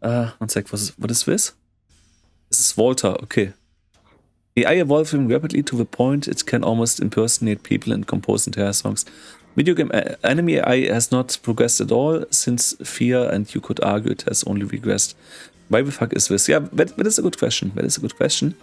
One sec, what is this? This is Walter, okay. AI evolving rapidly to the point it can almost impersonate people and compose entire songs. Video game anime AI has not progressed at all since Fear, and you could argue it has only regressed. Why the fuck is this? Yeah, that is a good question. That is a good question.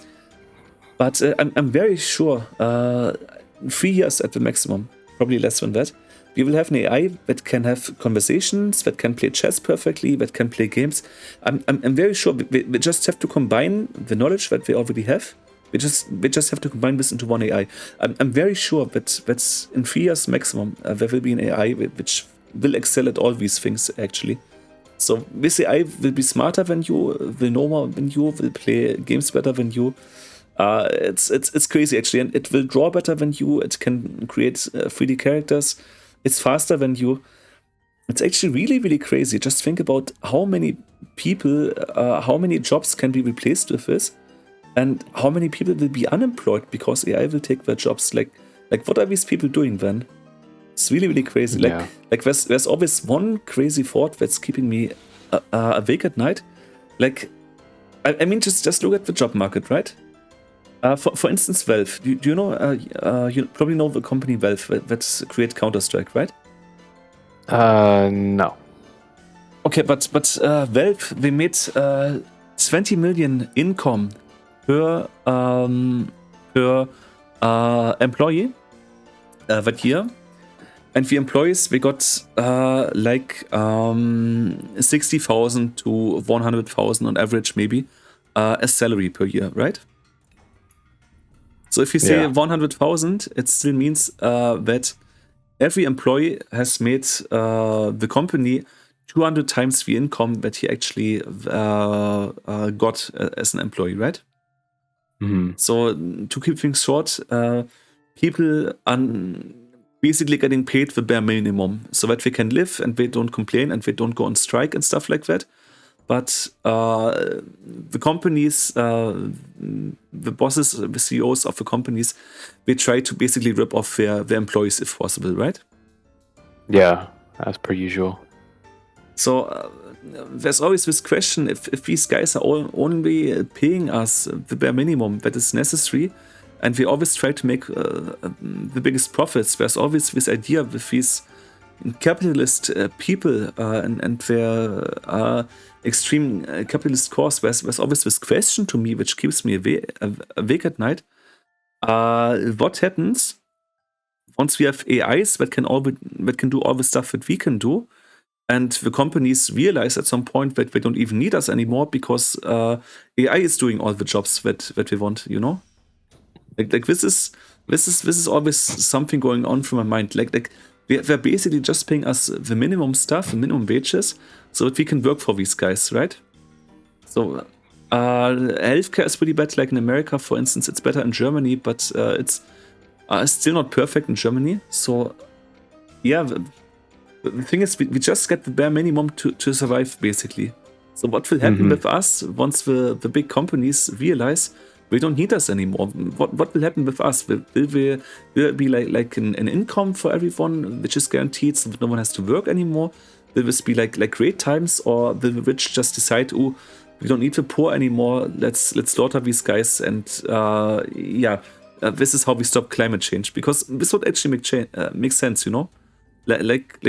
But I'm very sure 3 years at the maximum, probably less than that. We will have an AI that can have conversations, that can play chess perfectly, that can play games. I'm very sure we just have to combine the knowledge that we already have. We just have to combine this into one AI. I'm very sure that's in 3 years maximum there will be an AI which will excel at all these things actually. So this AI will be smarter than you, will know more than you, will play games better than you. It's crazy actually, and it will draw better than you. It can create 3D characters. It's faster than you. It's actually really, really crazy. Just think about how many people, how many jobs can be replaced with this, and how many people will be unemployed because AI will take their jobs. Like what are these people doing then? It's really, really crazy. Yeah. Like there's always one crazy thought that's keeping me awake at night. Like, I mean, just look at the job market, right? For instance, Valve. Do you know? You probably know the company Valve that create Counter-Strike, right? No. Okay, but Valve, they made 20 million income per employee that year, and the employees they got 60,000 to 100,000 on average, maybe as salary per year, right? So if you say 100,000, it still means that every employee has made the company 200 times the income that he actually got as an employee, right? Mm-hmm. So to keep things short, people are basically getting paid the bare minimum so that they can live and they don't complain and they don't go on strike and stuff like that. But the companies, the bosses, the CEOs of the companies, they try to basically rip off their employees if possible, right? Yeah, as per usual. So there's always this question, if these guys are only paying us the bare minimum that is necessary, and we always try to make the biggest profits, there's always this idea with these capitalist people and their extreme capitalist cause, there's always this question to me which keeps me awake at night. What happens once we have AIs that can do all the stuff that we can do, and the companies realize at some point that they don't even need us anymore because AI is doing all the jobs that we want, you know? Like this is always something going on through my mind. Like they're basically just paying us the minimum stuff, the minimum wages, so that we can work for these guys, right? So healthcare is pretty bad. Like in America, for instance, it's better in Germany, but it's still not perfect in Germany. So yeah, the thing is, we just get the bare minimum to survive, basically. So what will happen with us once the big companies realize they don't need us anymore? What will happen with us? Will it be like an income for everyone, which is guaranteed, so that no one has to work anymore? Will this be like great times, or will the rich just decide, oh, we don't need the poor anymore? Let's slaughter these guys, and this is how we stop climate change. Because this would actually make sense, you know? Like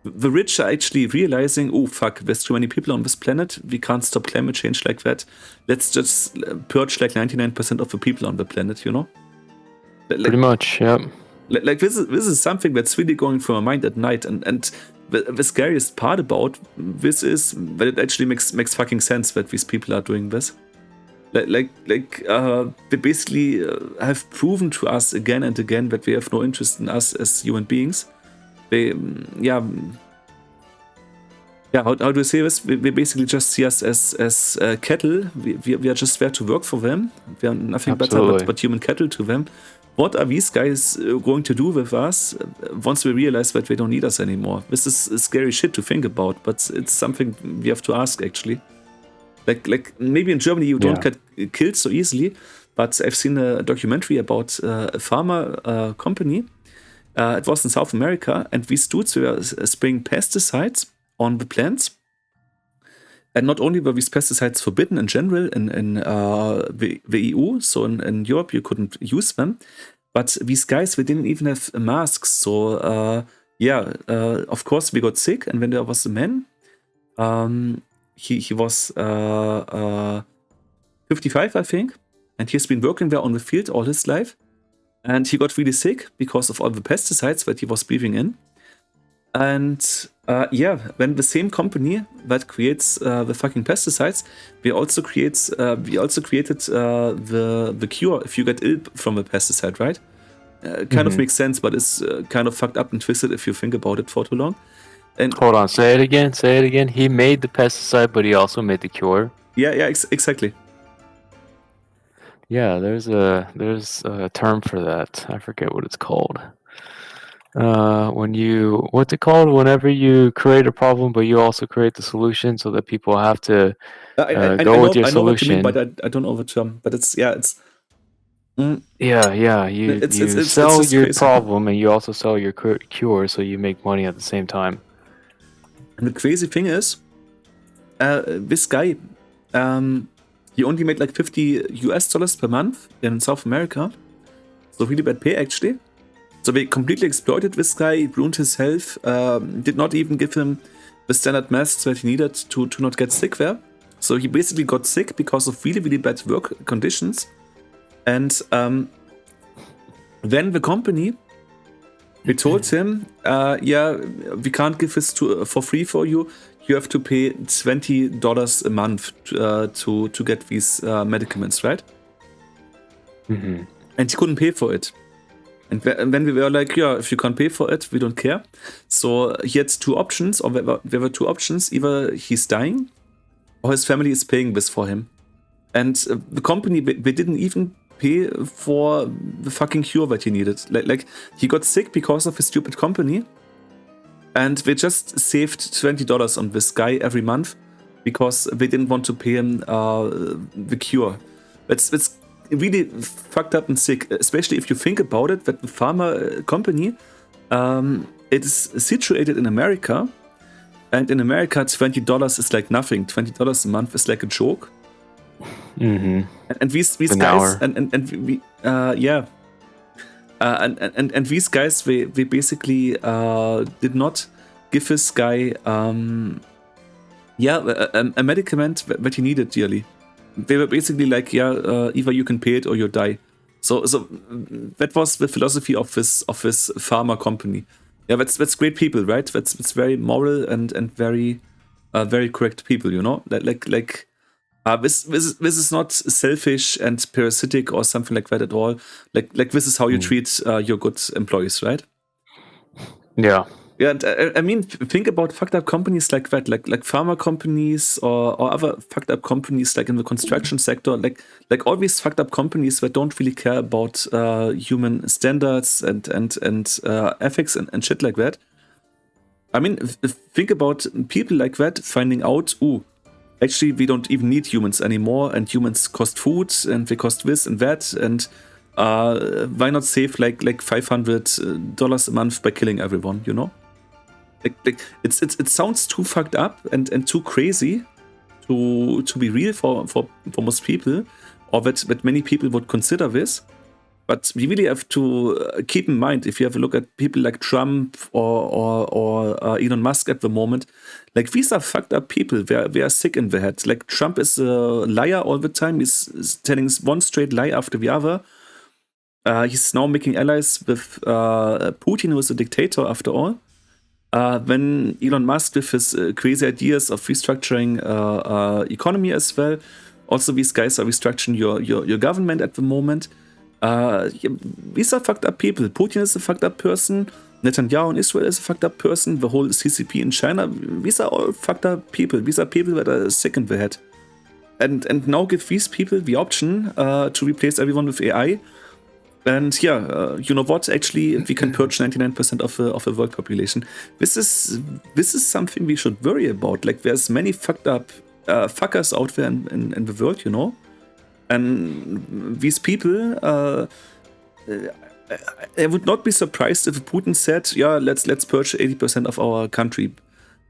the rich are actually realizing, oh fuck, there's too many people on this planet, we can't stop climate change like that. Let's just purge like 99% of the people on the planet, you know? Pretty much, yeah. Like this is something that's really going through my mind at night, and the scariest part about this is that it actually makes fucking sense that these people are doing this. They basically have proven to us again and again that they have no interest in us as human beings. How do I say this? They basically just see us as cattle. We are just there to work for them. We are nothing Absolutely. better but human cattle to them. What are these guys going to do with us once we realize that they don't need us anymore? This is scary shit to think about, but it's something we have to ask, actually. Like maybe in Germany you don't get killed so easily, but I've seen a documentary about a pharma company. It was in South America, and these dudes were spraying pesticides on the plants, And not only were these pesticides forbidden in general in the EU, so in Europe you couldn't use them, but these guys, they didn't even have masks. So of course we got sick, and when there was a man, he was 55, I think, and he's been working there on the field all his life, and he got really sick because of all the pesticides that he was breathing in. And when the same company that creates the fucking pesticides, we also created the cure if you get ill from a pesticide, right? Kind of makes sense, but it's kind of fucked up and twisted if you think about it for too long. And hold on, say it again. He made the pesticide, but he also made the cure. Exactly. Yeah, there's a term for that. I forget what it's called. What's it called? Whenever you create a problem, but you also create the solution, so that people have to go with your solution. I know what you mean, but I don't know the term. But it's. You sell your crazy problem, and you also sell your cure, so you make money at the same time. And the crazy thing is, this guy, he only made like $50 per month in South America, so really bad pay actually. So they completely exploited this guy, ruined his health, did not even give him the standard masks that he needed to not get sick there. So he basically got sick because of really, really bad work conditions. And then the company, we told him, we can't give this for free for you. You have to pay $20 a month to get these medicaments, right? Mm-hmm. And he couldn't pay for it. And then we were like, if you can't pay for it, we don't care. So he had two options, or there were two options. Either he's dying, or his family is paying this for him. And the company, they didn't even pay for the fucking cure that he needed. Like he got sick because of his stupid company, and they just saved $20 on this guy every month because they didn't want to pay him the cure. That's really fucked up and sick, especially if you think about it, that the pharma company, it is situated in America, and in America $20 is like nothing. $20 a month is like a joke. Mm-hmm. And these guys, and these guys, they basically did not give this guy a medicament that he needed dearly. They were basically like, either you can pay it or you die. So that was the philosophy of this pharma company. Yeah, that's great people, right? That's very moral and very very correct people, you know. This is not selfish and parasitic or something like that at all. Like this is how you treat your good employees, right? Yeah. Yeah, and I mean, think about fucked up companies like that, like pharma companies or other fucked up companies like in the construction sector, like all these fucked up companies that don't really care about human standards and ethics and shit like that. I mean, think about people like that finding out, actually we don't even need humans anymore, and humans cost food and they cost this and that, and why not save like $500 a month by killing everyone, you know? Like it sounds too fucked up and too crazy to be real for most people, or that many people would consider this. But we really have to keep in mind, if you have a look at people like Trump or Elon Musk at the moment, like these are fucked up people. They are sick in the head. Like Trump is a liar all the time. He's telling one straight lie after the other. He's now making allies with Putin, who is a dictator after all. When Elon Musk with his crazy ideas of restructuring economy as well. Also, these guys are restructuring your government at the moment. These are fucked up people. Putin is a fucked up person. Netanyahu in Israel is a fucked up person. The whole CCP in China. These are all fucked up people. These are people that are sick in the head. And now give these people the option to replace everyone with AI. And you know what? Actually, we can purge 99% of the world population. This is something we should worry about. Like, there's many fucked up fuckers out there in the world, you know. And these people, I would not be surprised if Putin said, let's purge 80% of our country.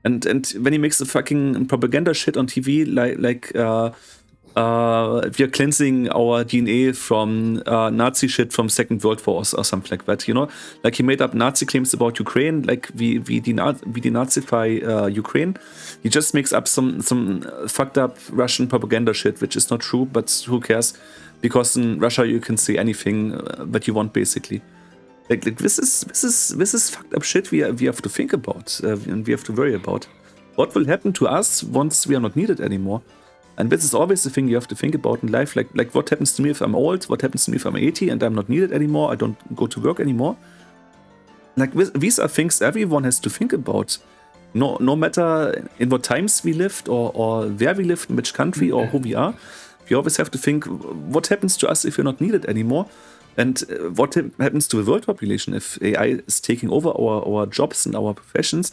And when he makes a fucking propaganda shit on TV, like we are cleansing our DNA from Nazi shit from Second World War or something like that, you know? Like he made up Nazi claims about Ukraine, like we denazify Ukraine. He just makes up some fucked up Russian propaganda shit, which is not true, but who cares? Because in Russia you can say anything that you want, basically. Like this is fucked up shit we have to think about and we have to worry about. What will happen to us once we are not needed anymore? And this is always the thing you have to think about in life. Like what happens to me if I'm old? What happens to me if I'm 80 and I'm not needed anymore? I don't go to work anymore. Like these are things everyone has to think about. No matter in what times we lived or where we lived, in which country or who we are. We always have to think, what happens to us if we're not needed anymore? And what happens to the world population if AI is taking over our jobs and our professions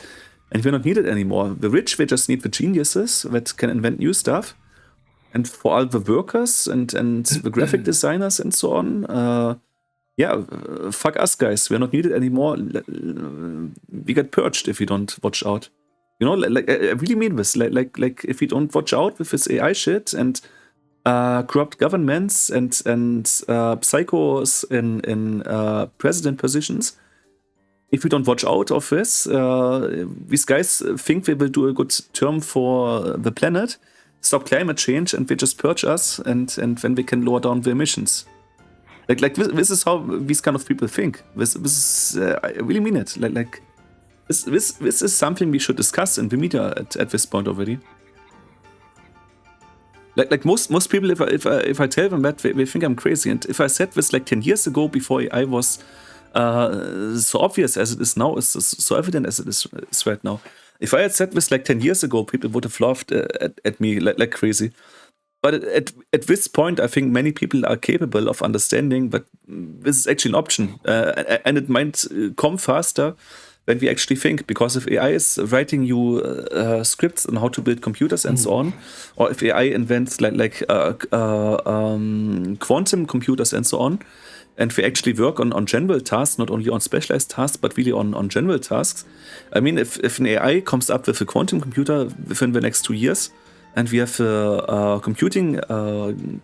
and we're not needed anymore? The rich, they just need the geniuses that can invent new stuff. And for all the workers and the graphic designers and so on, fuck us, guys. We're not needed anymore. We get purged if we don't watch out. You know, like I really mean this. Like if we don't watch out with this AI shit and corrupt governments and psychos in president positions, if we don't watch out of this, these guys think they will do a good term for the planet, stop climate change, and they just purge us, and then we can lower down the emissions. Like this is how these kind of people think. This is I really mean it. Like this is something we should discuss in the media at this point already. Like most people, if I tell them that, they think I'm crazy. And if I said this like 10 years ago, before AI was so obvious as it is now, is so evident as it is right now. If I had said this like 10 years ago, people would have laughed at me like crazy. But at this point, I think many people are capable of understanding that this is actually an option. And it might come faster than we actually think. Because if AI is writing you scripts on how to build computers and so on, or if AI invents like quantum computers and so on, and we actually work on general tasks, not only on specialized tasks, but really on general tasks. I mean, if an AI comes up with a quantum computer within the next 2 years, and we have computing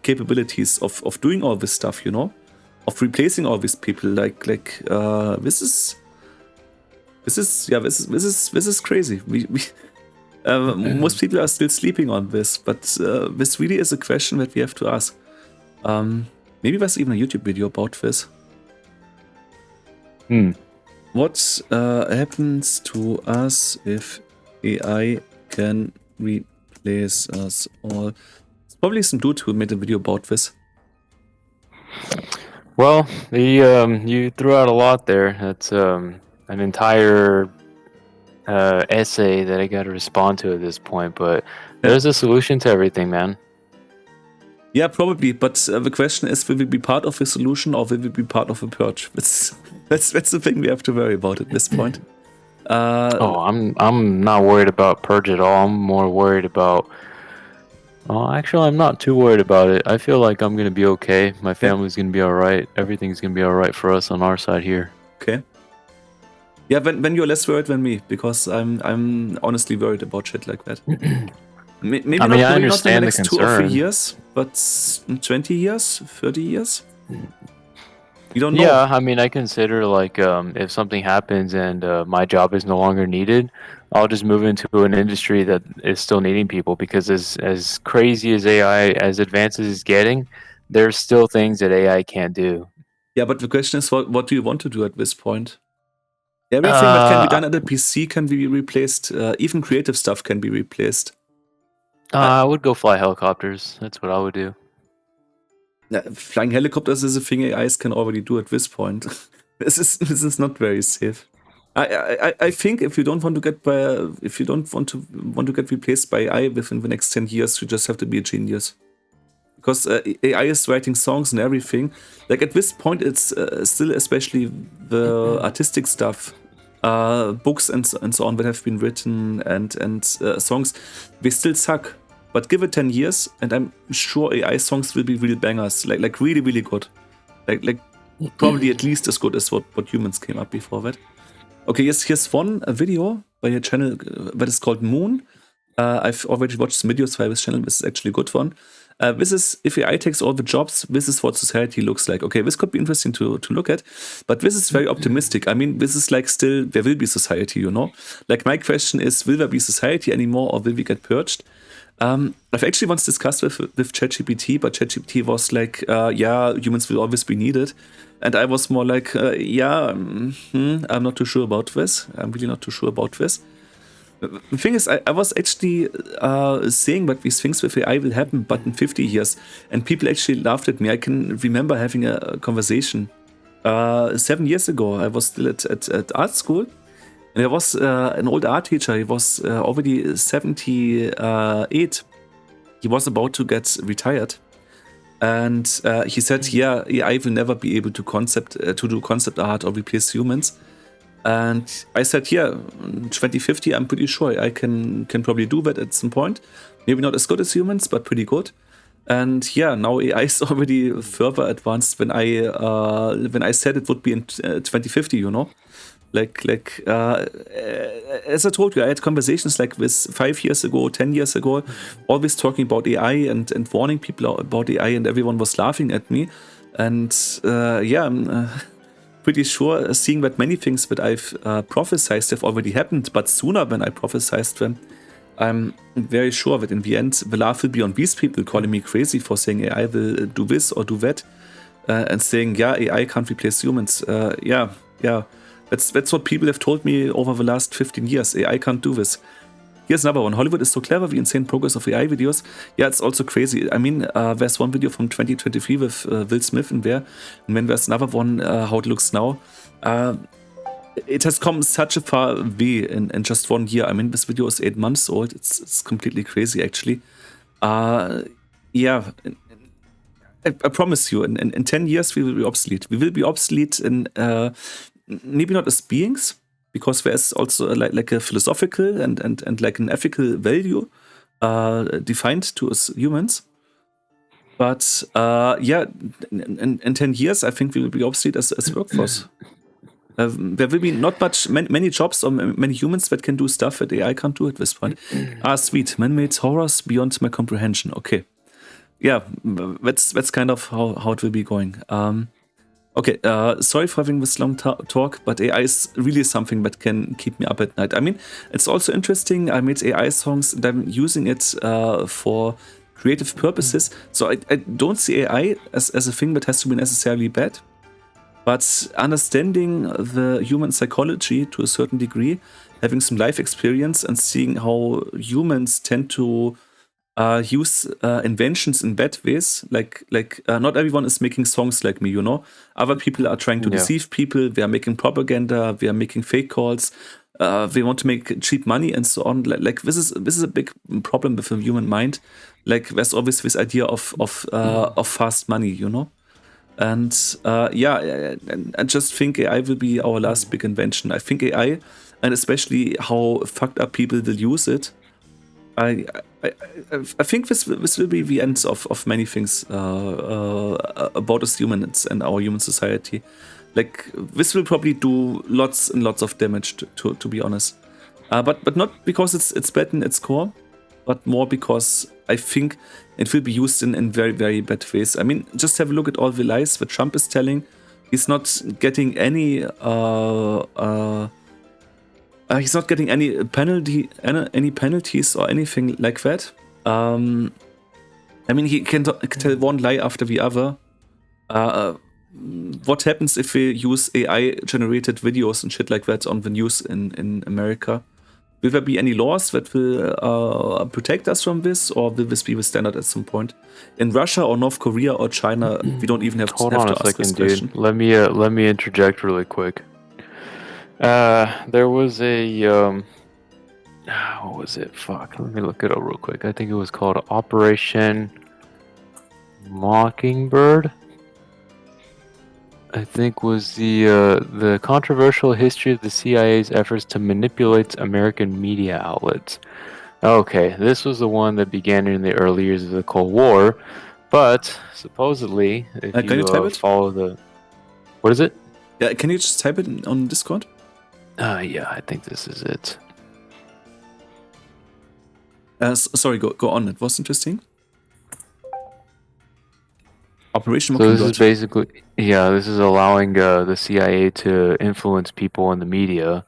capabilities of doing all this stuff, you know, of replacing all these people, this is crazy. Most people are still sleeping on this, but this really is a question that we have to ask. Maybe there's even a YouTube video about this. What happens to us if AI can replace us all? It's probably some dude who made a video about this. Well, you threw out a lot there. That's an entire essay that I got to respond to at this point. But there's a solution to everything, man. Yeah, probably, but the question is, will we be part of the solution or will we be part of a purge? That's the thing we have to worry about at this point. I'm not worried about purge at all. I'm more worried about... actually, I'm not too worried about it. I feel like I'm going to be okay. My family's going to be alright. Everything's going to be alright for us on our side here. Okay. Yeah, when you're less worried than me, because I'm honestly worried about shit like that. Maybe I understand not in the next the 2 or 3 concern. years, but in 20 years, 30 years? You don't know. Yeah, I mean, I consider like if something happens and my job is no longer needed, I'll just move into an industry that is still needing people, because as crazy as AI, as advanced as it's getting, there's still things that AI can't do. Yeah, but the question is, what do you want to do at this point? Everything that can be done at a PC can be replaced. Even creative stuff can be replaced. I would go fly helicopters. That's what I would do. Flying helicopters is a thing AIs can already do at this point. This is not very safe. I think if you don't want to get replaced by AI within the next 10 years, you just have to be a genius. Because AI is writing songs and everything. Like at this point, it's still especially the artistic stuff, books and so on that have been written and songs. They still suck. But give it 10 years, and I'm sure AI songs will be real bangers, like really, really good. Like probably at least as good as what humans came up before that. Okay, yes, here's one video by a channel that is called Moon. I've already watched some videos by this channel. This is actually a good one. This is, if AI takes all the jobs, this is what society looks like. Okay, this could be interesting to look at, but this is very optimistic. I mean, this is like still, there will be society, you know? Like, my question is, will there be society anymore, or will we get purged? I've actually once discussed with ChatGPT, but ChatGPT was like, yeah, humans will always be needed. And I was more like, I'm not too sure about this. I'm really not too sure about this. The thing is, I was actually saying that these things with AI will happen, but in 50 years. And people actually laughed at me. I can remember having a conversation 7 years ago. I was still at art school. And there was an old art teacher. He was already 78. He was about to get retired. And he said, yeah, AI will never be able to do concept art or replace humans. And I said, yeah, 2050, I'm pretty sure I can probably do that at some point. Maybe not as good as humans, but pretty good. And yeah, now AI is already further advanced when I said it would be in 2050, you know? As I told you, I had conversations like this 5 years ago, 10 years ago, always talking about AI and warning people about AI, and everyone was laughing at me. And I'm pretty sure, seeing that many things that I've prophesized have already happened, but sooner than I prophesized them, I'm very sure that in the end, the laugh will be on these people calling me crazy for saying AI will do this or do that, and saying, yeah, AI can't replace humans. That's what people have told me over the last 15 years. AI can't do this. Here's another one. Hollywood is so clever, the insane progress of AI videos. Yeah, it's also crazy. I mean, there's one video from 2023 with Will Smith in there. And then there's another one, how it looks now. It has come such a far way in just 1 year. I mean, this video is 8 months old. It's completely crazy, actually. I promise you, in 10 years, we will be obsolete. We will be obsolete in, maybe not as beings, because there's also like a philosophical and like an ethical value defined to us humans. But in 10 years, I think we will be obsolete as a workforce. There will be not many jobs or many humans that can do stuff that AI can't do at this point. Sweet. Man-made horrors beyond my comprehension. Okay. Yeah, that's kind of how it will be going. Okay, sorry for having this long talk, but AI is really something that can keep me up at night. I mean, it's also interesting. I made AI songs and I'm using it for creative purposes. So I don't see AI as a thing that has to be necessarily bad. But understanding the human psychology to a certain degree, having some life experience and seeing how humans tend to use inventions in bad ways, like not everyone is making songs like me, you know. Other people are trying to deceive people. They are making propaganda. They are making fake calls. They want to make cheap money and so on. Like this is a big problem with the human mind. Like there's always this idea of fast money, you know. And I just think AI will be our last big invention. I think AI, and especially how fucked up people will use it, I think this will be the end of many things about us humans and our human society. Like this will probably do lots and lots of damage to be honest. But not because it's bad in its core, but more because I think it will be used in very, very bad ways. I mean, just have a look at all the lies that Trump is telling. He's not getting any penalties or anything like that. I mean, he can tell one lie after the other. What happens if we use AI-generated videos and shit like that on the news in America? Will there be any laws that will protect us from this, or will this be the standard at some point? In Russia or North Korea or China, we don't even have to ask this question. Dude. Let me interject really quick. There was a what was it? Fuck. Let me look it up real quick. I think it was called Operation Mockingbird. I think was the controversial history of the CIA's efforts to manipulate American media outlets. Okay, this was the one that began in the early years of the Cold War, but supposedly, if you follow the... What is it? Yeah, can you just type it on Discord? Yeah, I think this is it. Sorry, go on. It was interesting. Operation So this is Mockingbird. basically, yeah, this is allowing the CIA to influence people in the media.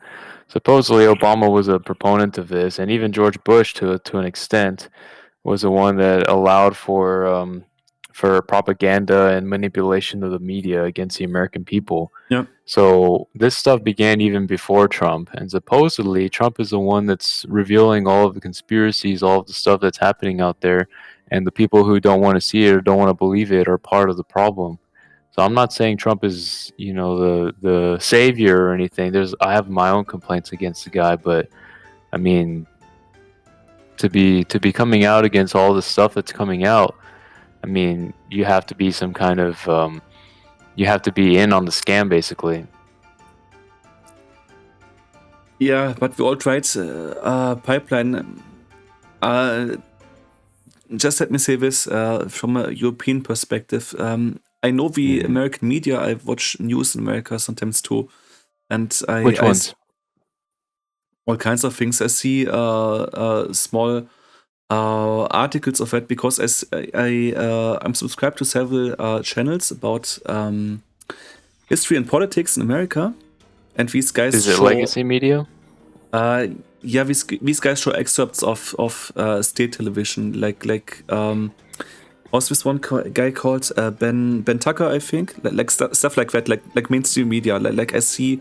Supposedly, Obama was a proponent of this, and even George Bush, to an extent, was the one that allowed for propaganda and manipulation of the media against the American people. Yeah. So this stuff began even before Trump, and supposedly Trump is the one that's revealing all of the conspiracies, all of the stuff that's happening out there, and the people who don't want to see it or don't want to believe it are part of the problem. So I'm not saying Trump is, the savior or anything. I have my own complaints against the guy, but I mean, to be coming out against all the stuff that's coming out, I mean, you have to be some kind of you have to be in on the scam, basically. Yeah, but we all tried pipeline. Just let me say this from a European perspective. I know the American media. I watch news in America sometimes too, and Which ones? All kinds of things. I see small articles of that because I'm subscribed to several channels about history and politics in America, and these guys Is it show legacy media? yeah, these guys show excerpts of state television, like what's this one guy called Ben Tucker, I think, like stuff like that, like mainstream media. Like I see,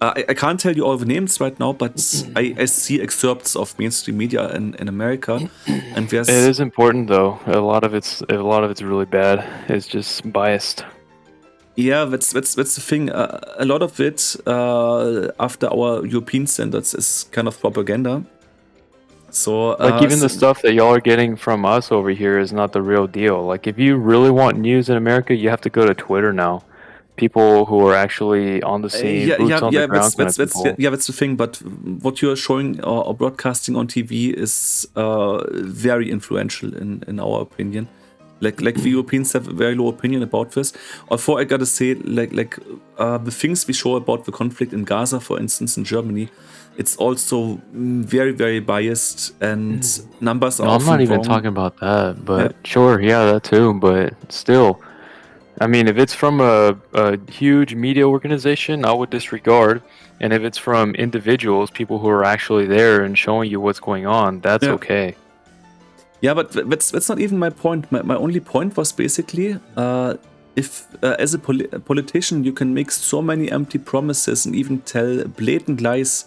I can't tell you all the names right now, but I see excerpts of mainstream media in America, and It is important though. A lot of it's really bad. It's just biased. Yeah, that's the thing. A lot of it, after our European standards, is kind of propaganda. So, Like even the stuff that y'all are getting from us over here is not the real deal. Like if you really want news in America, you have to go to Twitter now. People who are actually on the scene, boots on the ground kind of people. that's the thing. But what you are showing or broadcasting on TV is very influential in our opinion. Like the Europeans have a very low opinion about this. Although I gotta say, the things we show about the conflict in Gaza, for instance, in Germany, it's also very, very biased, and numbers are No, I'm often not even wrong. talking about that, but Yeah. sure, yeah, that too, but still. I mean, if it's from a huge media organization, I would disregard. And if it's from individuals, people who are actually there and showing you what's going on, that's Yeah. okay. Yeah, but that's not even my point. My only point was basically, if as a politician you can make so many empty promises and even tell blatant lies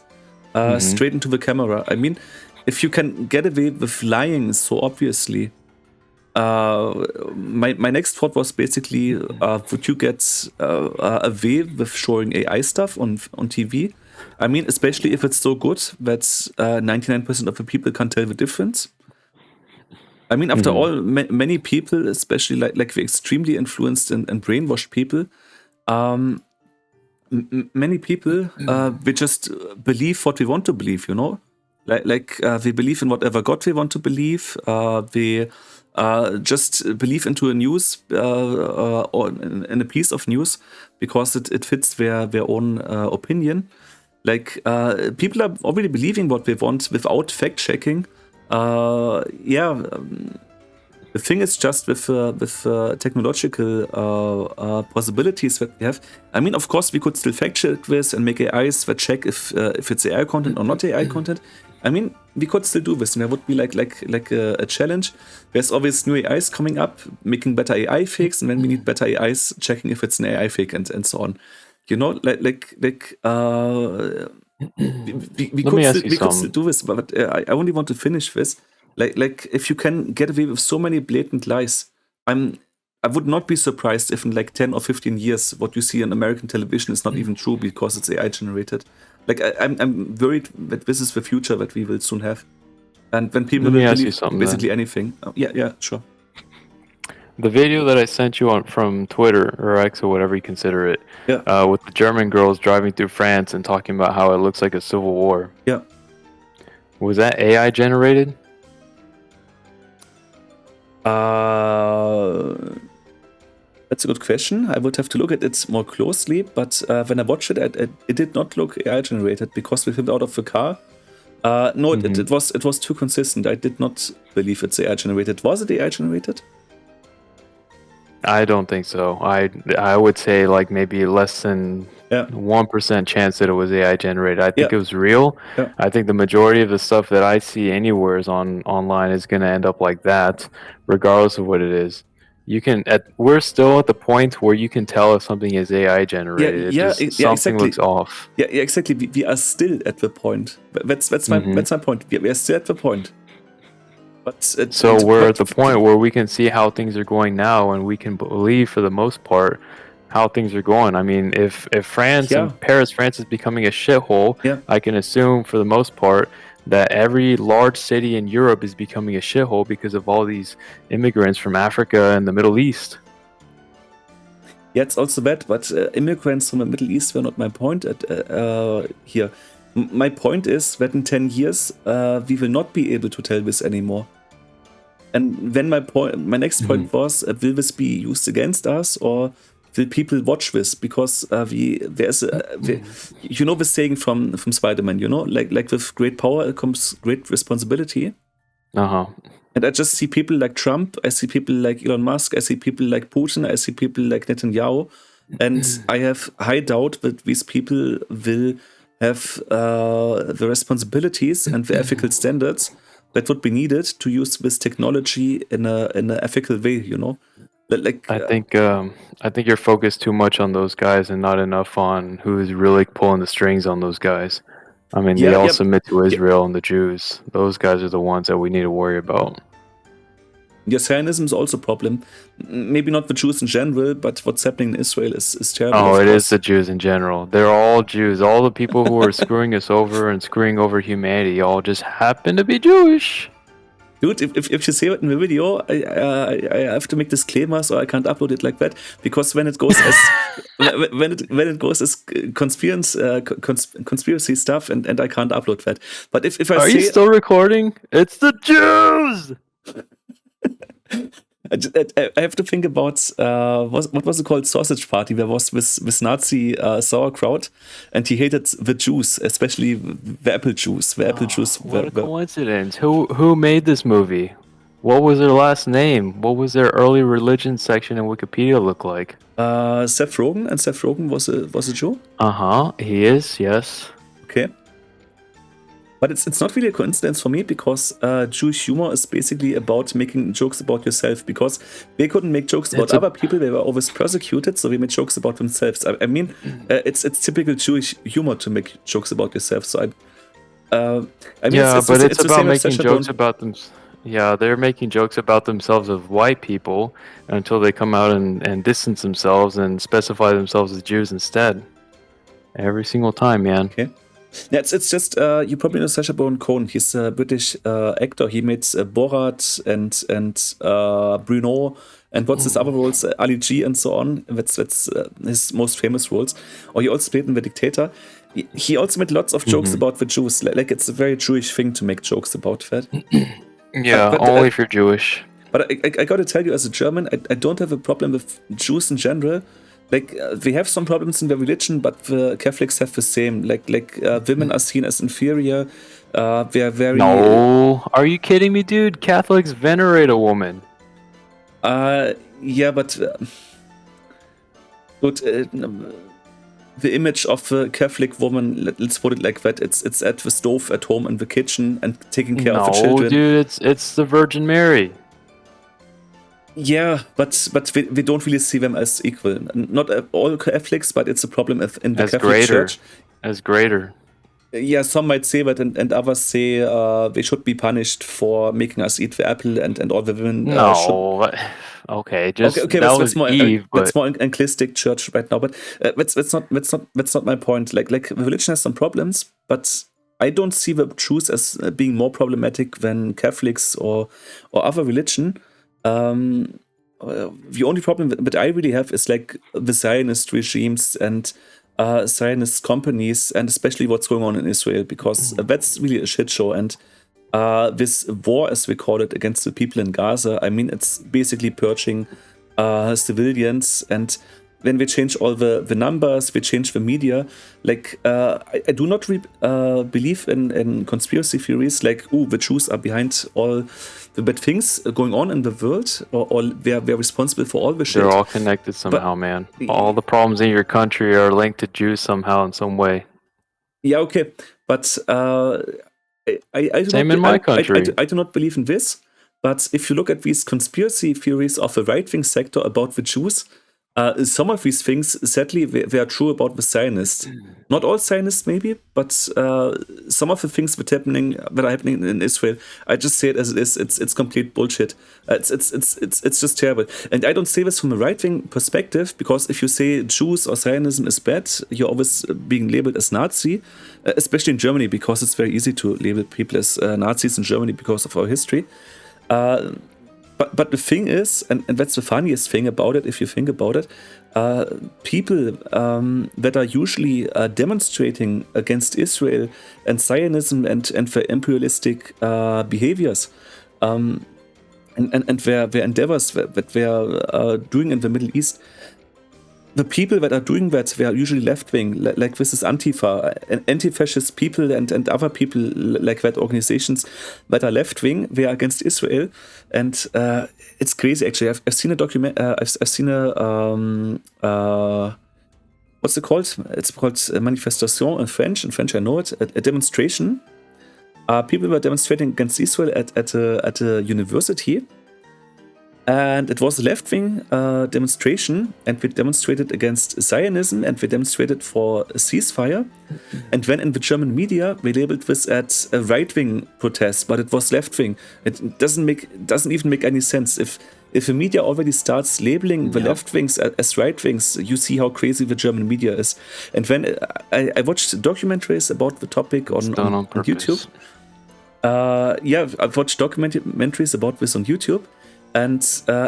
straight into the camera. I mean, if you can get away with lying so obviously, my next thought was basically, would you get away with showing AI stuff on TV? I mean, especially if it's so good that 99% of the people can't tell the difference. I mean, after all, many people, especially like the extremely influenced and brainwashed people, many people they just believe what they want to believe, you know? They believe in whatever God they want to believe. They just believe into a news or in a piece of news because it fits their own opinion. Like people are already believing what they want without fact checking. The thing is just with technological possibilities that we have. I mean, of course, we could still fact check this and make AIs that check if it's AI content or not AI content. I mean, we could still do this, and there would be like a challenge. There's always new AIs coming up, making better AI fakes, and then we need better AIs checking if it's an AI fake and so on. You know, we could still do this, but I only want to finish this. Like if you can get away with so many blatant lies, I would not be surprised if in like 10 or 15 years what you see on American television is not even true because it's AI generated. Like I'm worried that this is the future that we will soon have, and when people will believe basically anything. Yeah, sure. The video that I sent you on from Twitter or X or whatever you consider it, with the German girls driving through France and talking about how it looks like a civil war. Yeah. Was that AI generated? That's a good question. I would have to look at it more closely, but when I watched it, it did not look AI generated because we filmed out of the car. No, Mhm. it was too consistent. I did not believe it's AI generated. Was it AI generated? I don't think so. I would say like maybe less than Yeah, 1% chance that it was AI generated. I yeah, think it was real. yeah. I think the majority of the stuff that I see anywhere is online is going to end up like that, regardless of what it is. We're still at the point where you can tell if something is AI generated. It just Yeah, something exactly. looks off. Yeah, exactly. We are still at the point. Hmm. That's my point. We are still at the point. But So we're at the to, point where we can see how things are going now, and we can believe for the most part how things are going. I mean, if France and yeah, France is becoming a shithole, yeah, I can assume for the most part that every large city in Europe is becoming a shithole because of all these immigrants from Africa and the Middle East. yeah. It's also that. But immigrants from the Middle East were not my point here. My point is that in 10 years we will not be able to tell this anymore. And then my next Mhm. point was, will this be used against us, or will people watch this? Because you know the saying from Spider-Man, you know, like with great power comes great responsibility. Uh-huh. And I just see people like Trump, I see people like Elon Musk, I see people like Putin, I see people like Netanyahu, and I have high doubt that these people will have the responsibilities and the ethical standards that would be needed to use this technology in an ethical way. You know, like I think you're focused too much on those guys and not enough on who is really pulling the strings on those guys. I mean, they yeah, all yeah, submit to yeah. Israel and the Jews. Those guys are the ones that we need to worry about. Yeah, Zionism is also a problem. Maybe not the Jews in general, but what's happening in Israel is terrible, Oh, of it is course. the Jews in general. They're all Jews. All the people who are screwing us over and screwing over humanity all just happen to be Jewish. Dude, if you say it in the video, I have to make disclaimers or I can't upload it like that, because when it goes as when it goes as conspiracy stuff, and I can't upload that. But if I Are you say still recording? It's the Jews! I have to think about what was it called, sausage party. There was this Nazi sauerkraut, and he hated the Jews, especially the apple juice. The apple Oh, juice. what a coincidence. Who made this movie? What was their last name? What was their early religion section in Wikipedia look like? Seth Rogen, and Seth Rogen was a Jew. Uh-huh, he is, yes. Okay. But it's not really a coincidence for me, because Jewish humor is basically about making jokes about yourself, because they couldn't make jokes about It's a other people. They were always persecuted, so they made jokes about themselves. I mean, it's typical Jewish humor to make jokes about yourself. So I mean, Yeah, but it's it's the about same as making Sacha jokes Baron. about them. Yeah, they're making jokes about themselves of white people until they come out and distance themselves and specify themselves as Jews instead. Every single time, man. Okay. Yeah, it's just you probably know Sacha Baron Cohen. He's a British actor. He made Borat and Bruno, and what's his other roles, Ali G and so on. That's his most famous roles. Or he also played in The Dictator. He also made lots of jokes Hmm. about the Jews. Like it's a very Jewish thing to make jokes about that. But Yeah, but uh, only if you're Jewish. but I got to tell you, as a German, I don't have a problem with Jews in general. Like they have some problems in their religion, but the Catholics have the same. Women are seen as inferior. They are very No, are you kidding me, dude? Catholics venerate a woman. yeah, but good. The image of the Catholic woman, let's put it like that. It's at the stove at home in the kitchen and taking care of the No, children. dude, it's the Virgin Mary. Yeah, but we don't really see them as equal. Not all Catholics, but it's a problem in the As Catholic greater. Church. As greater. Yeah, some might say that, and others say they should be punished for making us eat the apple, and all the women should. No. Okay, just Okay, that was Eve, that's but more anclistic church right now. But that's not my point. Like religion has some problems, but I don't see the Jews as being more problematic than Catholics or other religion. The only problem that I really have is like the Zionist regimes and Zionist companies, and especially what's going on in Israel, because that's really a shit show. And this war, as we call it, against the people in Gaza, I mean, it's basically purging civilians. And when we change all the numbers, we change the media. Like I do not believe in conspiracy theories like, the Jews are behind all the bad things going on in the world, or they're responsible for all the shit. They're all connected somehow, man. All the problems in your country are linked to Jews somehow in some way. Yeah, okay, but I Same in my country. I do not believe in this. But if you look at these conspiracy theories of the right-wing sector about the Jews, some of these things, sadly, they are true about the Zionists. Not all Zionists, maybe, but some of the things that are happening in Israel, I just say it as it is. It's complete bullshit. It's just terrible. And I don't say this from a right-wing perspective, because if you say Jews or Zionism is bad, you're always being labeled as Nazi, especially in Germany, because it's very easy to label people as Nazis in Germany because of our history. But the thing is, and that's the funniest thing about it, if you think about it, people that are usually demonstrating against Israel and Zionism and their imperialistic behaviors, and their endeavors that they are doing in the Middle East, the people that are doing that, they are usually left-wing, like this is Antifa, anti-fascist people and other people like that, organizations that are left-wing, they are against Israel, and it's crazy actually. I've seen a document, I've seen a, what's it called? It's called manifestation in French. In French I know it, a demonstration. People were demonstrating against Israel at a university. And it was a left-wing demonstration, and we demonstrated against Zionism, and we demonstrated for a ceasefire. And when in the German media, we labeled this as a right-wing protest, but it was left-wing. It doesn't even make any sense. If the media already starts labeling the left-wings as right-wings, you see how crazy the German media is. And when I watched documentaries about the topic on YouTube. I've watched documentaries about this on YouTube. And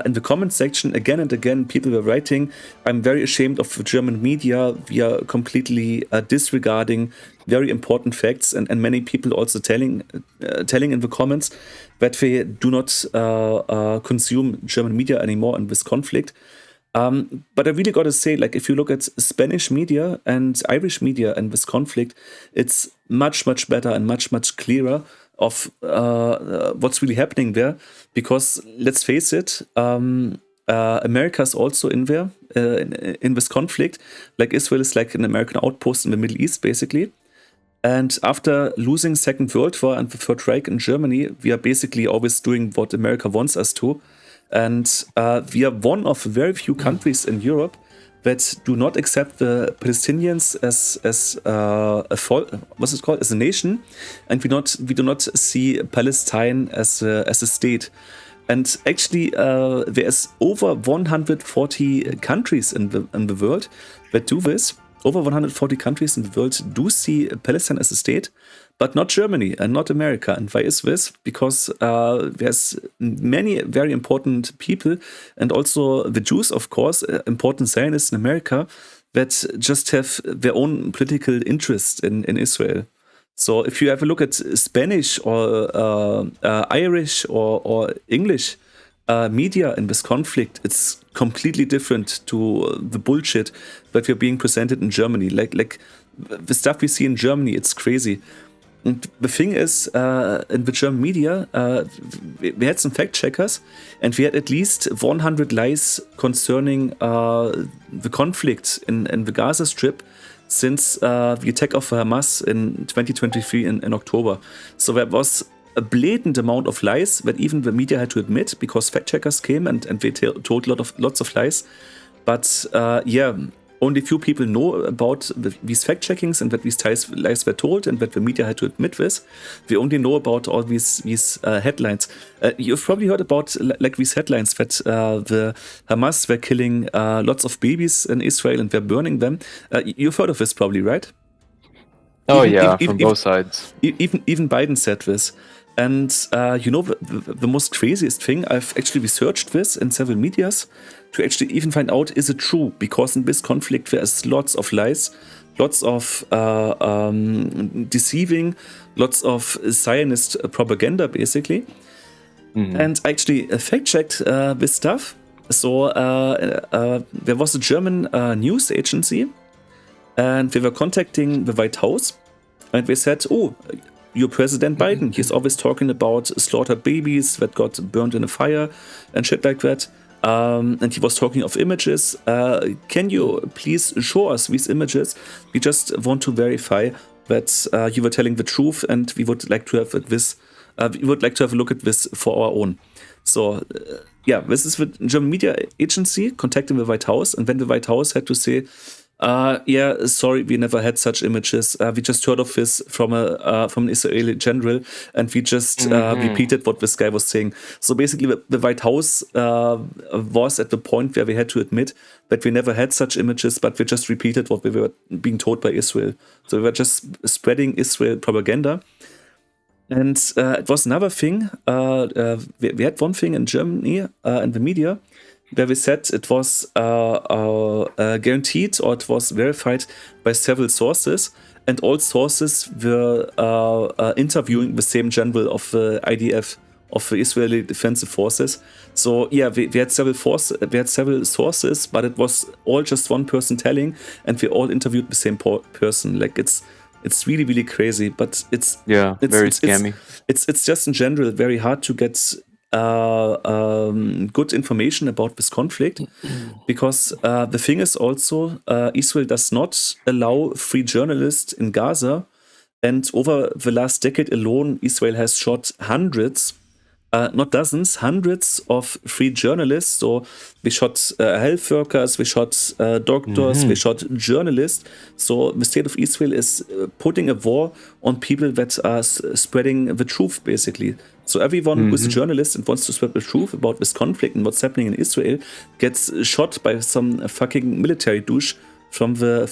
in the comment section, again and again, people were writing, I'm very ashamed of the German media. We are completely disregarding very important facts. And many people also telling in the comments that they do not consume German media anymore in this conflict. But I really got to say, like, if you look at Spanish media and Irish media in this conflict, it's much, much better and much, much clearer of what's really happening there, because let's face it, America's also in there in this conflict. Like, Israel is like an American outpost in the Middle East, basically. And after losing Second World War and the Third Reich in Germany, we are basically always doing what America wants us to. And we are one of very few countries in Europe that do not accept the Palestinians as a nation, and we do not see Palestine as a state. And actually, there's over 140 countries in the world that do this. Over 140 countries in the world do see Palestine as a state, but not Germany and not America. And why is this? Because there's many very important people, and also the Jews, of course, important Zionists in America, that just have their own political interest in Israel. So if you have a look at Spanish or Irish or English media in this conflict, it's completely different to the bullshit that we're being presented in Germany. Like the stuff we see in Germany, it's crazy. And the thing is, in the German media, we had some fact checkers, and we had at least 100 lies concerning the conflict in the Gaza Strip since the attack of Hamas in 2023 in October. So there was a blatant amount of lies that even the media had to admit, because fact checkers came and they told lots of lies. But only few people know about these fact checkings and that these lies were told and that the media had to admit this. We only know about all these headlines. You've probably heard about like these headlines that the Hamas were killing lots of babies in Israel and they're burning them. You've heard of this probably, right? From both sides. Even Biden said this. And the most craziest thing, I've actually researched this in several medias to actually even find out, is it true? Because in this conflict there's lots of lies, lots of deceiving, lots of Zionist propaganda, basically. Mm-hmm. And I actually fact-checked this stuff. So there was a German news agency, and we were contacting the White House, and we said, "Oh, your President Biden, he's always talking about slaughtered babies that got burned in a fire and shit like that. And he was talking of images. Can you please show us these images? We just want to verify that you were telling the truth, and we would like to have this. We would like to have a look at this for our own." So, this is the German media agency contacting the White House, and then the White House had to say, sorry, we never had such images. We just heard of this from an Israeli general, and we just repeated what this guy was saying. So basically, the White House was at the point where we had to admit that we never had such images, but we just repeated what we were being told by Israel. So we were just spreading Israel propaganda. And it was another thing. We had one thing in Germany in the media where we said it was guaranteed, or it was verified by several sources, and all sources were interviewing the same general of the IDF, of the Israeli Defensive Forces. So we had several sources, but it was all just one person telling, and we all interviewed the same person. Like it's really, really crazy, but it's very scammy. It's just in general very hard to get good information about this conflict, because the thing is also Israel does not allow free journalists in Gaza, and over the last decade alone, Israel has shot hundreds. Not dozens, hundreds of free journalists. So we shot health workers, we shot doctors, we shot journalists. So the state of Israel is putting a war on people that are spreading the truth, basically. So everyone who is a journalist and wants to spread the truth about this conflict and what's happening in Israel gets shot by some fucking military douche from the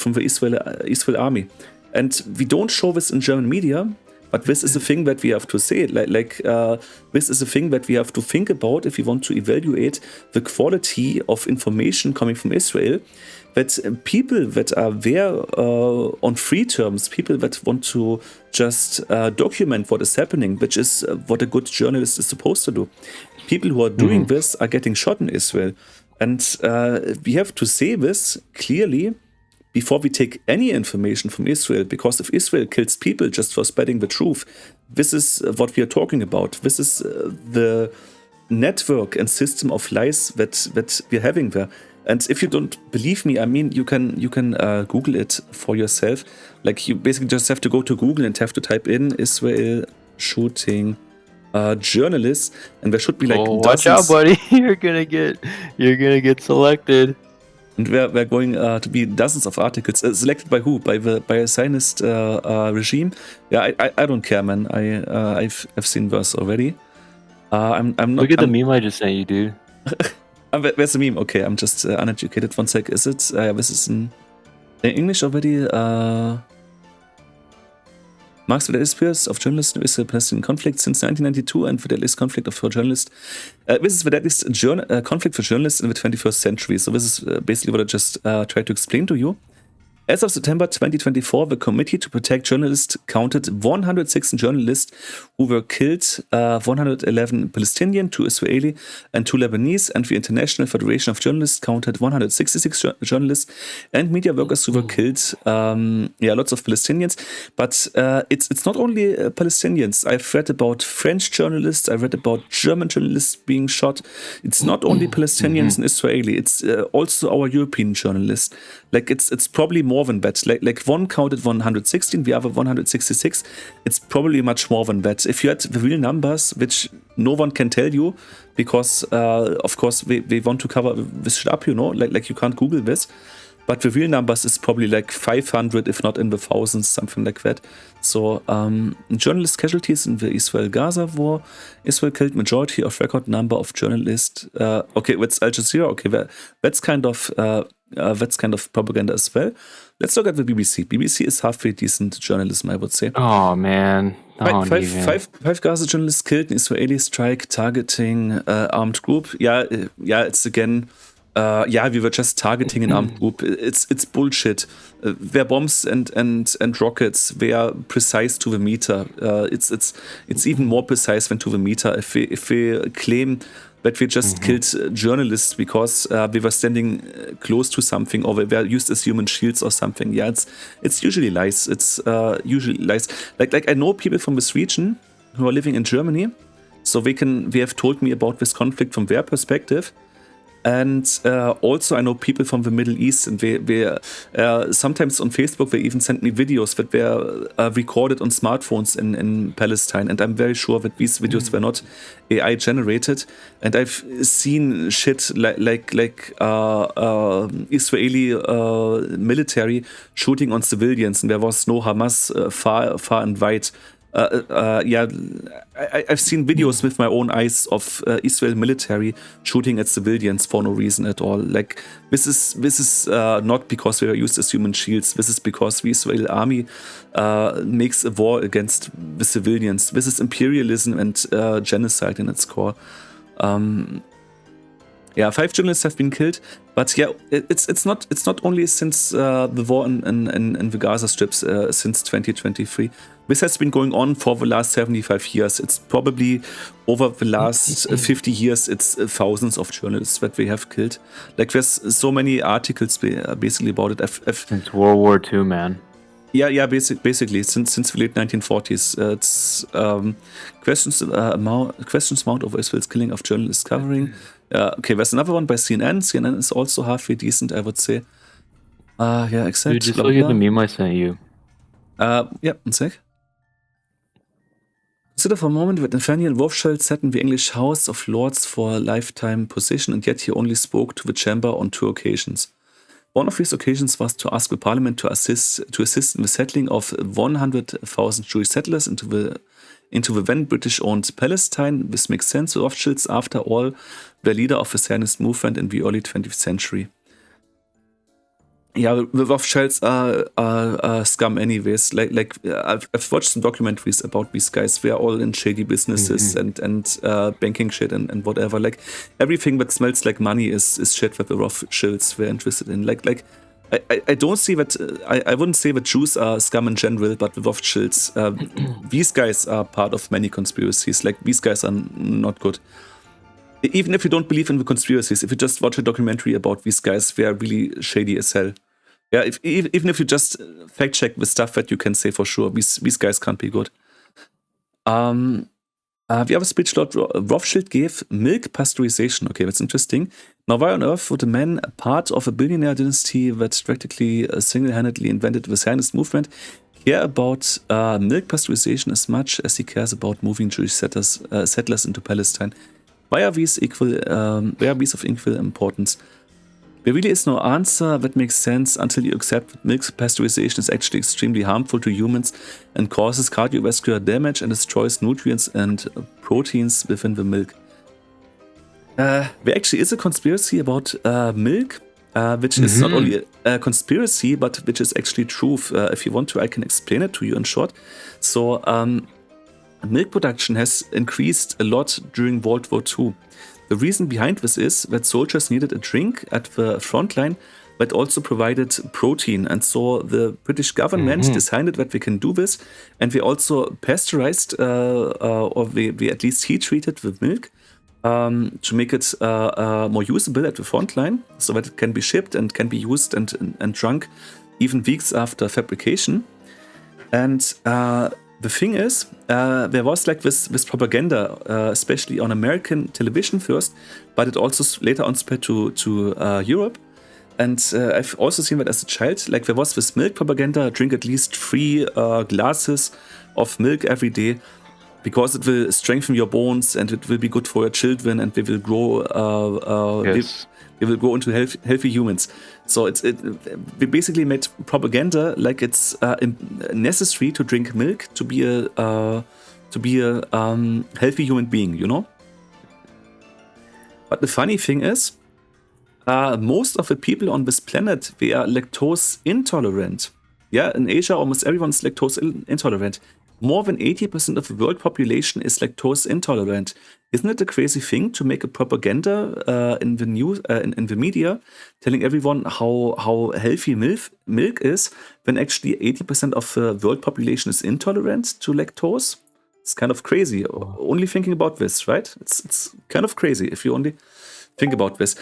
Israel army. And we don't show this in German media. But this is a thing that we have to say. This is a thing that we have to think about if we want to evaluate the quality of information coming from Israel. That people that are there on free terms, people that want to just document what is happening, which is what a good journalist is supposed to do. People who are doing this are getting shot in Israel. And we have to say this clearly before we take any information from Israel, because if Israel kills people just for spreading the truth, this is what we are talking about. This is the network and system of lies that we're having there. And if you don't believe me, I mean, you can Google it for yourself. Like, you basically just have to go to Google and have to type in Israel shooting journalists, and there should be like watch out, buddy! You're gonna get selected. And we're going to be dozens of articles selected by who? By a Zionist regime? Yeah, I don't care, man. I've seen worse already. I'm not. Look at the meme I just sent you, dude. Where's the meme? Okay, I'm just uneducated. One sec. Is it? This is in English already. Marks the deaths of journalists in Israel-Palestinian conflict since 1992, and the deadliest conflict for journalists. This is the deadliest conflict for journalists in the 21st century. So this is basically what I just tried to explain to you. As of September 2024, the Committee to Protect Journalists counted 106 journalists who were killed, 111 Palestinian, 2 Israeli, and 2 Lebanese, and the International Federation of Journalists counted 166 journalists and media workers who were killed. Lots of Palestinians, but it's not only Palestinians. I've read about French journalists, I read about German journalists being shot. It's not only Palestinians and Israeli, it's also our European journalists. Like, it's probably more than that. Like one counted 116, the other 166. It's probably much more than that. If you had the real numbers, which no one can tell you, because of course we want to cover this shit up, like you can't Google this. But the real numbers is probably like 500, if not in the thousands, something like that. So journalist casualties in the Israel-Gaza war. Israel killed majority of record number of journalists. Okay, that's Al Jazeera. Okay, that's kind of propaganda as well. Let's look at the BBC. BBC is halfway decent journalism, I would say. Oh man, five Gaza journalists killed in Israeli strike targeting armed group. It's again. We were just targeting an armed group. It's bullshit. Their bombs and rockets, they are precise to the meter. It's even more precise than to the meter. If we claim that we just killed journalists because we were standing close to something, or we were used as human shields or something. Yeah, it's usually lies. It's usually lies. Like I know people from this region who are living in Germany, so they have told me about this conflict from their perspective. And also I know people from the Middle East, and they sometimes on Facebook they even send me videos that were recorded on smartphones in Palestine, and I'm very sure that these videos were not AI generated. And I've seen shit like Israeli military shooting on civilians, and there was no Hamas far and wide. I've seen videos with my own eyes of Israel military shooting at civilians for no reason at all. Like this is not because we are used as human shields. This is because the Israeli army makes a war against the civilians. This is imperialism and genocide in its core. 5 journalists have been killed, but it's not only since the war in the Gaza strips since 2023. This has been going on for the last 75 years. It's probably over the last 50 years. It's thousands of journalists that we have killed. Like there's so many articles basically about it. Since World War II, man. Yeah, basically since the late 1940s. It's questions mount over Israel's killing of journalists covering. Okay, there's another one by CNN. CNN is also halfway decent, I would say. Except. Dude, just look at the meme I sent you. One sec. Consider for a moment that Nathaniel Rothschild sat in the English House of Lords for a lifetime position, and yet he only spoke to the chamber on 2 occasions. One of these occasions was to ask the parliament to assist in the settling of 100,000 Jewish settlers into the then British-owned Palestine. This makes sense. The Rothschilds, after all, were leader of the Zionist movement in the early 20th century. Yeah, the Rothschilds are scum anyways. Like I've watched some documentaries about these guys. They are all in shady businesses and banking shit and whatever. Like everything that smells like money is shit that the Rothschilds were interested in. Like I don't see that. I wouldn't say that Jews are scum in general, but the Rothschilds, these guys are part of many conspiracies. Like these guys are not good. Even if you don't believe in the conspiracies, if you just watch a documentary about these guys, they are really shady as hell. Yeah, even if you just fact check the stuff that you can say for sure, these guys can't be good. The other speech Lord Rothschild gave, milk pasteurization. Okay, that's interesting. Now, why on earth would a man, part of a billionaire dynasty that practically single-handedly invented the Zionist movement, care about milk pasteurization as much as he cares about moving Jewish settlers into Palestine? Why are these of equal importance? There really is no answer that makes sense until you accept that milk pasteurization is actually extremely harmful to humans and causes cardiovascular damage and destroys nutrients and proteins within the milk. There actually is a conspiracy about milk, which is not only a conspiracy, but which is actually truth. If you want to, I can explain it to you in short. So, milk production has increased a lot during World War II. The reason behind this is that soldiers needed a drink at the front line that also provided protein. And so the British government decided that we can do this. And we also pasteurized, or we at least heat treated the milk to make it more usable at the front line so that it can be shipped and can be used and drunk even weeks after fabrication. And the thing is, there was like this propaganda, especially on American television first, but it also later on spread to Europe. And I've also seen that as a child, like there was this milk propaganda, drink at least 3 glasses of milk every day, because it will strengthen your bones and it will be good for your children and they will grow. They will grow into healthy humans. So we basically made propaganda like it's necessary to drink milk to be a healthy human being, you know. But the funny thing is, most of the people on this planet, they are lactose intolerant. Yeah, in Asia, almost everyone's lactose intolerant. More than 80% of the world population is lactose intolerant. Isn't it a crazy thing to make a propaganda in the news, in the media, telling everyone how healthy milk is, when actually 80% of the world population is intolerant to lactose? It's kind of crazy. Only thinking about this, right? It's kind of crazy if you only think about this.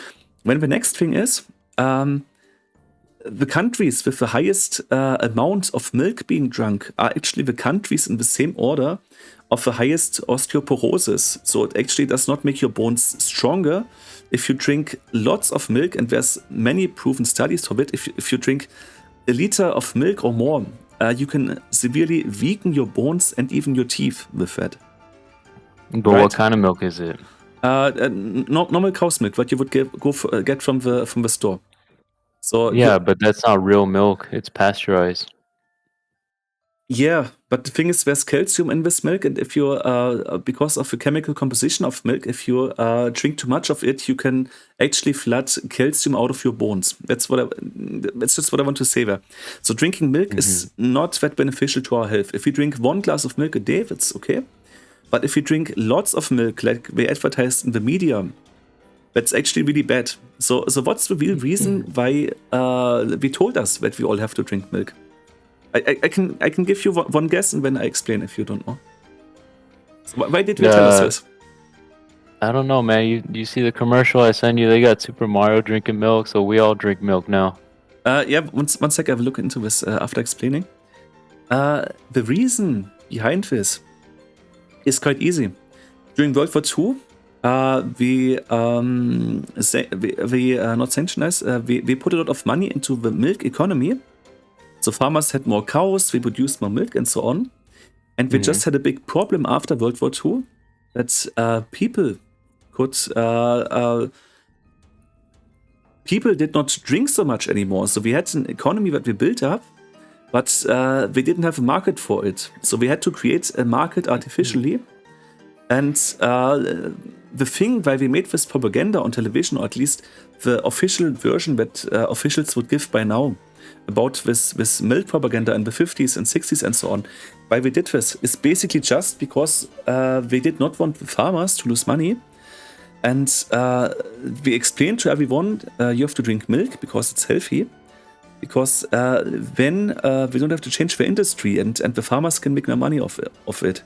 When the next thing is, the countries with the highest amount of milk being drunk are actually the countries in the same order of the highest osteoporosis. So it actually does not make your bones stronger if you drink lots of milk, and there's many proven studies for it. If you drink a liter of milk or more, you can severely weaken your bones and even your teeth with that. But what kind of milk is it? Normal cow's milk, what you would get from the store. So Yeah, but that's not real milk. It's pasteurized. yeah, but the thing is, there's calcium in this milk, and if you, because of the chemical composition of milk, if you drink too much of it, you can actually flood calcium out of your bones. That's just what I want to say there. So drinking milk is not that beneficial to our health. If you drink 1 glass of milk a day, that's okay. But if you drink lots of milk, like they advertise in the media, that's actually really bad. So what's the real reason why they told us that we all have to drink milk? I can give you one guess, and then I explain if you don't know. So why did they tell us this? I don't know, man. You see the commercial I sent you? They got Super Mario drinking milk, so we all drink milk now. Yeah, one sec, I will look into this after explaining. The reason behind this is quite easy. During World War II, we not sanctioned we put a lot of money into the milk economy. So farmers had more cows, we produced more milk and so on. And we just had a big problem after World War II that people did not drink so much anymore. So we had an economy that we built up, but we didn't have a market for it. So we had to create a market artificially. And the thing why we made this propaganda on television, or at least the official version that officials would give by now, about this milk propaganda in the 50s and 60s and so on, why we did this is basically just because we did not want the farmers to lose money. And we explained to everyone, you have to drink milk because it's healthy, because then we don't have to change the industry, and the farmers can make more money off it.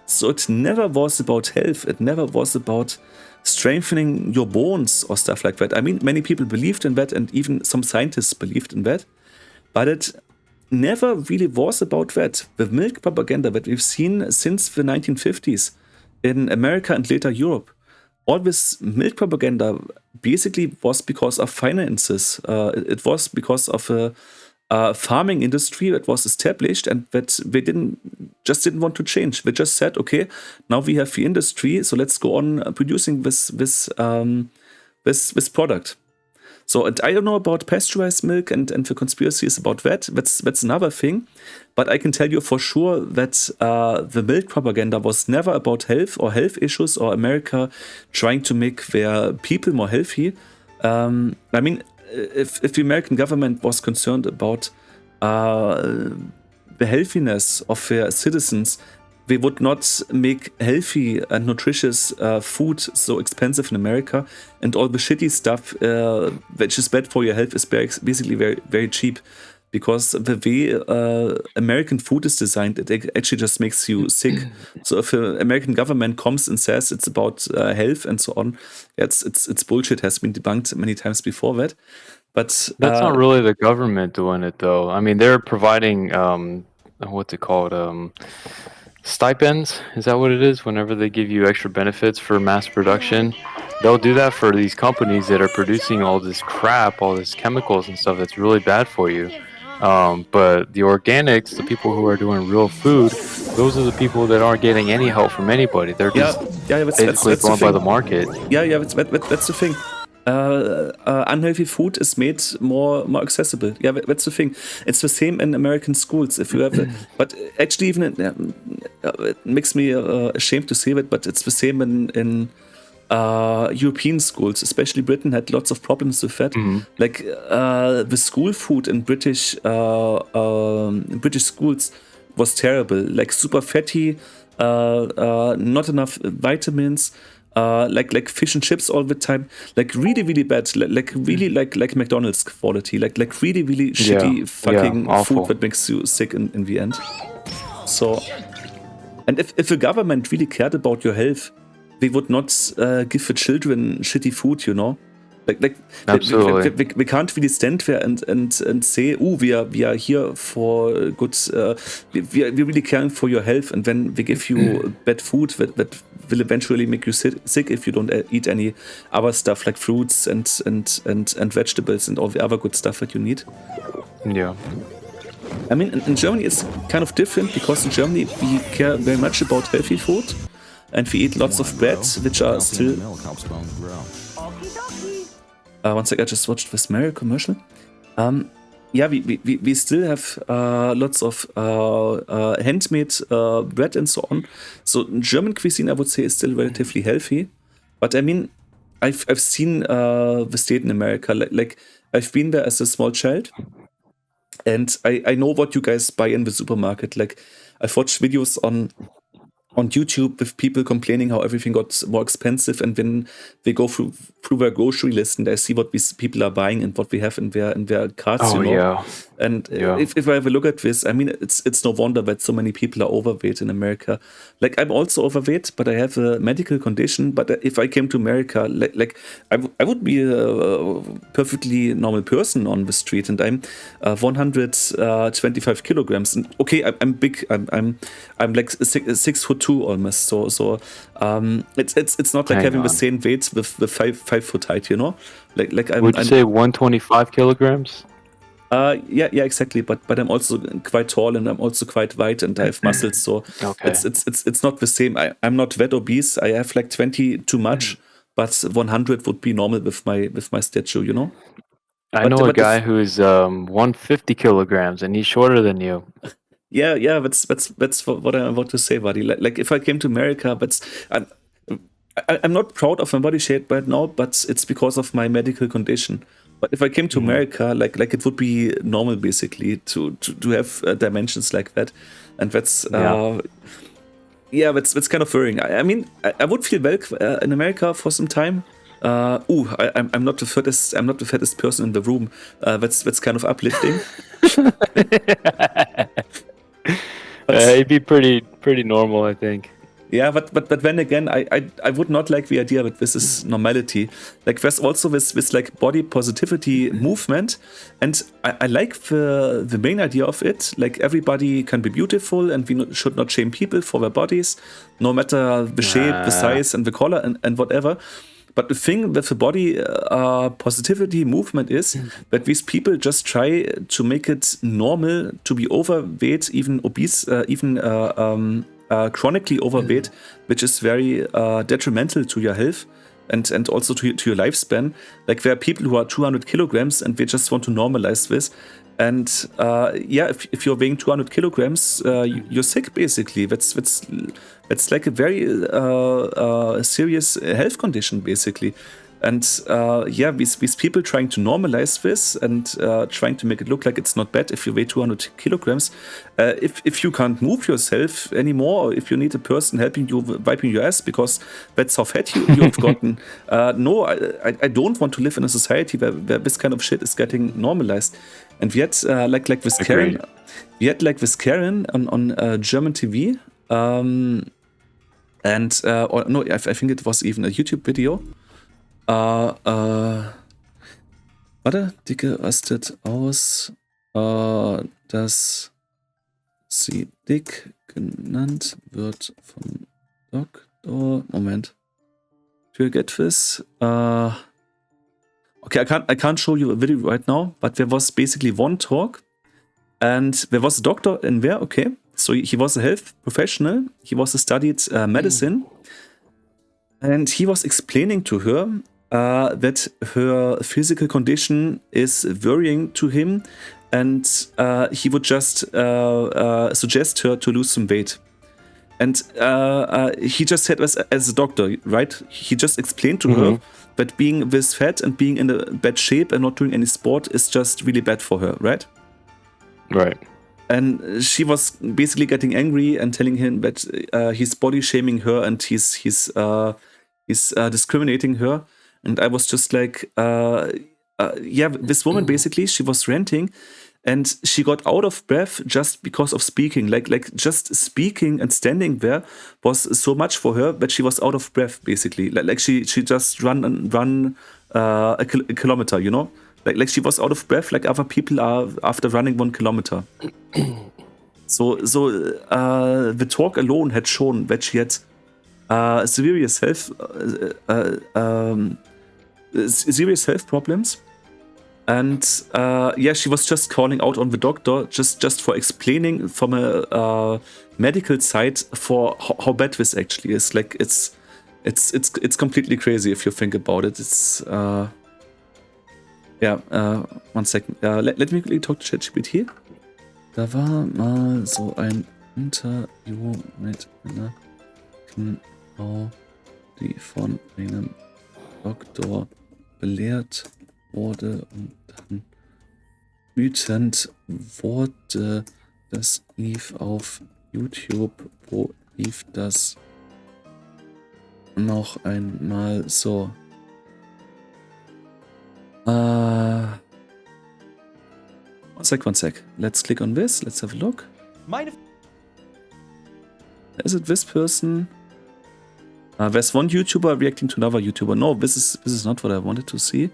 So it never was about health, it never was about strengthening your bones or stuff like that. I mean, many people believed in that, and even some scientists believed in that. But it never really was about that. The milk propaganda that we've seen since the 1950s in America and later Europe, all this milk propaganda basically was because of finances. It was because of a farming industry that was established, and that they didn't want to change. They just said, okay, now we have the industry, so let's go on producing this product. So, and I don't know about pasteurized milk and the conspiracies about that. That's another thing. But I can tell you for sure that the milk propaganda was never about health or health issues or America trying to make their people more healthy. I mean, if the American government was concerned about the healthiness of their citizens, they would not make healthy and nutritious food so expensive in America, and all the shitty stuff which is bad for your health is basically very, very cheap, because the way American food is designed, it actually just makes you sick. So if the American government comes and says it's about health and so on, it's bullshit, has been debunked many times before that. But that's not really the government doing it, though. I mean, they're providing what's it called? Stipends, is that what it is? Whenever they give you extra benefits for mass production, they'll do that for these companies that are producing all this crap, all these chemicals and stuff that's really bad for you. But the organics, the people who are doing real food, those are the people that aren't getting any help from anybody. They're just basically going by the market. Yeah, that's the thing. Unhealthy food is made more accessible. Yeah, that's the thing. It's the same in American schools. If you have, but actually, even it makes me ashamed to say that. But it's the same in European schools, especially Britain, had lots of problems with that. Like the school food in British schools was terrible. Like super fatty, not enough vitamins. Like fish and chips all the time, like really, really bad, like really like McDonald's quality, like really, really shitty fucking food that makes you sick in the end. So And if the government really cared about your health, they would not give the children shitty food, you know? Absolutely. We can't really stand there and say, oh, we are here for good, we're really caring for your health, and then we give you bad food that will eventually make you sick if you don't eat any other stuff like fruits and vegetables and all the other good stuff that you need. Yeah. I mean, in Germany it's kind of different, because in Germany we care very much about healthy food, and we eat lots of bread, which are still... one sec, I just watched this Mario commercial. Yeah, we still have lots of handmade bread and so on. So German cuisine, I would say, is still relatively healthy. But I mean, I've seen the state in America. Like I've been there as a small child, and I know what you guys buy in the supermarket. Like I've watched videos on YouTube with people complaining how everything got more expensive, and when they go through their grocery list and I see what these people are buying and what we have in their carts, Oh, you know. yeah. And Yeah. if I have a look at this, I mean, it's no wonder that so many people are overweight in America. Like I'm also overweight, but I have a medical condition. But if I came to America, I would be a perfectly normal person on the street, and I'm 125 kilograms. And okay, I'm big. I'm like 6'2" almost. So it's not like Hang having the on. same weight with the 5 foot height, you know. Like Would you say 125 kilograms? yeah, exactly. But I'm also quite tall, and I'm also quite wide, and I have muscles. So Okay. it's not the same. I'm not that obese. I have like 20 too much, but 100 would be normal with my stature, you know. I But know a but guy who is 150 kilograms, and he's shorter than you. yeah, that's what I want to say, buddy. Like if I came to America, I'm not proud of my body shape right now, but it's because of my medical condition. But if I came to America, like it would be normal basically to have dimensions like that, and that's that's kind of worrying. I mean, I would feel well in America for some time. I'm not the fattest. I'm not the fattest person in the room. That's kind of uplifting. It'd be pretty normal, I think. Yeah, but then again, I would not like the idea that this is normality. Like there's also this like body positivity movement, and I like the main idea of it. Like everybody can be beautiful, and we should not shame people for their bodies, no matter the shape, the size, and the color, and whatever. But the thing with the body positivity movement is that these people just try to make it normal to be overweight, even obese, even chronically overweight, which is very detrimental to your health and also to your lifespan. Like there are people who are 200 kilograms and they just want to normalize this. And if you're weighing 200 kilograms, you're sick basically. That's like a very serious health condition basically. And these people trying to normalize this and trying to make it look like it's not bad if you weigh 200 kilograms. If you can't move yourself anymore, or if you need a person helping you wiping your ass because that's how fat you've gotten. No, I don't want to live in a society where this kind of shit is getting normalized. And yet, like this Karen, on German TV. I think it was even a YouTube video. Warte, Dicke rastet aus, dass sie dick genannt wird vom Doktor. Moment. Do you get this? Okay, I can't show you a video right now, but there was basically one talk, and there was a doctor in there. Okay, so he was a health professional. He was studied medicine, and he was explaining to her that her physical condition is worrying to him, and he would just suggest her to lose some weight. And he just said as a doctor, right? He just explained to her that being this fat and being in a bad shape and not doing any sport is just really bad for her, right? Right. And she was basically getting angry and telling him that he's body shaming her and he's discriminating her. And I was just like, this woman basically, she was ranting, and she got out of breath just because of speaking. Like just speaking and standing there was so much for her that she was out of breath basically. Like she just run a kilometer, you know. Like she was out of breath, like other people are after running 1 kilometer. So the talk alone had shown that she had serious health problems. And she was just calling out on the doctor just for explaining from a medical side for how bad this actually is. Like it's completely crazy if you think about it. It's 1 second. Let me quickly talk to ChatGPT. Da war mal so ein Interview mit einer Frau, die von einem Doktor belehrt wurde und dann wütend wurde. Das lief auf YouTube. Wo lief das noch einmal so? One sec. Let's click on this. Let's have a look. Is it this person? There's one YouTuber reacting to another YouTuber. No, this is not what I wanted to see.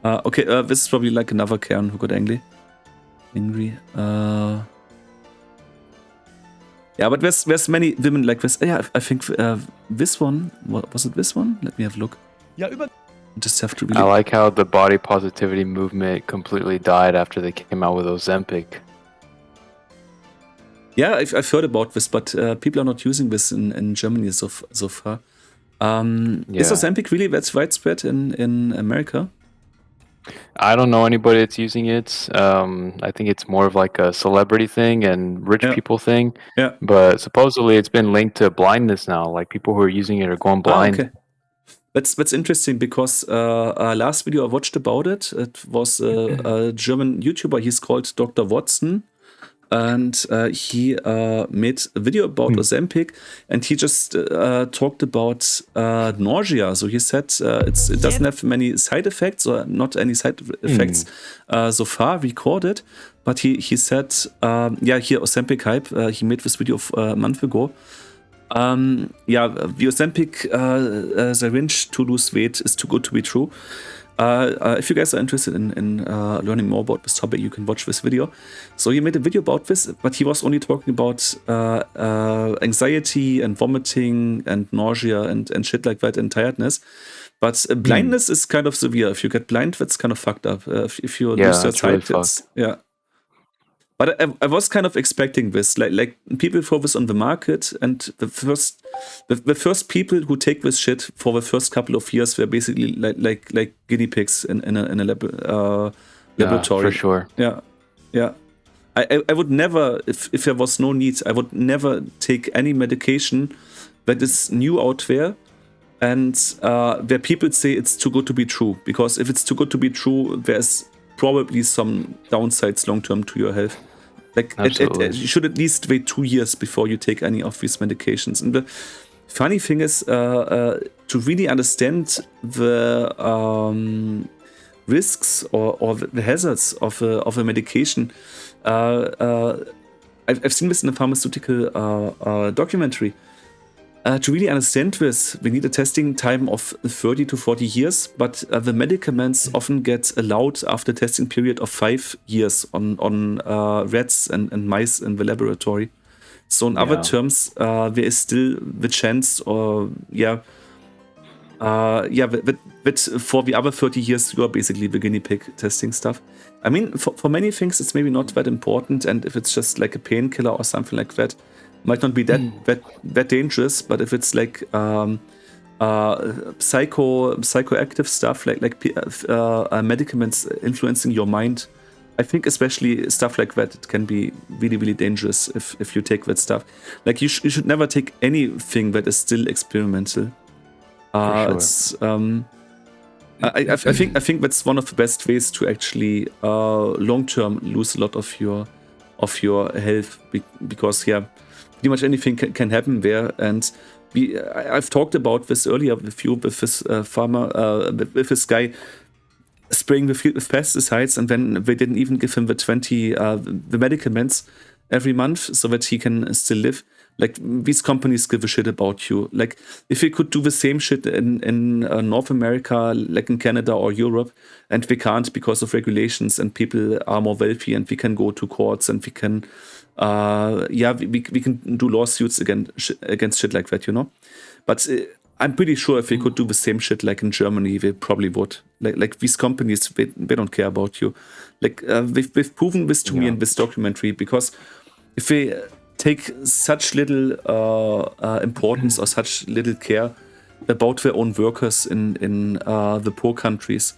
Okay, this is probably like another Karen who got angry. Yeah, but there's many women like this. Yeah, I think this one, was it this one? Let me have a look. Ja, über Just have to really... I like how the body positivity movement completely died after they came out with Ozempic. Yeah, I've heard about this, but people are not using this in Germany so far. Is Ozempic really that's widespread in America? I don't know anybody that's using it. I think it's more of like a celebrity thing and rich people thing. Yeah. But supposedly it's been linked to blindness now. Like people who are using it are going blind. Okay. That's interesting because last video I watched about it was a German YouTuber. He's called Dr. Watson. And he made a video about Ozempic, and he just talked about nausea. So he said it doesn't have many side effects, or not any side effects so far recorded. But he said, here Ozempic hype. He made this video a month ago. The Ozempic syringe to lose weight is too good to be true. If you guys are interested in learning more about this topic, you can watch this video. So he made a video about this, but he was only talking about anxiety and vomiting and nausea and shit like that and tiredness. But blindness is kind of severe. If you get blind, that's kind of fucked up. If you lose your sight, really But I was kind of expecting this, like people throw this on the market, and the first people who take this shit for the first couple of years were basically like guinea pigs in a laboratory. Yeah, for sure. Yeah. I would never, if there was no need, I would never take any medication that is new out there, and where people say it's too good to be true. Because if it's too good to be true, there's probably some downsides long term to your health. Like you should at least wait 2 years before you take any of these medications. And the funny thing is, to really understand the risks or the hazards of a medication, I've seen this in a pharmaceutical documentary. To really understand this, we need a testing time of 30 to 40 years, but the medicaments often get allowed after a testing period of 5 years on rats and mice in the laboratory. So in other terms, there is still the chance, that for the other 30 years, you are basically the guinea pig testing stuff. I mean, for many things, it's maybe not that important, and if it's just like a painkiller or something like that, might not be that dangerous. But if it's like psychoactive stuff, like medicaments influencing your mind, I think especially stuff like that, it can be really, really dangerous if you take that stuff. Like you should never take anything that is still experimental. Sure. It's I think that's one of the best ways to actually long term lose a lot of your health, because pretty much anything can happen there. And I've talked about this earlier with you, with this with this guy. spraying the field with pesticides, and then they didn't even give him the 20 the medicaments every month so that he can still live. Like, these companies give a shit about you. Like, if we could do the same shit in North America, like in Canada or Europe, and we can't because of regulations, and people are more wealthy, and we can go to courts, and we can we can do lawsuits against shit like that, you know. But I'm pretty sure if we could do the same shit like in Germany, we probably would. Like these companies, they don't care about you. Like, they've proven this to me in this documentary, because if they take such little importance or such little care about their own workers in the poor countries,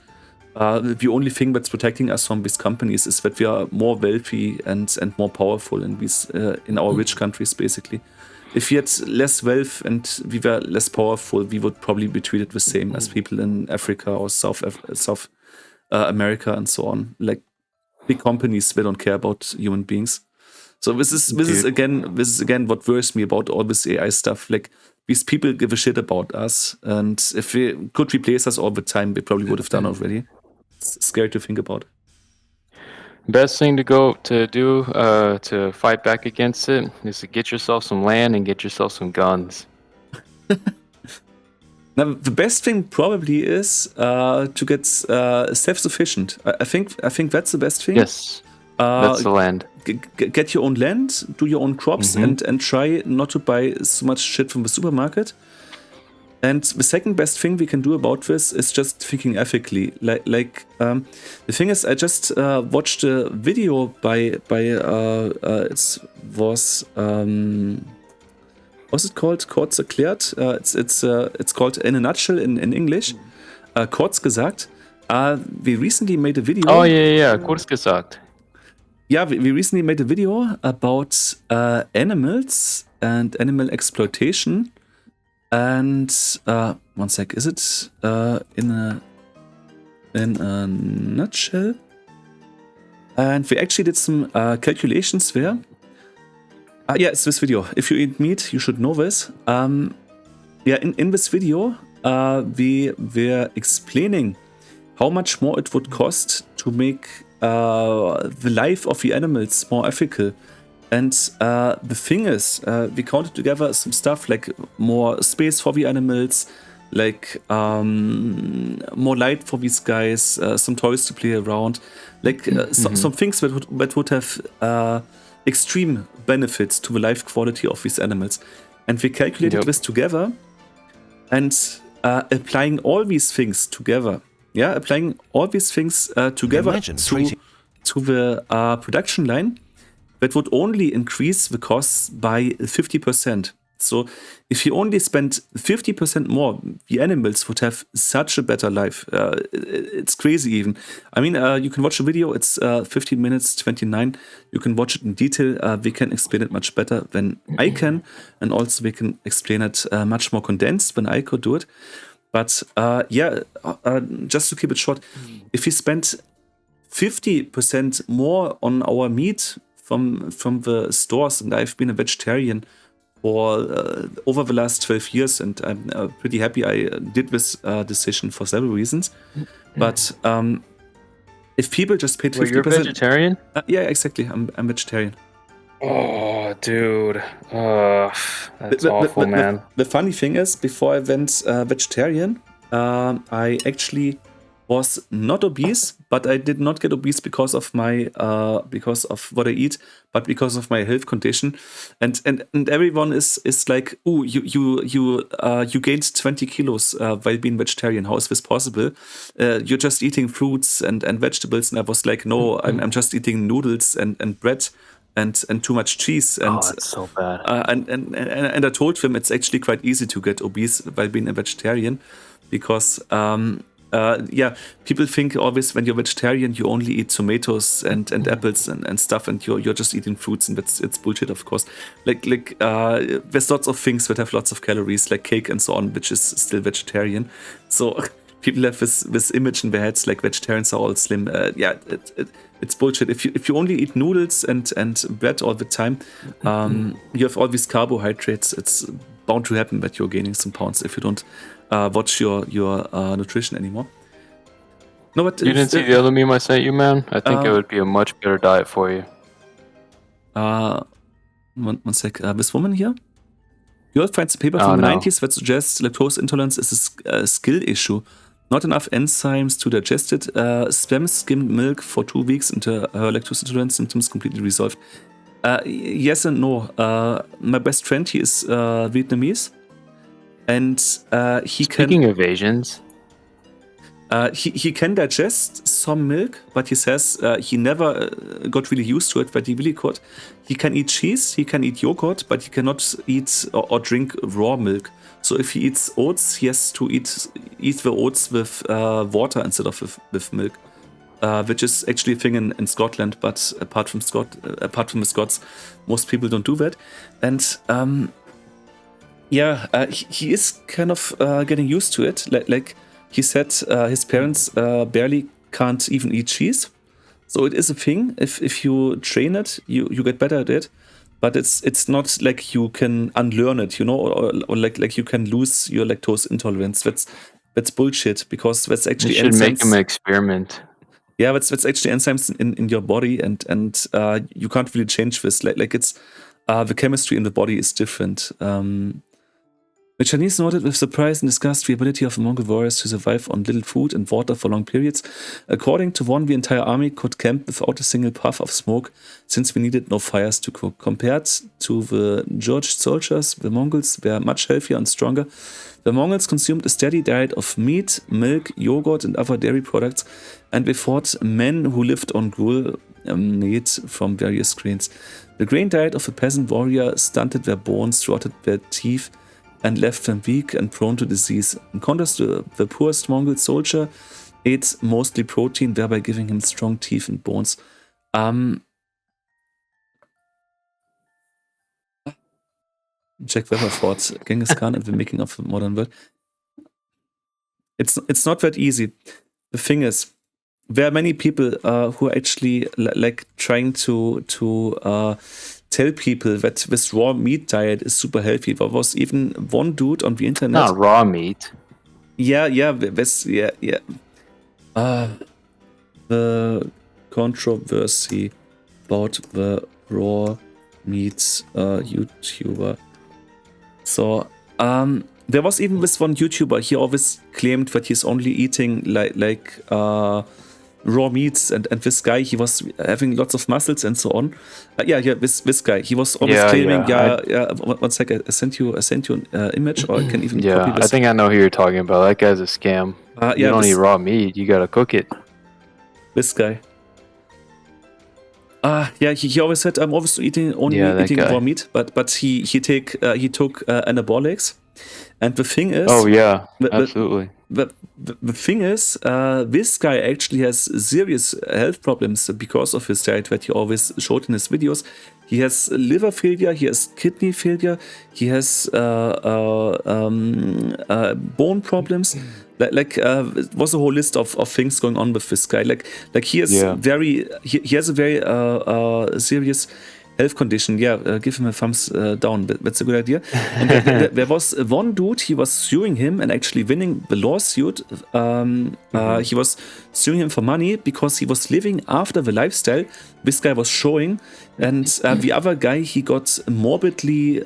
the only thing that's protecting us from these companies is that we are more wealthy and more powerful in our rich countries, basically. If we had less wealth and we were less powerful, we would probably be treated the same as people in Africa or South America and so on. Like, big companies, they don't care about human beings. So this is again what worries me about all this AI stuff. Like, these people give a shit about us, and if they could replace us all the time, they probably would have done already. It's scary to think about. Best thing to do to fight back against it is to get yourself some land and get yourself some guns. Now, the best thing probably is to get self-sufficient. I think that's the best thing. Yes, that's the land. Get your own land, do your own crops, and try not to buy so much shit from the supermarket. And the second best thing we can do about this is just thinking ethically. Like the thing is, I just watched a video by what's it called? Kurz erklärt. It's called In a Nutshell in English. Kurz gesagt. We recently made a video. Oh yeah, kurz gesagt. Yeah, we recently made a video about animals and animal exploitation. And one sec, is it in a nutshell? And we actually did some calculations there. Yeah, it's this video. If you eat meat, you should know this. In this video, we were explaining how much more it would cost to make the life of the animals more ethical. And the thing is, we counted together some stuff like more space for the animals, like more light for these guys, some toys to play around, like some things that would have extreme benefits to the life quality of these animals. And we calculated this together, and applying all these things together, applying all these things together to the production line, that would only increase the costs by 50%. So if you only spend 50% more, the animals would have such a better life. It's crazy even. I mean, you can watch the video. It's 15 minutes, 29. You can watch it in detail. We can explain it much better than I can. And also we can explain it much more condensed than I could do it. But just to keep it short, if we spend 50% more on our meat from the stores, and I've been a vegetarian for over the last 12 years, and I'm pretty happy I did this decision for several reasons. But if people just paid 50%... Well, you're vegetarian? Yeah, exactly. I'm vegetarian. Oh, dude. That's awful, man. The funny thing is, before I went vegetarian, I actually was not obese, but I did not get obese because of my because of what I eat, but because of my health condition. And everyone is like, "Ooh, you gained 20 kilos while being vegetarian. How is this possible? You're just eating fruits and vegetables." And I was like, "No, I'm just eating noodles and bread and too much cheese." And that's so bad. And I told them it's actually quite easy to get obese while being a vegetarian, because people think always when you're vegetarian you only eat tomatoes and apples and stuff, and you're just eating fruits, and it's bullshit, of course. Like there's lots of things that have lots of calories, like cake and so on, which is still vegetarian. So people have this image in their heads like vegetarians are all slim. It's bullshit. If you only eat noodles and bread all the time, you have all these carbohydrates. It's bound to happen that you're gaining some pounds if you don't watch your nutrition anymore. No, but You didn't see the other meme I sent you, man? I think it would be a much better diet for you. One sec. This woman here? You will find a paper from the 90s that suggests lactose intolerance is a skill issue. Not enough enzymes to digest it. Spam skimmed milk for 2 weeks until her lactose intolerance symptoms completely resolved. Yes and no. My best friend, he is Vietnamese. And Speaking of Asians, he can digest some milk, but he says he never got really used to it, but he really could. He can eat cheese, he can eat yogurt, but he cannot eat or drink raw milk. So if he eats oats, he has to eat the oats with water instead of with milk, which is actually a thing in Scotland. But apart from the Scots, most people don't do that. And he is kind of getting used to it. Like he said, his parents barely can't even eat cheese. So it is a thing. If you train it, you get better at it. But it's not like you can unlearn it, or like you can lose your lactose intolerance. That's bullshit, because that's actually you should enzymes. Make them experiment. Yeah, that's actually enzymes in your body, and you can't really change this. Like it's the chemistry in the body is different. The Chinese noted with surprise and disgust the ability of Mongol warriors to survive on little food and water for long periods. According to one, the entire army could camp without a single puff of smoke, since we needed no fires to cook. Compared to the George soldiers, the Mongols were much healthier and stronger. The Mongols consumed a steady diet of meat, milk, yogurt, and other dairy products, and they fought men who lived on gruel made from various grains. The grain diet of a peasant warrior stunted their bones, rotted their teeth, and left them weak and prone to disease. In contrast, the poorest Mongol soldier ate mostly protein, thereby giving him strong teeth and bones. Jack Weber fought Genghis Khan in the making of the modern world. It's not that easy. The thing is, there are many people who are actually like trying to tell people that this raw meat diet is super healthy. There was even one dude on the internet. Not raw meat. Yeah. The controversy about the raw meat YouTuber. So, there was even this one YouTuber. He always claimed that he's only eating like raw meats, and this guy, he was having lots of muscles and so on. This guy, he was always claiming. One second, I sent you an image, or I can even copy this. I think I know who you're talking about. That guy's a scam. You don't eat raw meat. You gotta cook it. This guy. He always said I'm always eating raw meat, but he took anabolics, and the thing is, absolutely. The thing is, this guy actually has serious health problems because of his diet that he always showed in his videos. He has liver failure, he has kidney failure, he has bone problems. It was a whole list of things going on with this guy. Like he has he has a very serious health condition. Give him a thumbs down. That's a good idea. And there was one dude, he was suing him and actually winning the lawsuit. He was suing him for money because he was living after the lifestyle this guy was showing. And the other guy, he got morbidly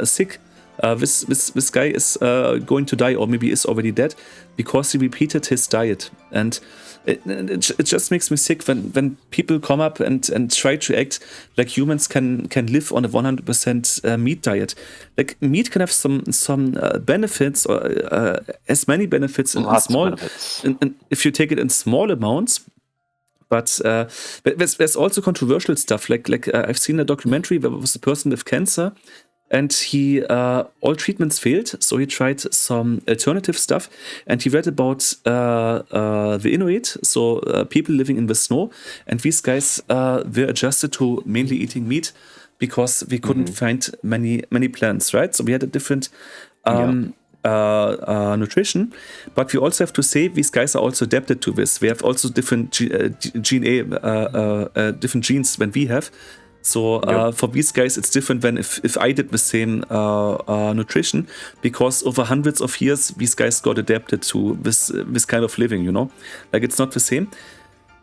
sick. This guy is going to die, or maybe is already dead, because he repeated his diet. And it just makes me sick when people come up and try to act like humans can live on a 100% meat diet. Like, meat can have some benefits, or as many benefits in small benefits. And if you take it in small amounts. But there's also controversial stuff. Like I've seen a documentary where there was a person with cancer, and he all treatments failed, so he tried some alternative stuff, and he read about the Inuit, so people living in the snow, and these guys were adjusted to mainly eating meat because we couldn't find many plants, right? So we had a different nutrition, but we also have to say these guys are also adapted to this. We have also different different genes than we have. So for these guys, it's different than if I did the same nutrition, because over hundreds of years, these guys got adapted to this kind of living, you know? Like, it's not the same.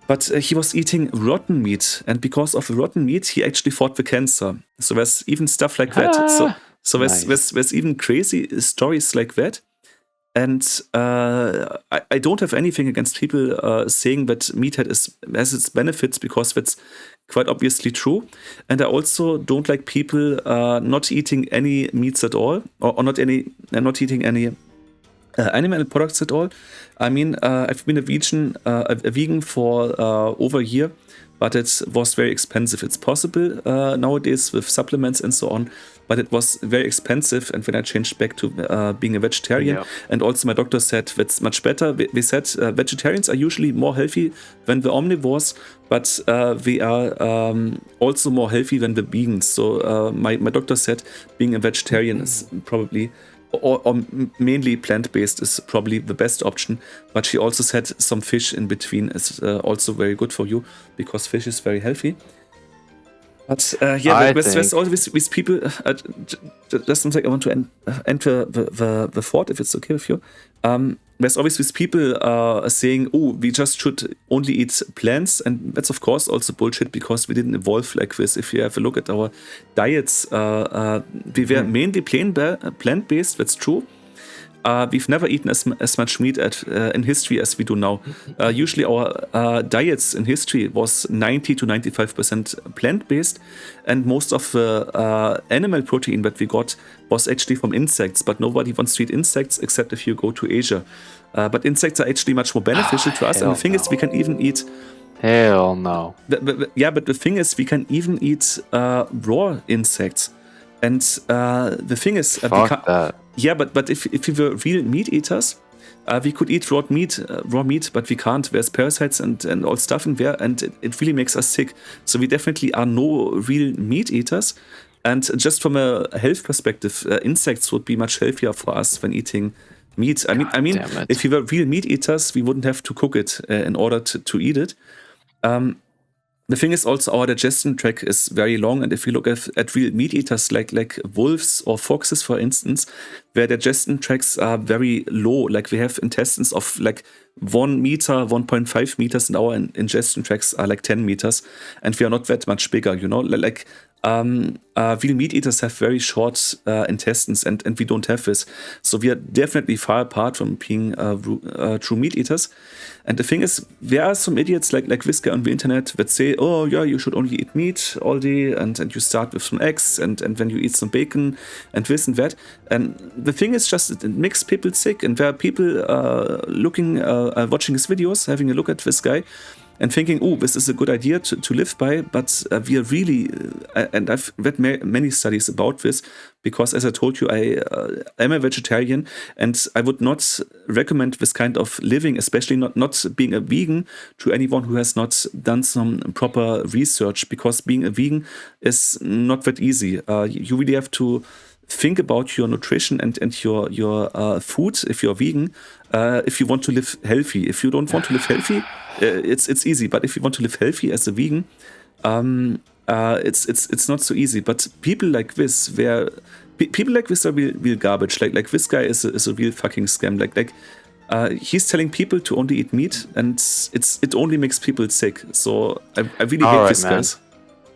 But he was eating rotten meat, and because of the rotten meat, he actually fought the cancer. So there's even stuff like that. So there's even crazy stories like that. And I don't have anything against people saying that meat has its benefits, because that's quite obviously true. And I also don't like people not eating any meats at all, or not eating any animal products at all. I mean, I've been a vegan for over a year, but it was very expensive. It's possible nowadays with supplements and so on, but it was very expensive. And when I changed back to being a vegetarian, and also my doctor said that's much better. They said vegetarians are usually more healthy than the omnivores, but they are also more healthy than the vegans. So my doctor said being a vegetarian is probably, or mainly plant-based, is probably the best option. But she also said some fish in between is also very good for you, because fish is very healthy. But there's always these people. Just one second, I want to enter the thought, if it's okay with you. There's always these people saying, "Oh, we just should only eat plants," and that's of course also bullshit, because we didn't evolve like this. If you have a look at our diets, we were mainly plant-based. That's true. We've never eaten as much meat in history as we do now. Usually our diets in history was 90 to 95% plant-based, and most of the animal protein that we got was actually from insects, but nobody wants to eat insects except if you go to Asia. But insects are actually much more beneficial to us, and the thing is, we can even eat... Hell no. But the thing is, we can even eat raw insects. And the thing is... Fuck that. Yeah, but if we were real meat eaters, we could eat raw meat, but we can't. There's parasites and all stuff in there, and it really makes us sick. So we definitely are no real meat eaters. And just from a health perspective, insects would be much healthier for us than eating meat. I mean, if we were real meat eaters, we wouldn't have to cook it in order to eat it. The thing is also, our digestion tract is very long, and if you look at real meat eaters like wolves or foxes, for instance, their digestion tracts are very low. Like, we have intestines of like 1 meter, 1.5 meters, and our ingestion tracts are like 10 meters, and we are not that much bigger, you know? Like, real meat eaters have very short intestines, and we don't have this. So we are definitely far apart from being true meat eaters. And the thing is, there are some idiots like this guy on the internet that say, "Oh yeah, you should only eat meat all day, and you start with some eggs, and then you eat some bacon, and this and that." And the thing is just, it makes people sick. And there are people watching his videos, having a look at this guy, and thinking, "Oh, this is a good idea to live by." But we are really, and I've read many studies about this, because as I told you, I am a vegetarian, and I would not recommend this kind of living, especially not being a vegan, to anyone who has not done some proper research, because being a vegan is not that easy. You really have to think about your nutrition and your food if you're vegan, if you want to live healthy. If you don't want to live healthy, it's easy. But if you want to live healthy as a vegan, it's not so easy. But people like this, are real garbage. Like this guy is a real fucking scam. Like he's telling people to only eat meat, and it only makes people sick. So I really hate these guys.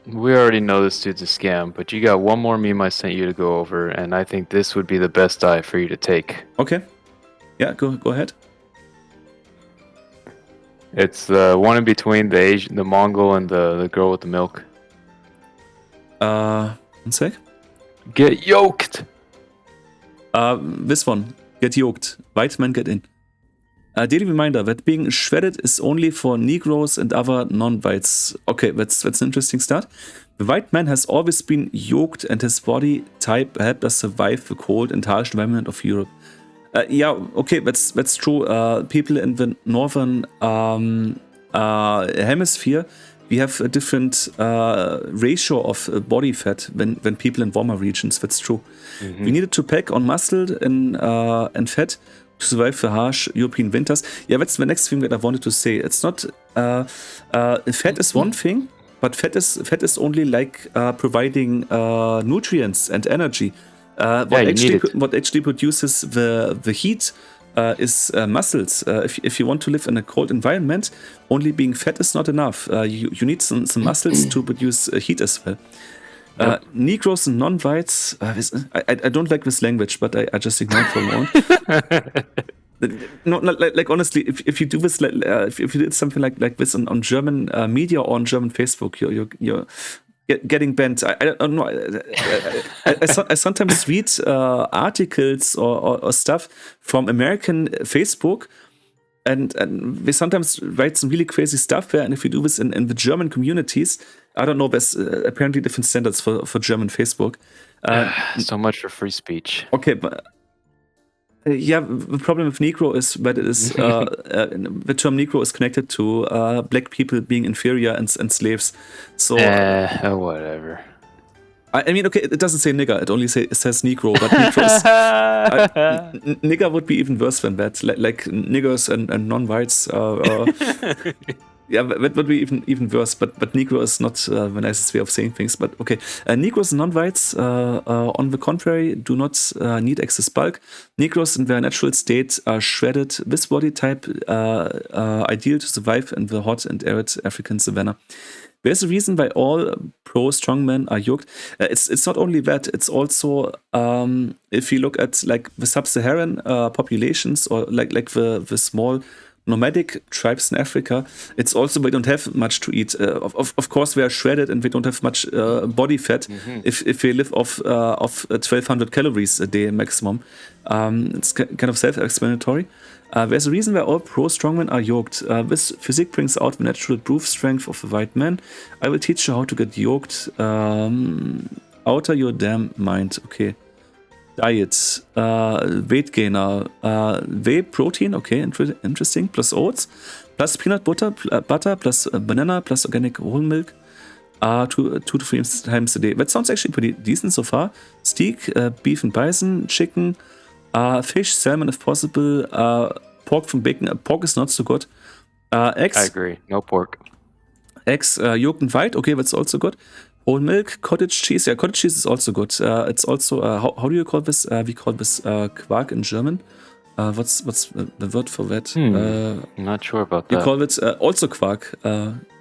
We already know this dude's a scam, but you got one more meme I sent you to go over, and I think this would be the best diet for you to take. Okay. Yeah, go ahead. It's the one in between the Mongol and the girl with the milk. One sec. Get yoked! This one. Get yoked. White man get in. Daily reminder that being shredded is only for Negroes and other non-whites. Okay, that's an interesting start. The white man has always been yoked, and his body type helped us survive the cold and harsh environment of Europe. Yeah, okay, that's true. People in the northern hemisphere, we have a different ratio of body fat than people in warmer regions. That's true. Mm-hmm. We needed to pack on muscle and fat to survive the harsh European winters. Yeah, that's the next thing that I wanted to say. It's not fat is one thing, but fat is only like providing nutrients and energy. You need it. What actually produces the heat is muscles. If you want to live in a cold environment, only being fat is not enough. You need some muscles to produce heat as well. Yep. Negroes and non-whites. I don't like this language, but I just ignore it for a moment. No, like honestly, if you do this, if you did something like this on German media or on German Facebook, you're getting banned. I don't know. I sometimes read articles or stuff from American Facebook, and they sometimes write some really crazy stuff there. And if you do this in the German communities, I don't know. There's apparently different standards for German Facebook. So much for free speech. Okay, but. Yeah, the problem with Negro is that it is the term Negro is connected to black people being inferior and slaves. So whatever. I mean, okay, it doesn't say nigger; it only says Negro. But nigger would be even worse than that. Like niggers and non-whites. Yeah, that would be even worse. But Negro is not the nicest way of saying things. But okay, Negroes and non-whites, on the contrary, do not need excess bulk. Negroes in their natural state are shredded. This body type ideal to survive in the hot and arid African savanna. There's a reason why all pro strongmen are yoked. It's not only that. It's also if you look at like the sub-Saharan populations or like the small nomadic tribes in Africa, it's also they don't have much to eat. Of course, they are shredded and they don't have much body fat. If they live off 1,200 calories a day maximum, it's kind of self-explanatory. There's a reason why all pro strongmen are yoked. This physique brings out the natural proof strength of the white man. I will teach you how to get yoked. Outer your damn mind. Okay. Diet, weight gainer, whey protein, okay, interesting, plus oats, plus peanut butter, plus banana, plus organic whole milk, 2 to 3 times a day. That sounds actually pretty decent so far. Steak, beef and bison, chicken, fish, salmon if possible, pork from bacon. Pork is not so good. Eggs. I agree. No pork. Eggs, yolk and white, okay, that's also good. Whole milk, cottage cheese. Yeah, cottage cheese is also good. It's also how do you call this? We call this Quark in German. What's the word for that? I'm not sure about that. You call it also Quark.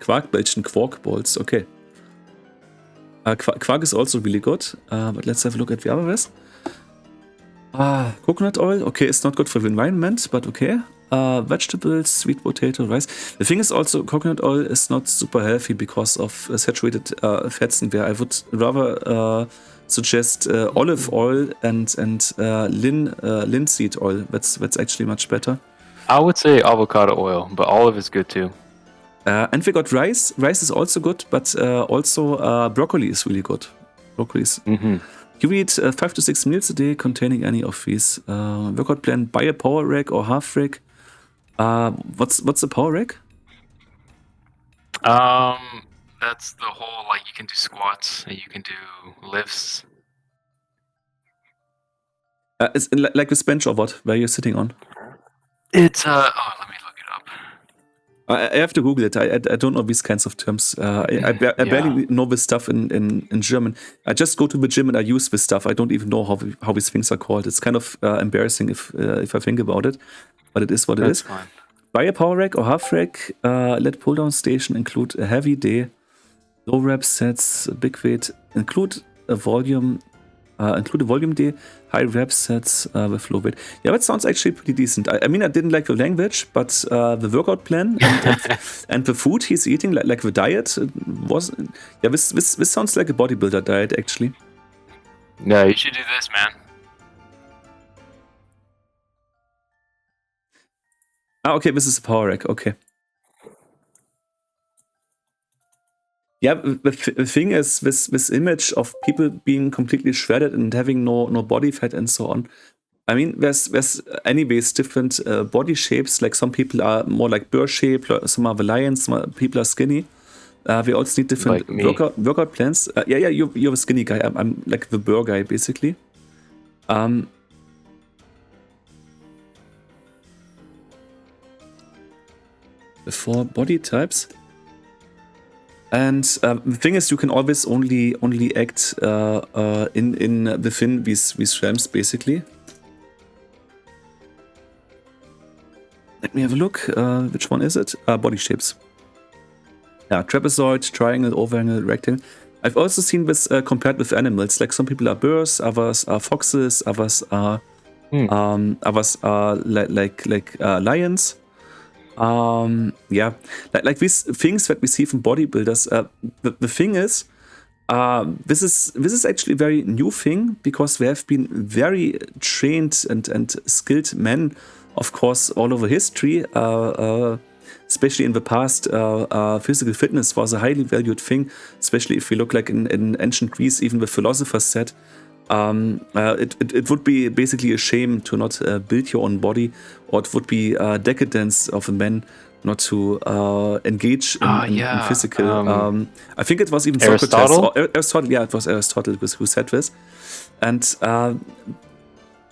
Quarkbällchen, Quark balls. Okay. Quark is also really good. But let's have a look at the other rest. Coconut oil. Okay, it's not good for the environment, but okay. Vegetables, sweet potato, rice. The thing is also, coconut oil is not super healthy because of saturated fats in there. I would rather suggest olive oil and linseed oil. That's actually much better. I would say avocado oil, but olive is good too. And we got rice. Rice is also good, but also broccoli is really good. Broccoli is. You eat 5 to 6 meals a day containing any of these. Workout plan: buy a power rack or half rack. What's a power rack? That's the whole, like, you can do squats and you can do lifts. It's like this bench or what? Where you're sitting on? It's let me look it up. I have to Google it. I don't know these kinds of terms. I barely know this stuff in German. I just go to the gym and I use this stuff. I don't even know how these things are called. It's kind of embarrassing if I think about it, but it is what it is. That's fine. Buy a power rack or half rack. Let pull down station include a heavy day, low rep sets, big weight. Include a volume day, high rep sets with low weight. Yeah, that sounds actually pretty decent. I mean, I didn't like the language, but the workout plan and the food he's eating, like the diet, was. Yeah, this sounds like a bodybuilder diet actually. No, you should do this, man. Okay, this is a power rack. Okay. Yeah, the thing is, this image of people being completely shredded and having no body fat and so on. I mean, there's anyways different body shapes. Like some people are more like bear shape, some are the lions, some people are skinny. We also need different like workout plans. Yeah, you're a skinny guy. I'm like the bear guy basically. The 4 body types. And the thing is, you can always only act in within these realms, basically. Let me have a look. Which one is it? Body shapes. Yeah, trapezoid, triangle, oval, rectangle. I've also seen this compared with animals. Like some people are bears, others are foxes, others are like lions. Yeah, like these things that we see from bodybuilders. The thing is, this is actually a very new thing, because there have been very trained and skilled men, of course, all over history. Especially in the past, physical fitness was a highly valued thing. Especially if we look like in ancient Greece, even the philosophers said it would be basically a shame to not build your own body, or it would be decadence of a man not to engage in physical. I think it was even Aristotle? Socrates or Aristotle. Yeah, it was Aristotle who said this. And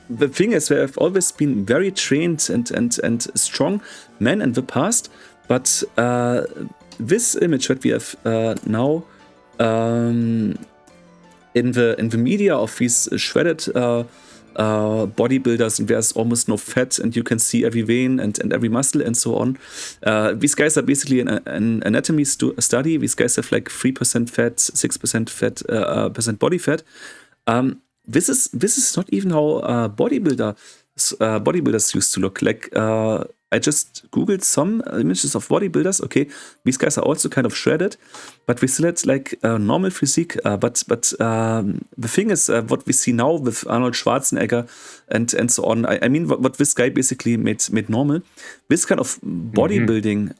the thing is, there have always been very trained and strong men in the past, but this image that we have now in the media of these shredded bodybuilders, and there's almost no fat, and you can see every vein and every muscle and so on. These guys are basically an anatomy study. These guys have like 3% fat, 6% fat, percent body fat. This is not even how bodybuilders used to look like. I just googled some images of bodybuilders. Okay, these guys are also kind of shredded, but we still had like normal physique. But the thing is, what we see now with Arnold Schwarzenegger and so on. I mean, what this guy basically made normal. This kind of bodybuilding.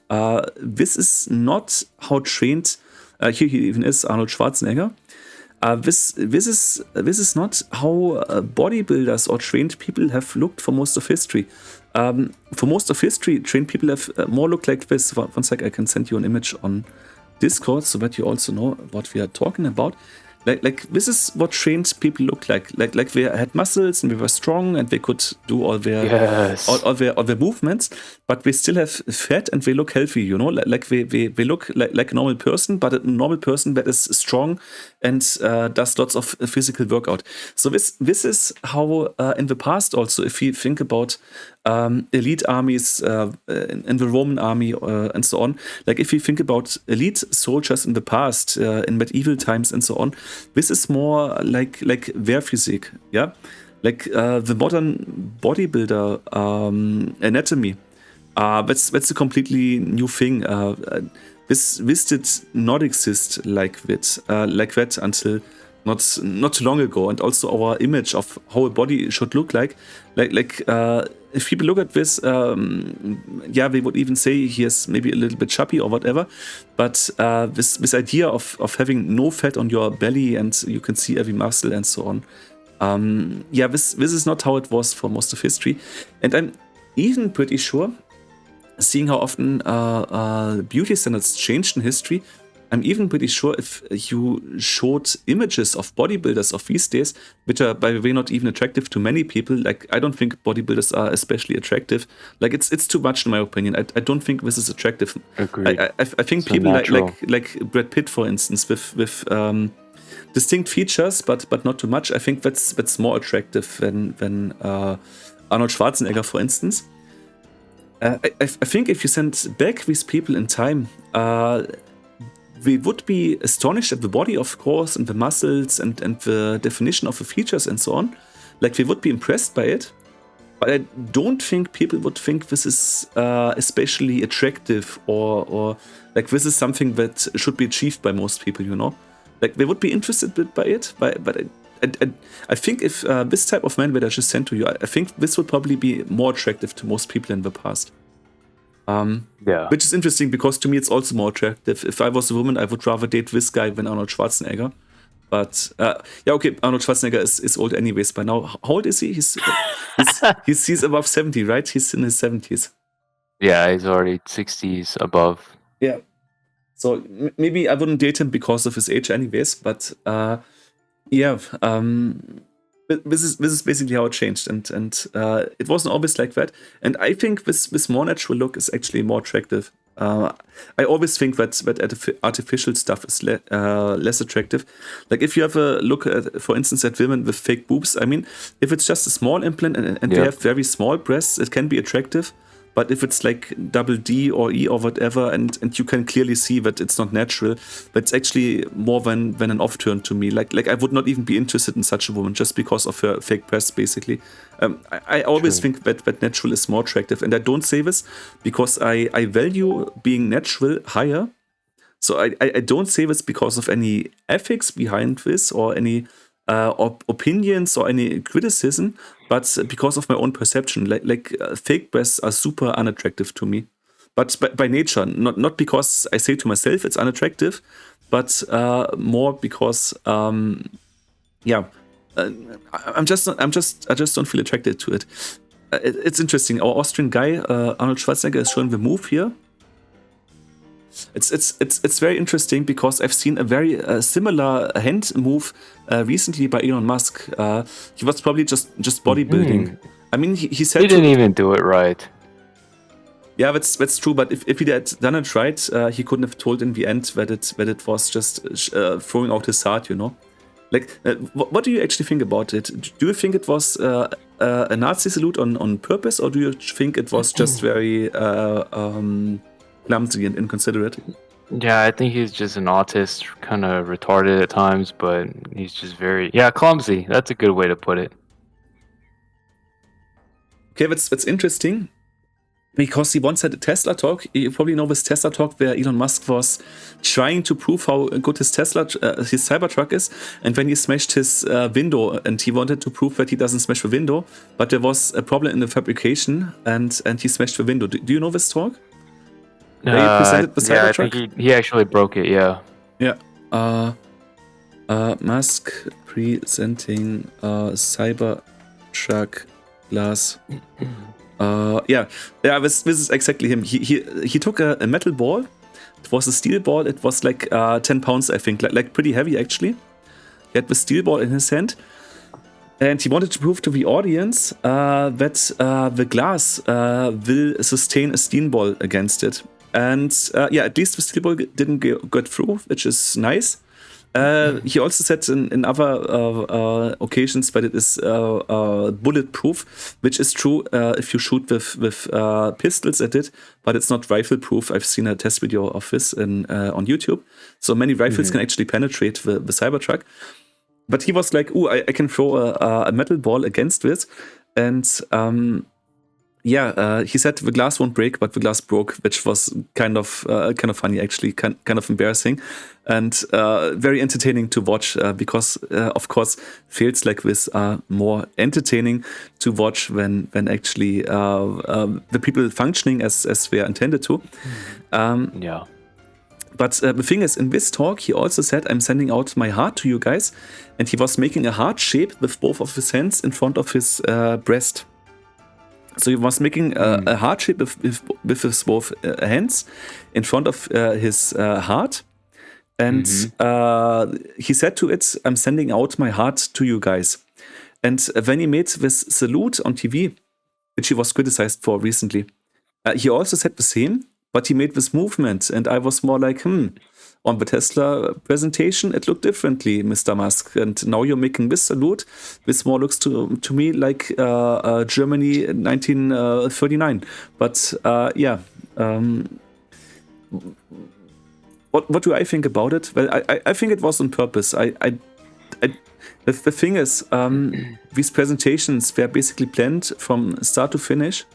This is not how trained. Here he even is, Arnold Schwarzenegger. This is not how bodybuilders or trained people have looked for most of history. For most of history, trained people have more looked like this. One sec, I can send you an image on Discord so that you also know what we are talking about. Like this is what trained people look like. Like they had muscles and they were strong and they could do all their all their movements, but they still have fat and they look healthy. You know, like they look like a normal person, but a normal person that is strong and does lots of physical workout. So this is how in the past also, if you think about elite armies in the Roman army and so on. Like if you think about elite soldiers in the past, in medieval times and so on, this is more like their physique, yeah? Like the modern bodybuilder anatomy, that's a completely new thing. This did not exist like that until not too long ago, and also our image of how a body should look like if people look at this, yeah, they would even say he is maybe a little bit chubby or whatever, but this idea of having no fat on your belly and you can see every muscle and so on, yeah, this is not how it was for most of history. And I'm even pretty sure, seeing how often beauty standards changed in history, I'm even pretty sure if you showed images of bodybuilders of these days, which are, by the way, not even attractive to many people. Like, I don't think bodybuilders are especially attractive. Like, it's too much in my opinion. I don't think this is attractive. Agreed. I think so people like Brad Pitt, for instance, with distinct features, but not too much. I think that's more attractive than Arnold Schwarzenegger, for instance. I think if you send back these people in time, we would be astonished at the body, of course, and the muscles and the definition of the features and so on. Like, we would be impressed by it, but I don't think people would think this is especially attractive or like this is something that should be achieved by most people, you know? Like, they would be interested by it, but I think if this type of man that I just sent to you, I think this would probably be more attractive to most people in the past. Yeah. Which is interesting because to me it's also more attractive. If I was a woman, I would rather date this guy than Arnold Schwarzenegger. But yeah, okay, Arnold Schwarzenegger is old anyways by now. How old is he? He's above 70, right? He's in his 70s. Yeah, he's already 60s above. Yeah. So maybe I wouldn't date him because of his age anyways, but yeah, this is basically how it changed, and it wasn't always like that. And I think this more natural look is actually more attractive. I always think that artificial stuff is less attractive. Like if you have a look at, for instance, at women with fake boobs. I mean, if it's just a small implant and they Yep. have very small breasts, it can be attractive. But if it's like double D or E or whatever, and you can clearly see that it's not natural, that's actually more than an off turn to me. Like I would not even be interested in such a woman just because of her fake breasts, basically. I always True. think that natural is more attractive, and I don't say this because I value being natural higher. So I don't say this because of any ethics behind this or any opinions or any criticism, but because of my own perception. Fake breasts are super unattractive to me, but by nature, not because I say to myself it's unattractive, but more because yeah, I just don't feel attracted to it. It's interesting. Our Austrian guy Arnold Schwarzenegger is showing the move here. It's very interesting because I've seen a very similar hand move recently by Elon Musk. He was probably just bodybuilding. I mean, he said He didn't even do it right. yeah, that's true. But if he had done it right, he couldn't have told in the end that it was just throwing out his heart, you know. Like, what do you actually think about it? Do you think it was a Nazi salute on purpose, or do you think it was just very clumsy and inconsiderate? Yeah, I think he's just an autist, kind of retarded at times, but he's just very clumsy. That's a good way to put it. Okay, that's interesting. Because he once had a Tesla talk. You probably know this Tesla talk where Elon Musk was trying to prove how good his his Cybertruck is, and when he smashed his window, and he wanted to prove that he doesn't smash the window, but there was a problem in the fabrication, and he smashed the window. Do you know this talk? Where he presented the Yeah, I Cybertruck? think he actually broke it. Yeah. Yeah. Musk presenting Cybertruck glass. This is exactly him. He took a metal ball. It was a steel ball. It was like 10 pounds, I think, like pretty heavy actually. He had the steel ball in his hand, and he wanted to prove to the audience that the glass will sustain a steel ball against it. And at least the steel ball didn't get through, which is nice. He also said in other occasions that it is bulletproof, which is true if you shoot with pistols at it, but it's not rifle proof. I've seen a test video of this on YouTube. So many rifles can actually penetrate the Cybertruck. But he was like, "Ooh, I can throw a metal ball against this," and he said the glass won't break, but the glass broke, which was kind of funny, actually, kind of embarrassing, and very entertaining to watch because, of course, fails like this are more entertaining to watch when actually the people functioning as they are intended to. But the thing is, in this talk, he also said, "I'm sending out my heart to you guys," and he was making a heart shape with both of his hands in front of his breast. So he was making a heart shape with his both hands in front of his heart. And he said to it, "I'm sending out my heart to you guys." And when he made this salute on TV, which he was criticized for recently, he also said the same, but he made this movement. And I was more like, on the Tesla presentation, it looked differently, Mr. Musk. And now you're making this salute. This more looks to me like Germany in 1939. But what do I think about it? Well, I think it was on purpose. The thing is, these presentations were basically planned from start to finish.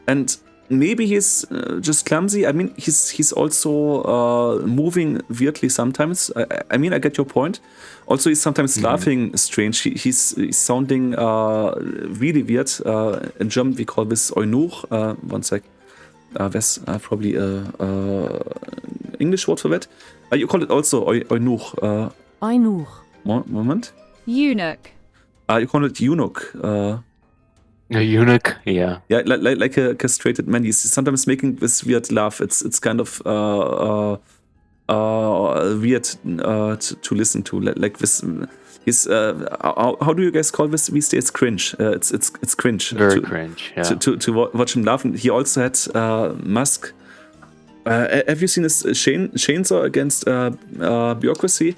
And maybe he's just clumsy. I mean, he's also moving weirdly sometimes. I mean, I get your point. Also, he's sometimes laughing strange. He's sounding really weird. In German, we call this Eunuch. One sec. There's probably a English word for that. You call it also Eunuch. Eunuch. Moment. Eunuch. You call it eunuch. A eunuch, yeah. Yeah, like a castrated man. He's sometimes making this weird laugh. It's kind of weird to listen to. Like this. He's how do you guys call this these days? Cringe. It's cringe. Very cringe. Yeah. To watch him laughing. He also had Musk Have you seen this chainsaw against bureaucracy?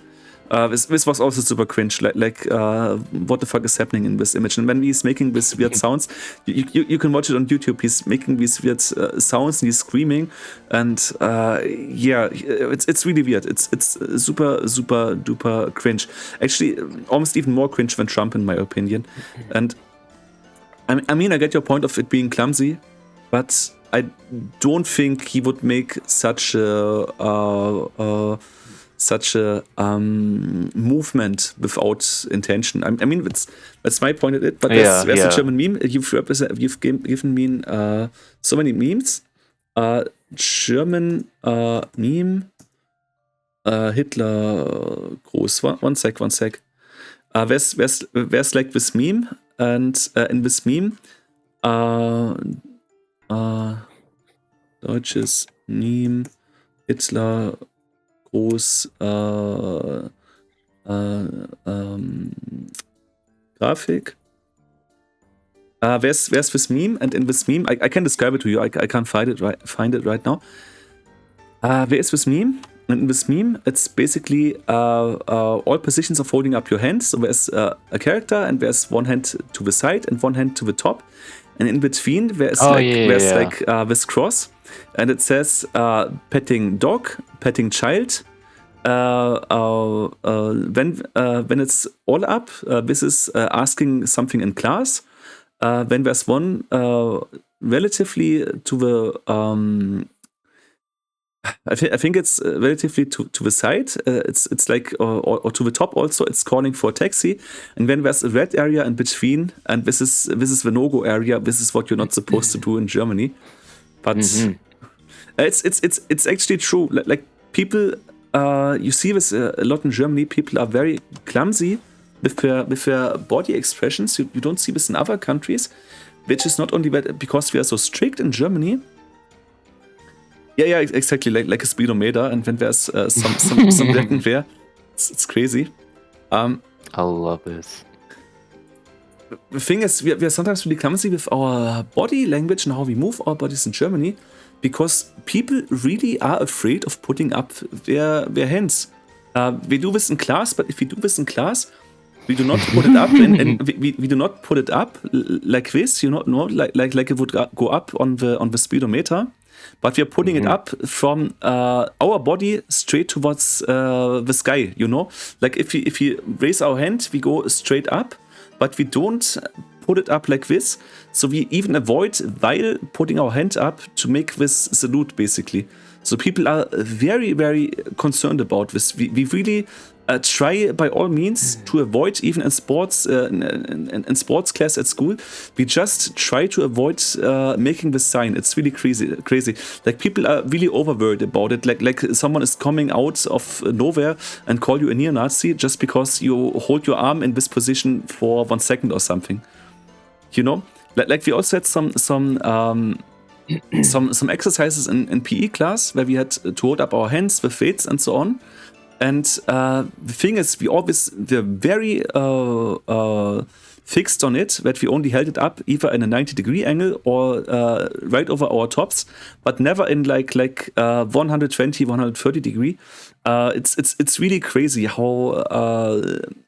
This was also super cringe. What the fuck is happening in this image? And when he's making these weird sounds, you can watch it on YouTube. He's making these weird sounds and he's screaming, and it's really weird. It's super duper cringe. Actually, almost even more cringe than Trump, in my opinion. And I mean, I get your point of it being clumsy, but I don't think he would make such a movement without intention. I mean, that's my point at it. But there's a German meme. You've given me so many memes. German meme. Hitler groß. One sec. There's like this meme, and in this meme, deutsches Meme, Hitler groß, Grafik. There's this meme, and in this meme, I can describe it to you. I can't find it right now. There is this meme, and in this meme, it's basically all positions of holding up your hands. So there's a character, and there's one hand to the side and one hand to the top, and in between there's this cross, and it says petting dog, petting child. When it's all up, this is asking something in class. When there's one relatively to the I think it's relatively to the side. It's like or to the top also. It's calling for a taxi, and then there's a red area in between, and this is the no-go area. This is what you're not supposed to do in Germany. But it's actually true. Like people, you see this a lot in Germany. People are very clumsy with their body expressions. You don't see this in other countries, which is not only because we are so strict in Germany. Yeah, exactly. Like a speedometer, and when there's some written there, it's crazy. I love this. The thing is, we are sometimes really clumsy with our body language and how we move our bodies in Germany, because people really are afraid of putting up their hands. We do this in class, but if we do this in class, we do not put it up, and we do not put it up like this. You know, like it would go up on the speedometer. But we are putting it up from our body straight towards the sky, you know? Like if we raise our hand, we go straight up, but we don't put it up like this. So we even avoid while putting our hand up to make this salute, basically. So people are very, very concerned about this. We really try by all means to avoid, even in sports, in sports class at school, we just try to avoid making this sign. It's really crazy. Like people are really overworried about it. Like someone is coming out of nowhere and call you a neo-Nazi just because you hold your arm in this position for 1 second or something. You know, like we also had some exercises in PE class where we had to hold up our hands with weights and so on. And the thing is, we're very fixed on it, that we only held it up either in a 90-degree angle or right over our tops, but never in like 120, 130 degree. It's really crazy how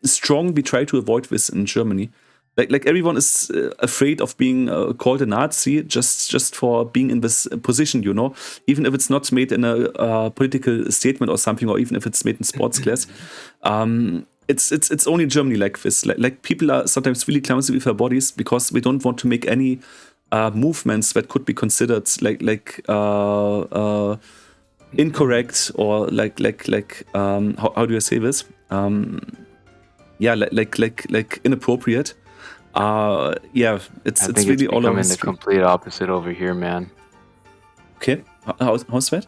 strong we try to avoid this in Germany. Like everyone is afraid of being called a Nazi just for being in this position, you know, even if it's not made in a political statement or something, or even if it's made in sports class. It's only in Germany like this. Like people are sometimes really clumsy with their bodies because we don't want to make any movements that could be considered like incorrect or like how do I say this? Like inappropriate. It's really all over the complete opposite over here, man. Okay, how's that?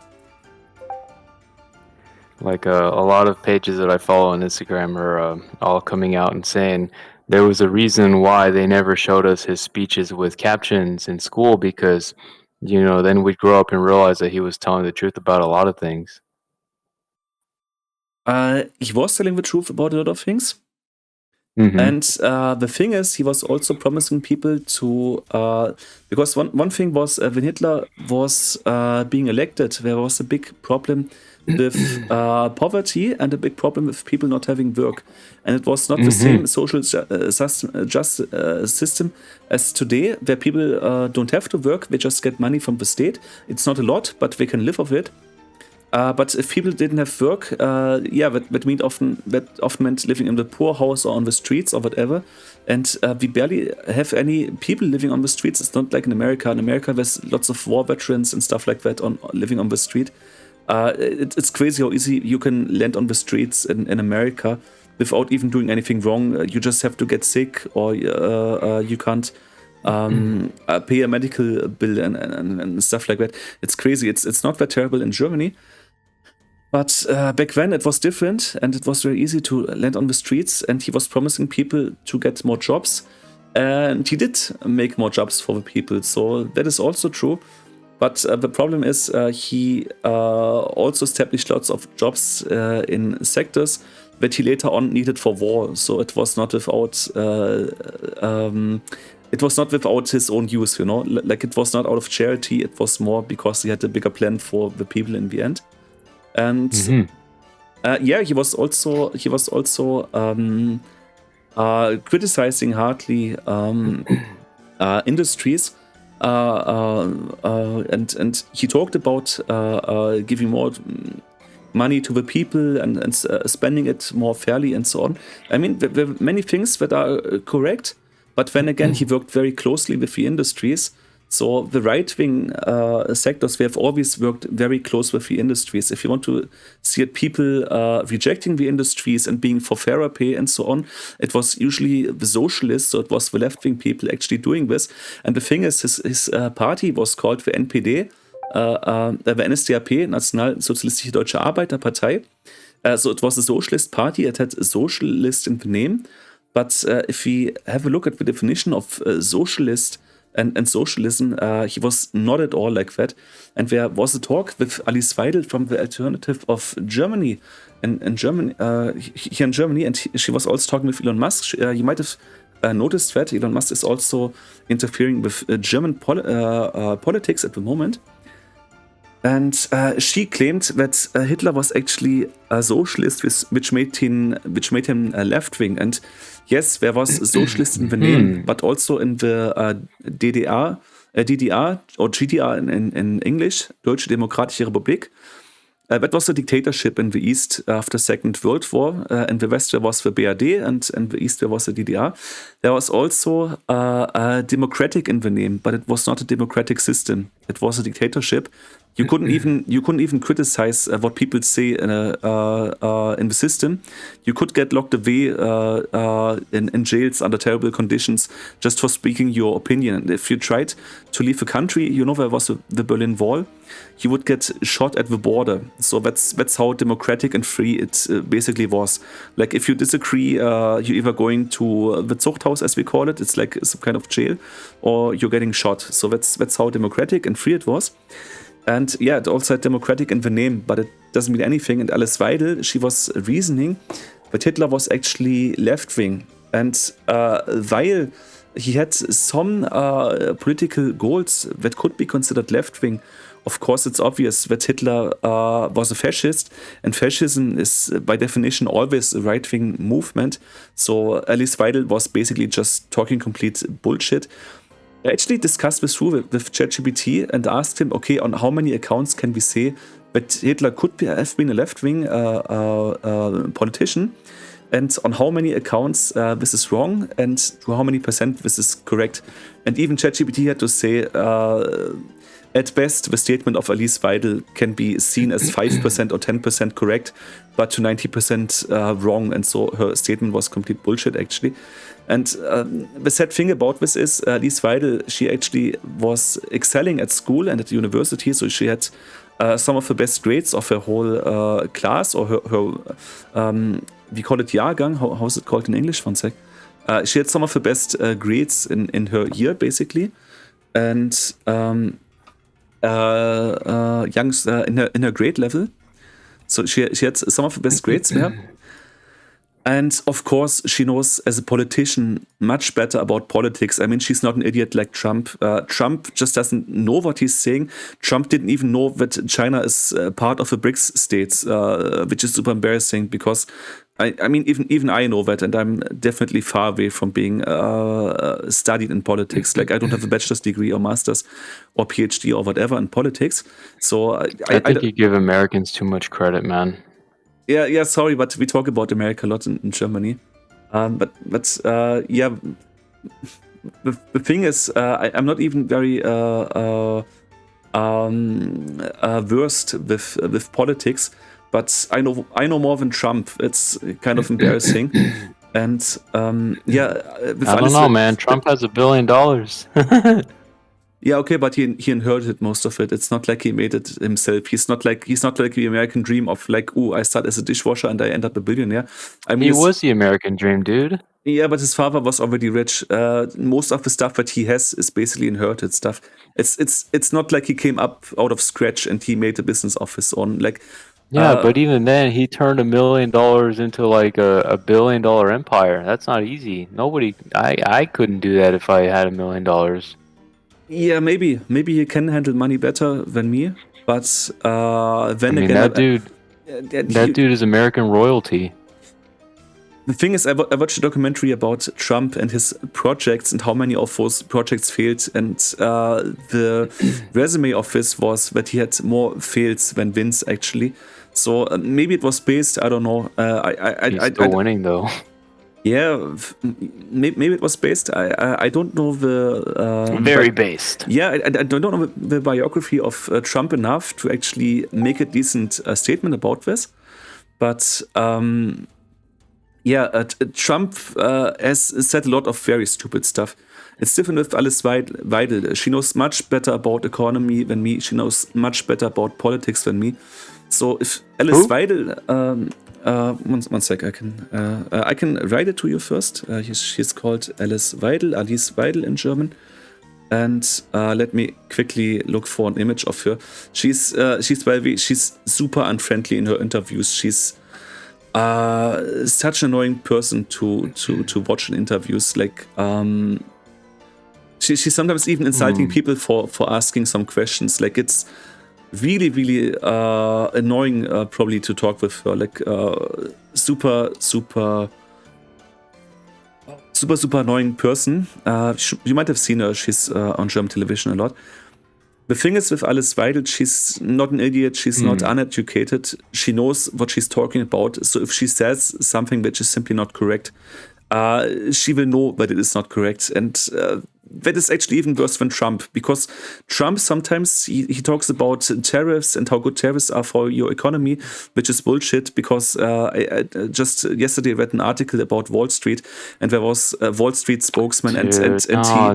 Like a lot of pages that I follow on Instagram are all coming out and saying there was a reason why they never showed us his speeches with captions in school, because, you know, then we'd grow up and realize that he was telling the truth about a lot of things. He was telling the truth about a lot of things. And the thing is, he was also promising people to, because one thing was when Hitler was being elected, there was a big problem with poverty and a big problem with people not having work. And it was not the same social system as today, where people don't have to work, they just get money from the state. It's not a lot, but they can live off it. But if people didn't have work, that often meant living in the poor house or on the streets or whatever. And we barely have any people living on the streets. It's not like in America. In America, there's lots of war veterans and stuff like that living on the street. It's crazy how easy you can land on the streets in America without even doing anything wrong. You just have to get sick, or you can't pay a medical bill and stuff like that. It's crazy. It's not that terrible in Germany. But back then it was different, and it was very easy to land on the streets, and he was promising people to get more jobs. And he did make more jobs for the people, so that is also true. But the problem is he also established lots of jobs in sectors that he later on needed for war. So it was not without his own use, you know. Like, it was not out of charity. It was more because he had a bigger plan for the people in the end. And he was also criticizing hardly industries, and he talked about giving more money to the people and spending it more fairly and so on. I mean, there are many things that are correct, but then again, he worked very closely with the industries. So the right-wing sectors, we have always worked very close with the industries. If you want to see people rejecting the industries and being for fairer pay and so on, it was usually the socialists, so it was the left-wing people actually doing this. And the thing is, his party was called the NPD, the NSDAP, Nationalsozialistische Deutsche Arbeiterpartei. So it was a socialist party. It had a socialist in the name. But if we have a look at the definition of socialist and socialism, he was not at all like that. And there was a talk with Alice Weidel from the Alternative of Germany, in Germany, here in Germany, and she was also talking with Elon Musk. You might have noticed that Elon Musk is also interfering with German politics at the moment. And she claimed that Hitler was actually a socialist, which made him a left wing. And yes, there was a socialist in the name, but also in the DDR or GDR in English, Deutsche Demokratische Republik. That was a dictatorship in the East after Second World War. In the West there was the BRD, and in the East there was the DDR. There was also a democratic in the name, but it was not a democratic system. It was a dictatorship. You couldn't even criticize what people say in the system. You could get locked away in jails under terrible conditions just for speaking your opinion. And if you tried to leave the country, you know, there was the Berlin Wall, you would get shot at the border. So that's how democratic and free it basically was. Like, if you disagree, you're either going to the Zuchthaus, as we call it. It's like some kind of jail, or you're getting shot. So that's how democratic and free it was. And yeah, it also had democratic in the name, but it doesn't mean anything. And Alice Weidel, she was reasoning that Hitler was actually left-wing. And while he had some political goals that could be considered left-wing, of course it's obvious that Hitler was a fascist, and fascism is by definition always a right-wing movement. So Alice Weidel was basically just talking complete bullshit. I actually discussed this through with ChatGPT and asked him, okay, on how many accounts can we say that Hitler could have been a left-wing politician, and on how many accounts this is wrong, and to how many percent this is correct. And even ChatGPT had to say, at best, the statement of Alice Weidel can be seen as 5% or 10% correct, but to 90% wrong, and so her statement was complete bullshit, actually. And the sad thing about this is Alice Weidel, she actually was excelling at school and at the university, so she had some of the best grades of her whole class, or her we call it Jahrgang, how is it called in English? One sec. She had some of the best grades in her year, basically, and in her grade level. So she had some of the best grades there. And of course, she knows as a politician much better about politics. I mean, she's not an idiot like Trump. Trump just doesn't know what he's saying. Trump didn't even know that China is part of the BRICS states, which is super embarrassing because I mean, even I know that, and I'm definitely far away from being studied in politics. Like, I don't have a bachelor's degree or master's or PhD or whatever in politics. So I think you give Americans too much credit, man. Yeah, sorry, but we talk about America a lot in Germany. But yeah, the thing is, I'm not even very versed with politics, but I know more than Trump. It's kind of embarrassing. And yeah, I don't know, man. Trump has $1 billion. Yeah, okay, but he inherited most of it. It's not like he made it himself. He's not like the American dream of like, oh, I start as a dishwasher and I end up a billionaire. I mean, he was the American dream, dude. Yeah, but his father was already rich. Most of the stuff that he has is basically inherited stuff. It's not like he came up out of scratch and he made a business of his own. Like, yeah, but even then, he turned $1 million into like a $1 billion empire. That's not easy. I couldn't do that if I had $1 million. Yeah, maybe he can handle money better than me, but then again, that dude is American royalty. The thing is, I watched a documentary about Trump and his projects and how many of those projects failed, and the resume of this was that he had more fails than wins, actually. So maybe it was based, I don't know. He's still winning, though. Yeah, maybe it was based. I don't know the very based. Yeah, I don't know the biography of Trump enough to actually make a decent statement about this. But yeah, Trump has said a lot of very stupid stuff. It's different with Alice Weidel. She knows much better about economy than me. She knows much better about politics than me. So if Alice Weidel. One sec, I can write it to you first. She's called Alice Weidel in German, and let me quickly look for an image of her. She's super unfriendly in her interviews. She's such an annoying person to watch in interviews. Like she's sometimes even insulting people for asking some questions. Like it's really annoying probably to talk with her. Like super annoying person. You might have seen her. She's on German television a lot. The thing is with Alice Weidel, she's not an idiot. She's not uneducated. She knows what she's talking about. So if she says something which is simply not correct, she will know that it is not correct. And that is actually even worse than Trump, because Trump sometimes he talks about tariffs and how good tariffs are for your economy, which is bullshit. Because I just yesterday read an article about Wall Street, and there was a Wall Street spokesman,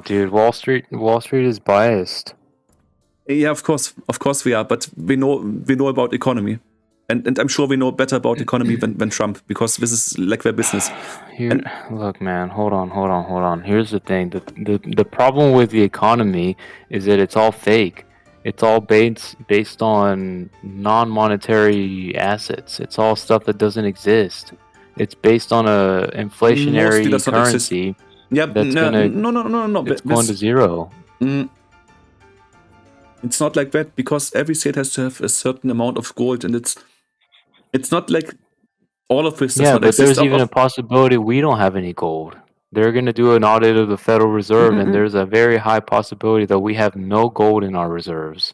dude, Wall Street is biased. Yeah, of course we are, but we know about economy. And I'm sure we know better about economy than Trump, because this is like their business. Look, man, hold on. Here's the thing. The problem with the economy is that it's all fake. It's all based on non-monetary assets. It's all stuff that doesn't exist. It's based on a inflationary currency. Yeah, that's no. It's going to zero. It's not like that, because every state has to have a certain amount of gold, and it's not like all of this does not exist. There's even a possibility we don't have any gold. They're going to do an audit of the Federal Reserve, and there's a very high possibility that we have no gold in our reserves.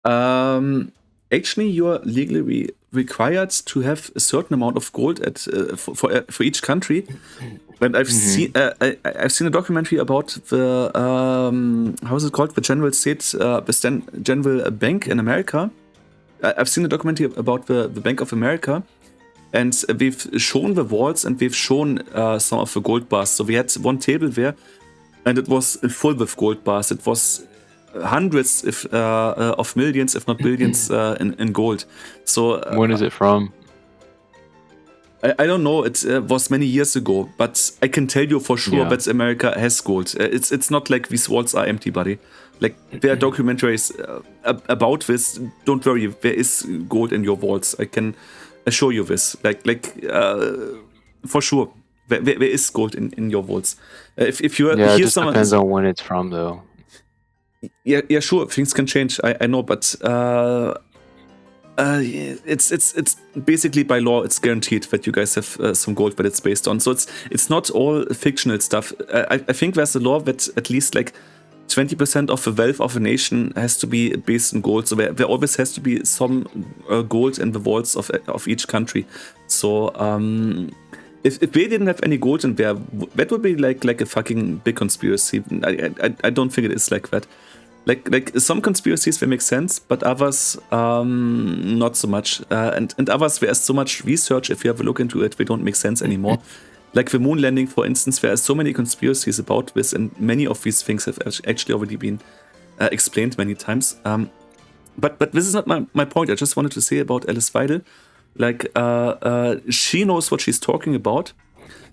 Actually, you are legally required to have a certain amount of gold for each country. And I've seen a documentary about the how is it called, the General Bank in America. I've seen a documentary about the Bank of America, and we've shown the walls and we've shown some of the gold bars. So we had one table there, and it was full with gold bars. It was hundreds of millions, if not billions, in gold. So when is it from? I don't know. It was many years ago, but I can tell you for sure that America has gold. It's not like these walls are empty, buddy. Like, there are documentaries about this. Don't worry, there is gold in your walls. I can assure you this. Like For sure. There is gold in your votes. If you Yeah, it hear just someone, depends on when it's from, though. yeah, sure, things can change. I know, but it's basically by law, it's guaranteed that you guys have some gold that it's based on. So it's not all fictional stuff. I think there's a law that at least like 20% of the wealth of a nation has to be based in gold. So there always has to be some gold in the vaults of each country. So if they didn't have any gold in there, that would be like a fucking big conspiracy. I don't think it is like that. Like some conspiracies they make sense, but others not so much. And others there's so much research. If you have a look into it, they don't make sense anymore. Like the moon landing, for instance, there are so many conspiracies about this, and many of these things have actually already been explained many times. But this is not my point. I just wanted to say about Alice Weidel, like she knows what she's talking about.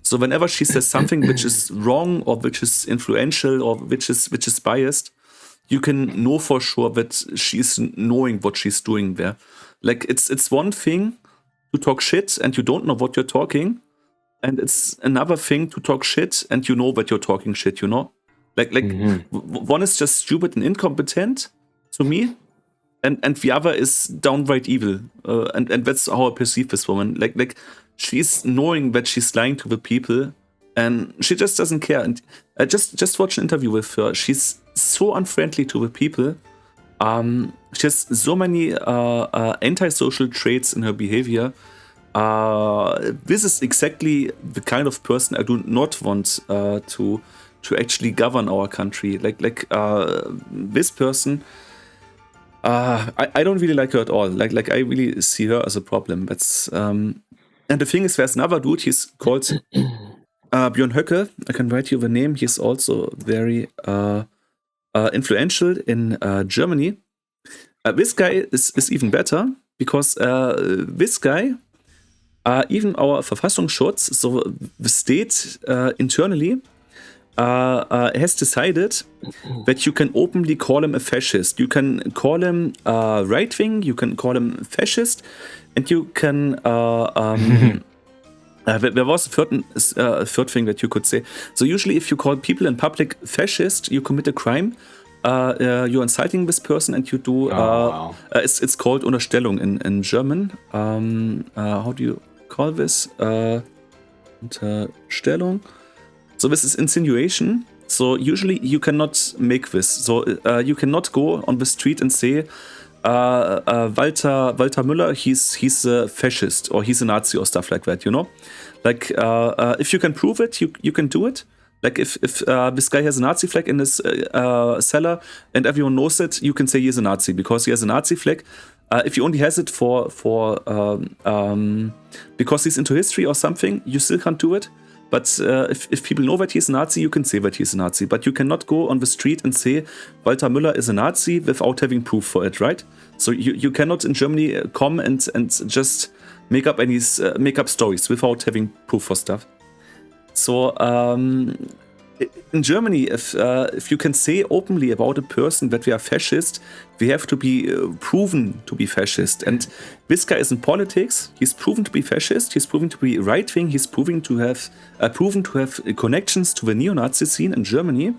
So whenever she says something which is wrong or which is influential or which is biased, you can know for sure that she's knowing what she's doing there. Like it's one thing to talk shit and you don't know what you're talking, and it's another thing to talk shit and you know that you're talking shit, you know? Like one is just stupid and incompetent to me, and the other is downright evil. And that's how I perceive this woman. Like she's knowing that she's lying to the people, and she just doesn't care. And I just watched an interview with her. She's so unfriendly to the people. She has so many antisocial traits in her behavior. This is exactly the kind of person I do not want to actually govern our country. Like this person, I don't really like her at all. Like I really see her as a problem. That's and the thing is, there's another dude. He's called Björn Höcke. I can write you the name. He's also very influential in Germany. This guy is even better because this guy, even our Verfassungsschutz, so the state internally, has decided that you can openly call him a fascist. You can call him right wing. You can call him fascist, and you can. There was a third thing that you could say. So usually, if you call people in public fascist, you commit a crime. You're insulting this person, and you do. Wow. It's called Unterstellung in German. How do you call this? Unterstellung. So this is insinuation. So usually you cannot make this. So you cannot go on the street and say, Walter Müller, he's a fascist or he's a Nazi or stuff like that. You know, like if you can prove it, you can do it. Like if this guy has a Nazi flag in his cellar and everyone knows it, you can say he's a Nazi because he has a Nazi flag. If he only has it for because he's into history or something, you still can't do it. But if people know that he's a Nazi, you can say that he's a Nazi. But you cannot go on the street and say Walter Müller is a Nazi without having proof for it, right? So you cannot in Germany come and just make up stories without having proof for stuff. So in Germany, if you can say openly about a person that they are fascist, they have to be proven to be fascist. And this guy is in politics. He's proven to be fascist. He's proven to be right wing. He's proven to have connections to the neo-Nazi scene in Germany.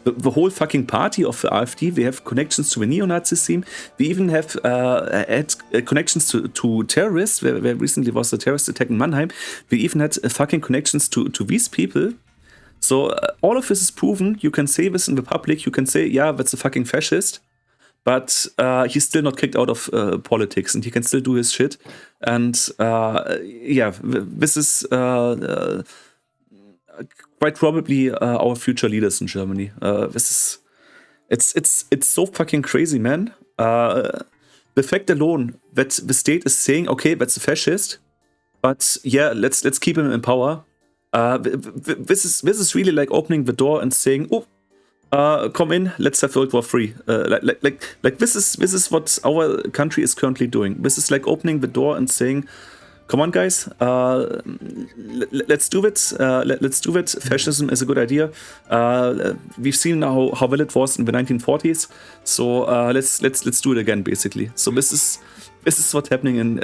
The whole fucking party of the AfD, they have connections to the neo-Nazi scene. They even have had connections to terrorists. There recently was a terrorist attack in Mannheim. They even had fucking connections to these people. So all of this is proven. You can say this in the public. You can say, yeah, that's a fucking fascist. But he's still not kicked out of politics, and he can still do his shit. And yeah, this is quite probably our future leaders in Germany. This is it's so fucking crazy, man. The fact alone that the state is saying, okay, that's a fascist, but yeah, let's keep him in power. This is really like opening the door and saying, oh, come in, let's have World War III. Like this is what our country is currently doing. This is like opening the door and saying, come on, guys, let's do it. Let's do it. Fascism is a good idea. We've seen how well it was in the 1940s. So let's do it again, basically. So this is what's happening in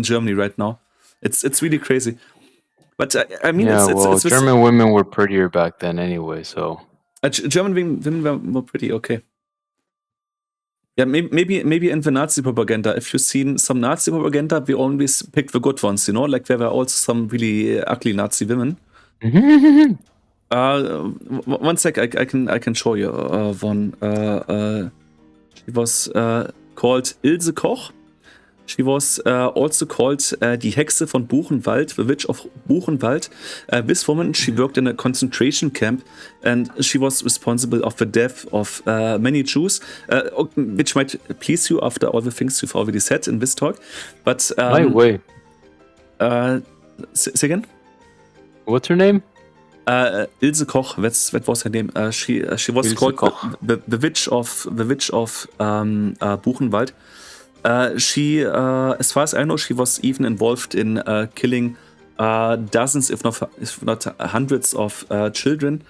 Germany right now. It's really crazy. But I mean, Yeah, well, it's German women were prettier back then anyway, so. German women were more pretty. Okay. Yeah, maybe in the Nazi propaganda, if you've seen some Nazi propaganda, we always pick the good ones, like there were also some really ugly Nazi women. One sec, I can show you one. She was called Ilse Koch. She was also called Die Hexe von Buchenwald, the Witch of Buchenwald. This woman, she worked in a concentration camp, and she was responsible of the death of many Jews, which might please you after all the things you've already said in this talk. But No way. Say again? What's her name? Ilse Koch. That was her name. She was Ilse called Koch. the Witch of Buchenwald. She, as far as I know, she was even involved in killing dozens, if not hundreds of children.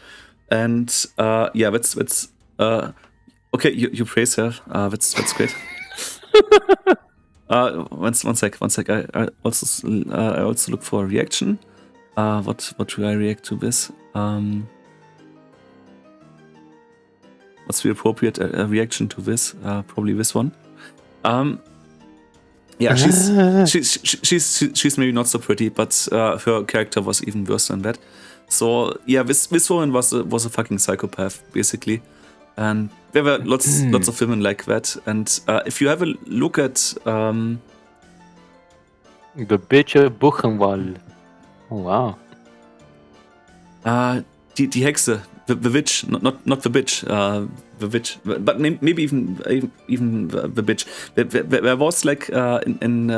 And that's okay. You praise her. That's great. One sec. I also look for a reaction. What do I react to this? What's the appropriate reaction to this? Probably this one. Yeah, she's maybe not so pretty, but her character was even worse than that. So yeah, this woman was a fucking psychopath basically, and there were lots of women like that. And if you have a look at The bitch of Buchenwald. Oh wow. Die Hexe, the witch, not the bitch, the witch, but maybe even the bitch. There was like in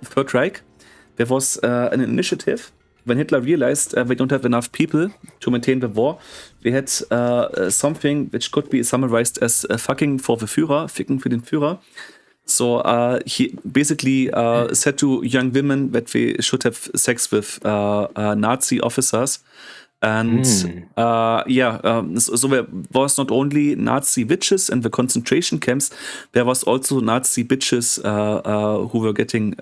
Third Reich, there was an initiative when Hitler realized we don't have enough people to maintain the war. We had something which could be summarized as fucking for the Führer, ficken für den Führer. So he basically said to young women that they should have sex with Nazi officers. And so there was not only Nazi witches in the concentration camps, there was also Nazi bitches who were getting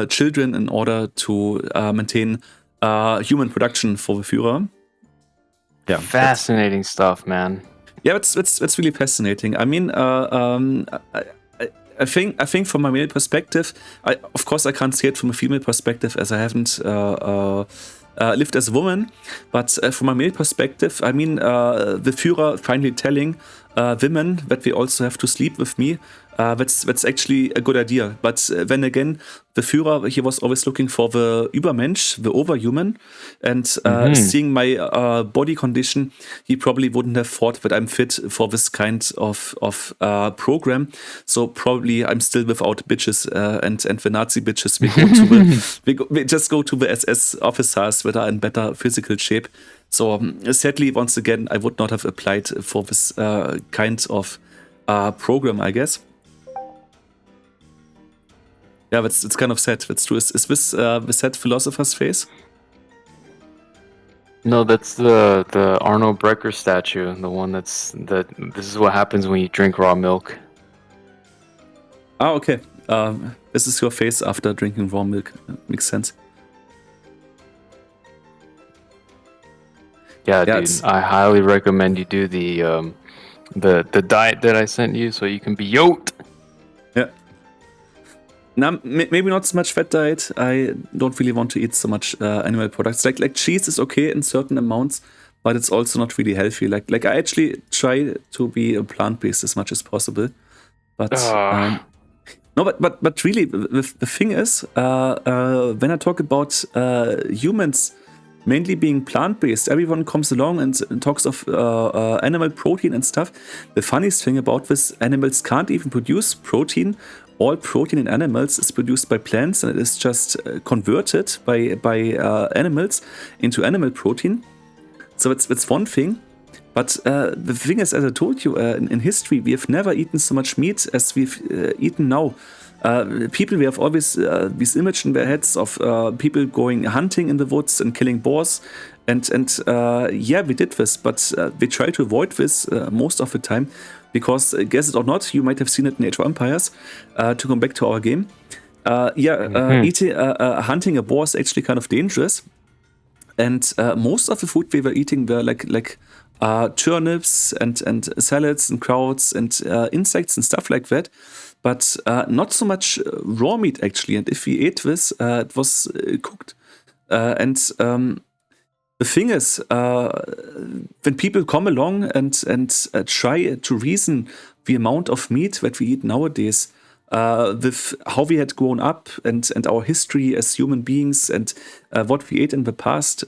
children in order to maintain human production for the Führer. Yeah, fascinating stuff, man. Yeah, that's really fascinating. I mean, I think from a male perspective, of course I can't see it from a female perspective as I haven't lived as a woman, but from a male perspective, I mean, the Führer finally telling women that they also have to sleep with me, that's actually a good idea. But then again, the Führer, he was always looking for the Übermensch, the overhuman, and seeing my body condition, he probably wouldn't have thought that I'm fit for this kind of program. So probably I'm still without bitches, and the Nazi bitches, we just go to the SS officers that are in better physical shape. So sadly, once again, I would not have applied for this kind of program, I guess. Yeah, it's kind of sad. That's true. Is this the sad philosopher's face? No, that's the Arnold Brecker statue, the one this is what happens when you drink raw milk. Okay. This is your face after drinking raw milk. Makes sense. Yeah, dude. I highly recommend you do the diet that I sent you so you can be yoked. Yeah. Now, maybe not so much fat diet. I don't really want to eat so much animal products. Like cheese is okay in certain amounts, but it's also not really healthy. Like I actually try to be plant-based as much as possible. But but really, the thing is, when I talk about humans mainly being plant-based, everyone comes along and talks of animal protein and stuff. The funniest thing about this, animals can't even produce protein. All protein in animals is produced by plants, and it is just converted by animals into animal protein. So it's one thing. But the thing is, as I told you, in history, we have never eaten so much meat as we've eaten now. People, we have always this image in their heads of people going hunting in the woods and killing boars. And we did this, but we try to avoid this most of the time. because guess it or not, you might have seen it in Age of Empires. To come back to our game, hunting a boar is actually kind of dangerous, and most of the food we were eating were like turnips and salads and krauts and insects and stuff like that, but not so much raw meat actually. And if we ate this, it was cooked. And the thing is, when people come along and try to reason the amount of meat that we eat nowadays, with how we had grown up and our history as human beings and what we ate in the past,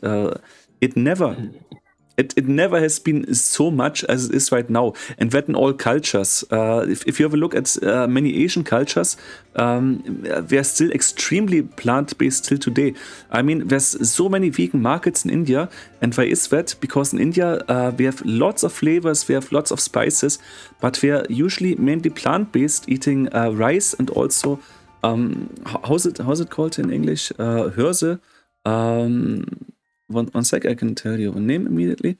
it never has been so much as it is right now, and that in all cultures. If you have a look at many Asian cultures, they're still extremely plant-based till today. I mean, there's so many vegan markets in India, and why is that? Because in India we have lots of flavors, we have lots of spices, but we are usually mainly plant-based, eating rice and also how's it called in English? Hirse. One sec, I can tell you a name immediately.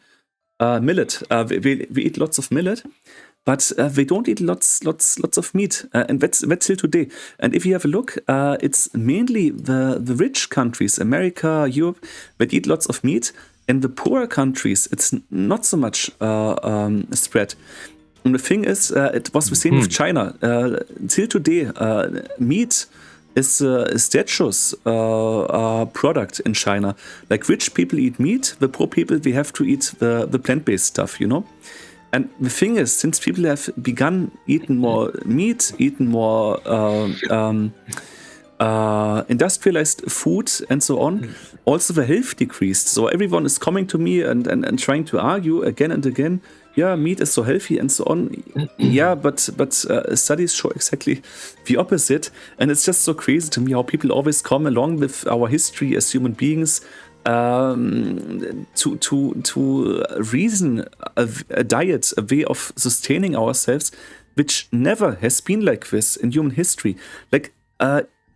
Millet. We eat lots of millet, but we don't eat lots of meat, and that's till today. And if you have a look, it's mainly the rich countries, America, Europe, that eat lots of meat. In the poorer countries, it's not so much spread. And the thing is, it was the same with China. Till today, meat is a status product in China. Like, rich people eat meat, the poor people, they have to eat the plant-based stuff, you know? And the thing is, since people have begun eating more meat, eating more industrialized food and so on, also the health decreased. So everyone is coming to me and trying to argue again and again, yeah, meat is so healthy and so on. Yeah, but studies show exactly the opposite. And it's just so crazy to me how people always come along with our history as human beings to reason a diet, a way of sustaining ourselves, which never has been like this in human history. Like,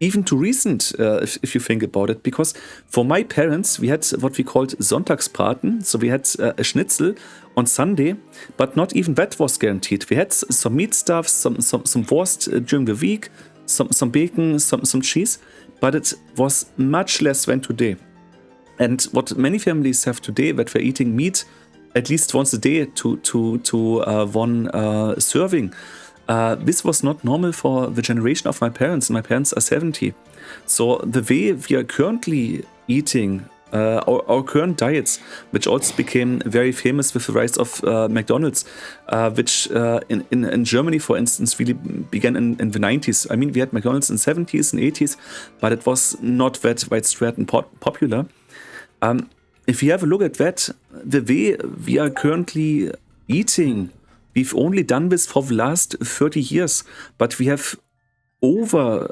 even too recent, if you think about it, because for my parents, we had what we called Sonntagsbraten. So we had a schnitzel on Sunday, but not even that was guaranteed. We had some meat stuff, some wurst during the week, some bacon, some cheese, but it was much less than today. And what many families have today, that they're eating meat at least once a day to one serving. This was not normal for the generation of my parents. My parents are 70. So the way we are currently eating, our current diets, which also became very famous with the rise of McDonald's, which in Germany, for instance, really began in the 90s. I mean, we had McDonald's in the 70s and 80s, but it was not that widespread and popular. If you have a look at that, the way we are currently eating, we've only done this for the last 30 years, but we have over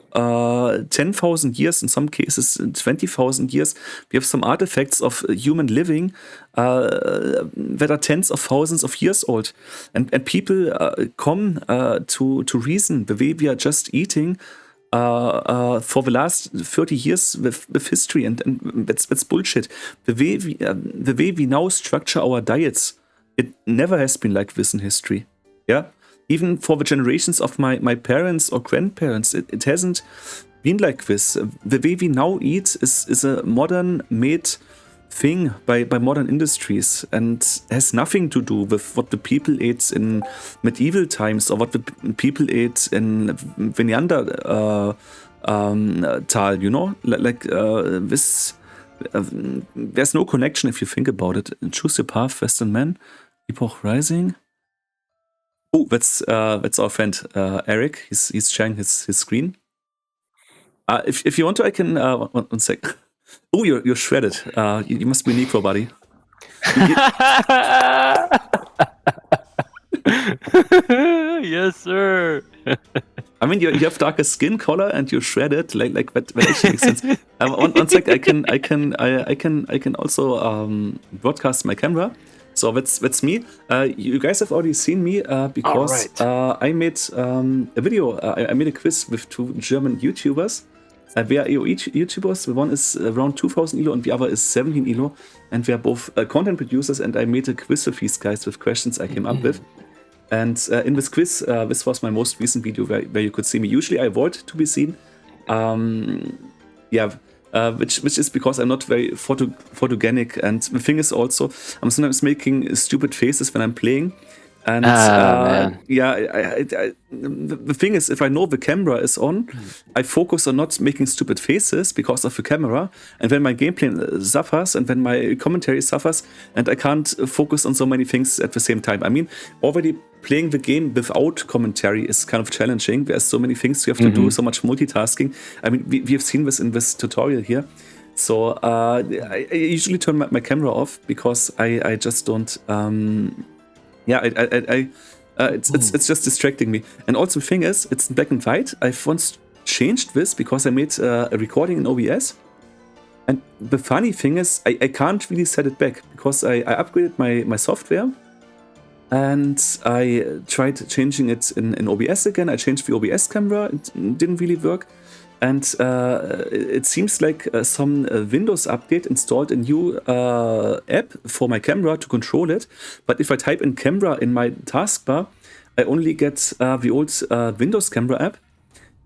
10,000 years, in some cases 20,000 years. We have some artifacts of human living that are tens of thousands of years old. And people come to reason the way we are just eating for the last 30 years with history, and that's bullshit. The way we now structure our diets, it never has been like this in history. Yeah, even for the generations of my parents or grandparents, it hasn't been like this. The way we now eat is a modern made thing by modern industries, and has nothing to do with what the people ate in medieval times or what the people ate in Neanderthal, you know, this. There's no connection if you think about it. Choose your path, Western man. Epoch Rising. Oh, that's our friend Eric. He's sharing his screen. If you want to, I can. One sec. Oh, you're shredded. You must be Necro, buddy. Yes, sir. I mean, you have darker skin color and you're shredded. Like that actually makes sense. One sec. I can also broadcast my camera. So that's me. You guys have already seen me because I made a video. I made a quiz with two German YouTubers. We are AOE YouTubers. The one is around 2,000 ELO and the other is 17 ELO. And we are both content producers, and I made a quiz with these guys with questions I came up with. And in this quiz, this was my most recent video where you could see me. Usually I avoid to be seen. Which is because I'm not very photogenic. And the thing is also, I'm sometimes making stupid faces when I'm playing. And man. the thing is, if I know the camera is on, I focus on not making stupid faces because of the camera. And when my gameplay suffers and when my commentary suffers, and I can't focus on so many things at the same time. I mean, already playing the game without commentary is kind of challenging. There's so many things you have to do, so much multitasking. I mean, we have seen this in this tutorial here. So I usually turn my camera off because I just don't. It's just distracting me. And also the thing is, it's in black and white. I've once changed this because I made a recording in OBS. And the funny thing is, I can't really set it back because I upgraded my software. And I tried changing it in OBS again. I changed the OBS camera. It didn't really work. And it seems like some Windows update installed a new app for my camera to control it. But if I type in camera in my taskbar, I only get the old Windows camera app.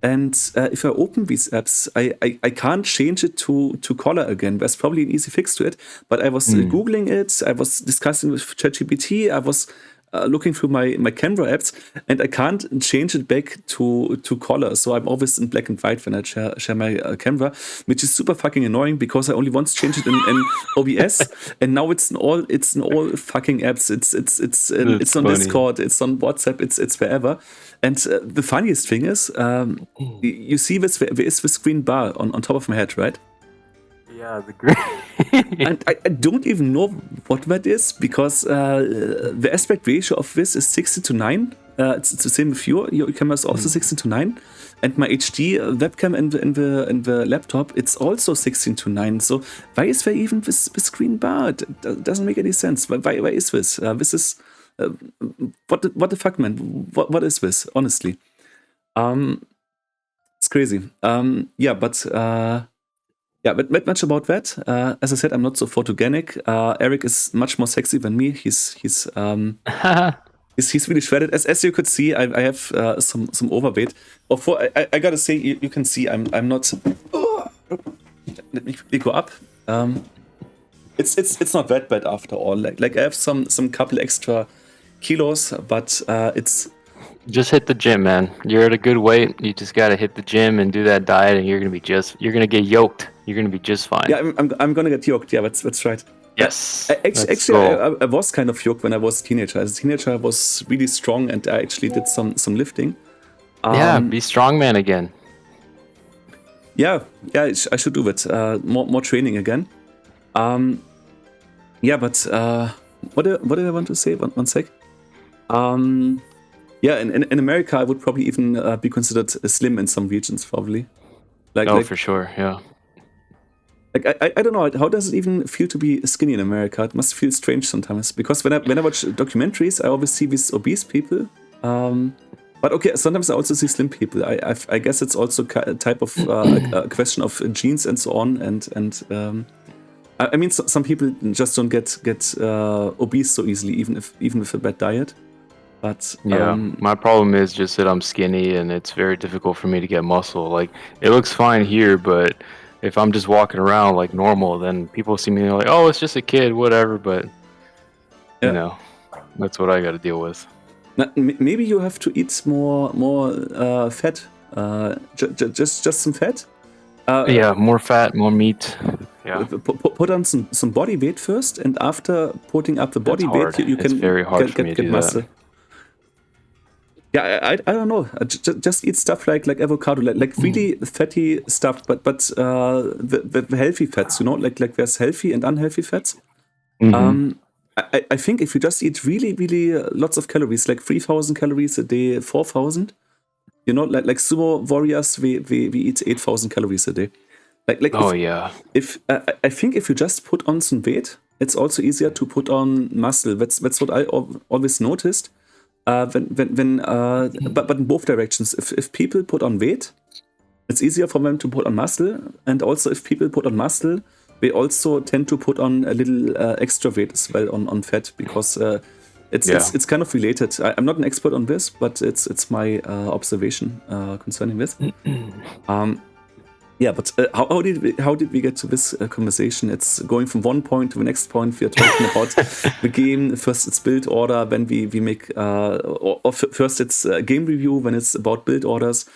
And if I open these apps, I can't change it to color again. There's probably an easy fix to it. But I was Googling it. I was discussing with ChatGPT. I was looking through my camera apps, and I can't change it back to color. So I'm always in black and white when I share my camera, which is super fucking annoying because I only once changed it in OBS, and now it's in all fucking apps. It's on funny. Discord, it's on WhatsApp, it's wherever. And the funniest thing is, you see this, there is this green bar on top of my head, right? Yeah, the green. And I don't even know what that is because the aspect ratio of this is 16:9. It's the same with your camera is also 16:9, and my HD webcam in the laptop, it's also 16:9. So why is there even this green bar? It doesn't make any sense. Why is this? This is what the fuck, man? What is this? Honestly, it's crazy. But much about that. As I said, I'm not so photogenic. Eric is much more sexy than me. He's really shredded. As you could see, I have some overweight. I gotta say, you can see I'm not. Let me go up. It's not that bad after all. Like I have some couple extra kilos, but it's. Just hit the gym, man. You're at a good weight. You just gotta hit the gym and do that diet, and you're gonna get yoked. You're gonna be just fine. Yeah, I'm gonna get yoked. Yeah, that's right. Yes. I was kind of yoked when I was a teenager. As a teenager, I was really strong, and I actually did some lifting. Be strongman again. Yeah, I should do that. More training again. But what did I want to say? One sec. Yeah, in America, I would probably even be considered slim in some regions, probably. For sure, yeah. Like I don't know, how does it even feel to be skinny in America? It must feel strange sometimes because when I watch documentaries, I always see these obese people. But okay, sometimes I also see slim people. I guess it's also a type of a question of genes and so on. And I mean, some people just don't get obese so easily, even with a bad diet. But my problem is just that I'm skinny and it's very difficult for me to get muscle. Like, it looks fine here, but if I'm just walking around like normal, then people see me like, oh, it's just a kid, whatever. But you know, that's what I got to deal with. Now, maybe you have to eat more fat. Just some fat. More fat, more meat. Yeah. Put on some body weight first, and after putting up the body weight, you can get muscle. Yeah, I don't know. Just eat stuff like avocado, like really fatty stuff, but the healthy fats, you know, like there's healthy and unhealthy fats. I think if you just eat really, really lots of calories, like 3,000 calories a day, 4,000, you know, like sumo warriors, we eat 8,000 calories a day. If I think if you just put on some weight, it's also easier to put on muscle. That's what I always noticed. But in both directions, if people put on weight, it's easier for them to put on muscle, and also if people put on muscle, they also tend to put on a little extra weight as well on fat, because It's kind of related. I'm not an expert on this, but it's my observation concerning this. But how did we get to this conversation? It's going from one point to the next point. We are talking about the game. First, it's build order. Then we make first it's game review. When it's about build orders.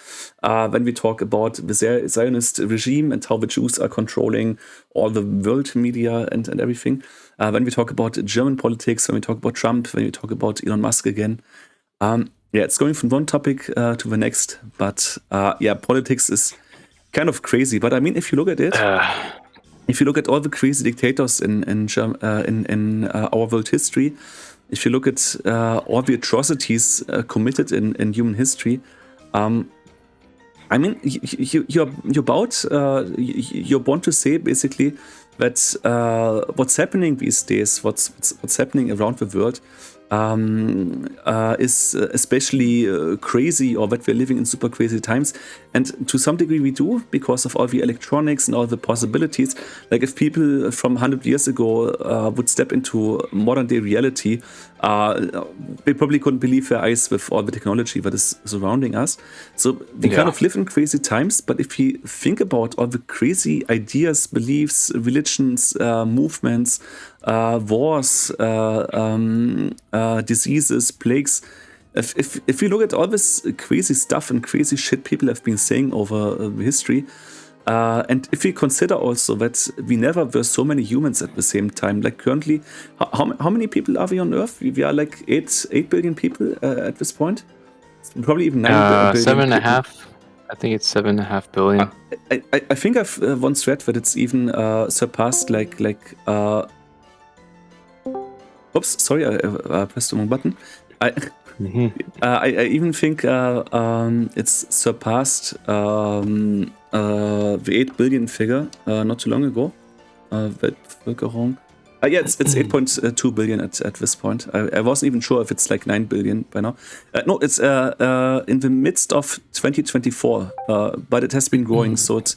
When we talk about the Zionist regime and how the Jews are controlling all the world media and everything. When we talk about German politics. When we talk about Trump. When we talk about Elon Musk again. It's going from one topic to the next. But politics is kind of crazy, but I mean, if you look at it, if you look at all the crazy dictators in our world history, if you look at all the atrocities committed in human history, I mean, you're born to say basically that what's happening these days, what's happening around the world, is especially crazy, or that we're living in super crazy times. And to some degree we do, because of all the electronics and all the possibilities. Like if people from 100 years ago would step into modern day reality, they probably couldn't believe their eyes with all the technology that is surrounding us. So we kind of live in crazy times, but if you think about all the crazy ideas, beliefs, religions, movements, wars, diseases, plagues. If you look at all this crazy stuff and crazy shit people have been saying over history, and if we consider also that we never were so many humans at the same time, like currently, how many people are we on Earth? We are like 8 billion people at this point. Probably even 9 billion. 7.5. I think it's 7.5 billion. I think I've once read that it's even surpassed like. Oops, sorry, I pressed the wrong button. I even think it's surpassed the 8 billion figure not too long ago. Weltbevölkerung. It's 8.2 billion at this point. I wasn't even sure if it's like 9 billion by now. No, it's in the midst of 2024, but it has been growing, so it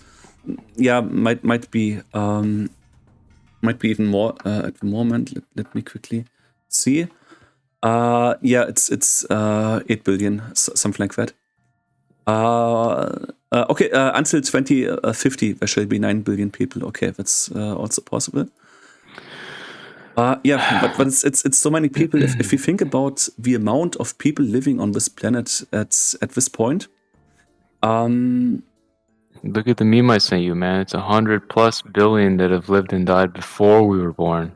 might be even more at the moment. Let me quickly see. It's 8 billion, something like that. Until 2050 there shall be 9 billion people. Okay, that's also possible. But it's so many people. If you think about the amount of people living on this planet at this point. Look at the meme I sent you, man. It's 100+ billion that have lived and died before we were born.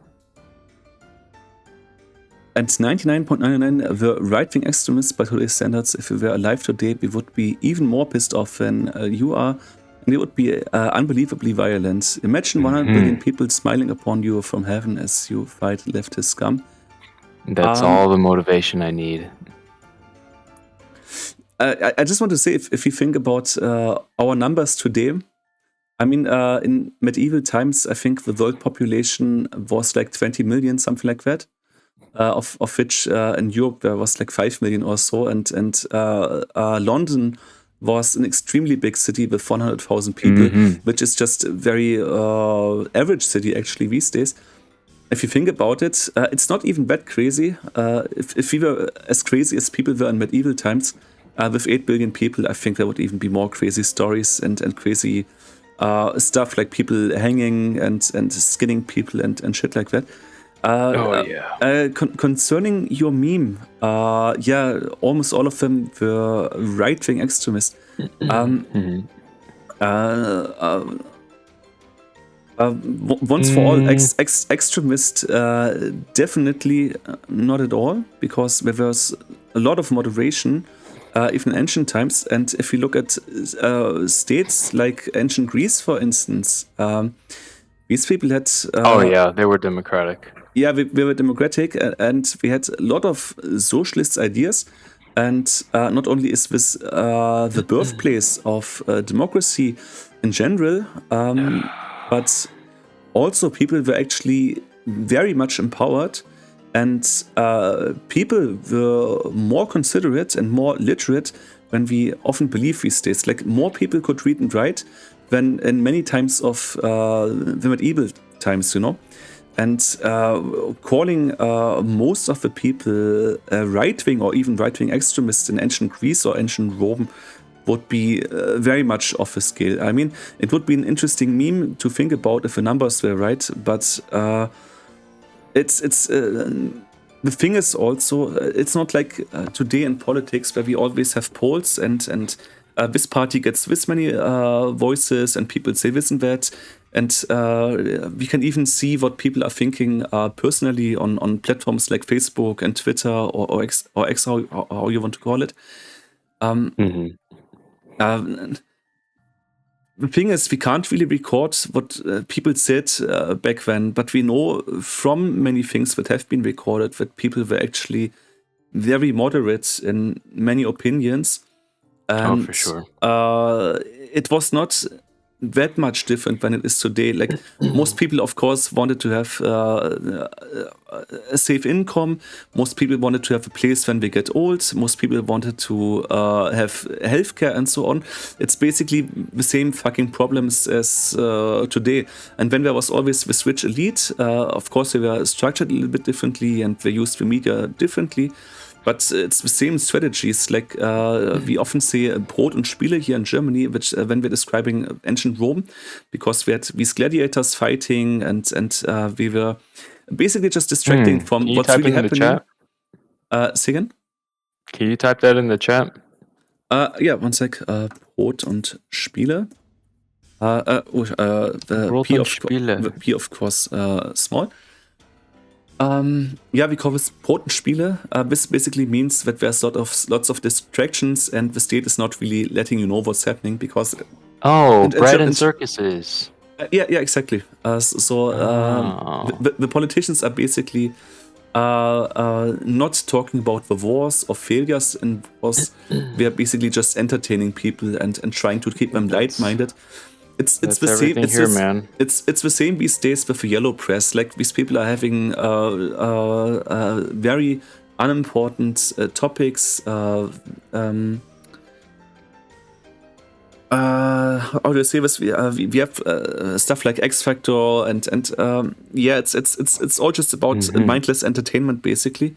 And 99.99 were right-wing extremists by today's standards. If we were alive today, we would be even more pissed off than you are. And it would be unbelievably violent. Imagine 100 billion people smiling upon you from heaven as you fight leftist scum. That's all the motivation I need. I just want to say, if you think about our numbers today, I mean, in medieval times, I think the world population was like 20 million, something like that, of which in Europe there was like 5 million or so, and London was an extremely big city with 400,000 people, which is just a very average city actually these days. If you think about it, it's not even that crazy. If we were as crazy as people were in medieval times, with 8 billion people, I think there would even be more crazy stories and crazy stuff like people hanging and skinning people and shit like that. Concerning your meme, almost all of them were right-wing extremists. Once for all, extremist, definitely not at all, because there was a lot of moderation. Even in ancient times, and if you look at states like ancient Greece, for instance, these people had. They were democratic. Yeah, we were democratic, and we had a lot of socialist ideas. And not only is this the birthplace of democracy in general, but also people were actually very much empowered. And people were more considerate and more literate than we often believe these days. Like, more people could read and write than in many times of the medieval times, you know. and calling most of the people right-wing or even right-wing extremists in ancient Greece or ancient Rome would be very much off the scale. I mean, it would be an interesting meme to think about if the numbers were right, but it's the thing is also, it's not like today in politics where we always have polls and this party gets this many voices and people say this and that. And we can even see what people are thinking personally on platforms like Facebook and Twitter or X, how you want to call it. The thing is, we can't really record what people said back then, but we know from many things that have been recorded that people were actually very moderate in many opinions. And for sure. It was not that much different than it is today. Like most people, of course, wanted to have a safe income. Most people wanted to have a place when they get old. Most people wanted to have healthcare and so on. It's basically the same fucking problems as today. And when there was always this rich elite, of course, they were structured a little bit differently and they used the media differently. But it's the same strategies, like we often say Brot und Spiele here in Germany, which when we're describing ancient Rome, because we had these gladiators fighting and we were basically just distracting from what's really happening. Say again? Can you type that in the chat? Yeah, one sec. Brot und Spiele. The P of course small. Yeah, we call this Brot und Spiele. This basically means that there's lots of distractions and the state is not really letting you know what's happening because... bread and circuses. Yeah, exactly. The politicians are basically not talking about the wars or failures in wars. They are basically just entertaining people and trying to keep them light-minded. It's the same. It's the same these days with the yellow press. Like these people are having very unimportant topics. How do I say this? We have stuff like X Factor and yeah, it's all just about mindless entertainment basically.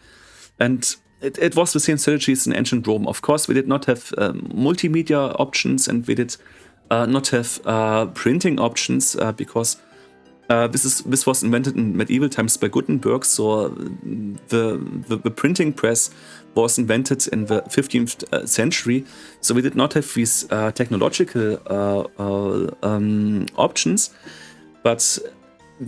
And it was the same strategies in ancient Rome. Of course, we did not have multimedia options and we did not have printing options because this was invented in medieval times by Gutenberg. So the printing press was invented in the 15th century. So we did not have these technological options, but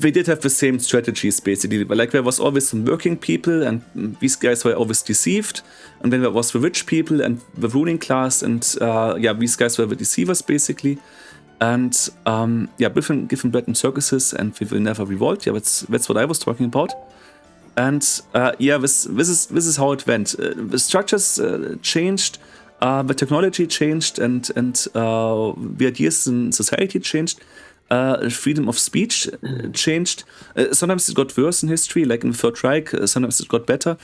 we did have the same strategies basically. Like there was always some working people and these guys were always deceived. And then there was the rich people and the ruling class and these guys were the deceivers basically. And given bread and circuses and we will never revolt. Yeah, that's what I was talking about. And this is how it went. The structures changed, the technology changed and the ideas in society changed. Freedom of speech changed. Sometimes it got worse in history, like in the Third Reich. Sometimes it got better.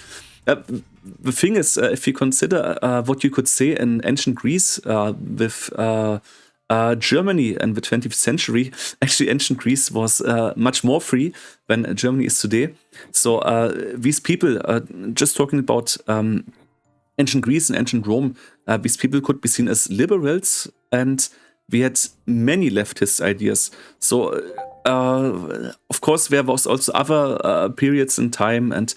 The thing is, if you consider what you could say in ancient Greece with Germany in the 20th century, actually ancient Greece was much more free than Germany is today. So these people, just talking about ancient Greece and ancient Rome, these people could be seen as liberals and we had many leftist ideas. So, of course, there was also other periods in time. And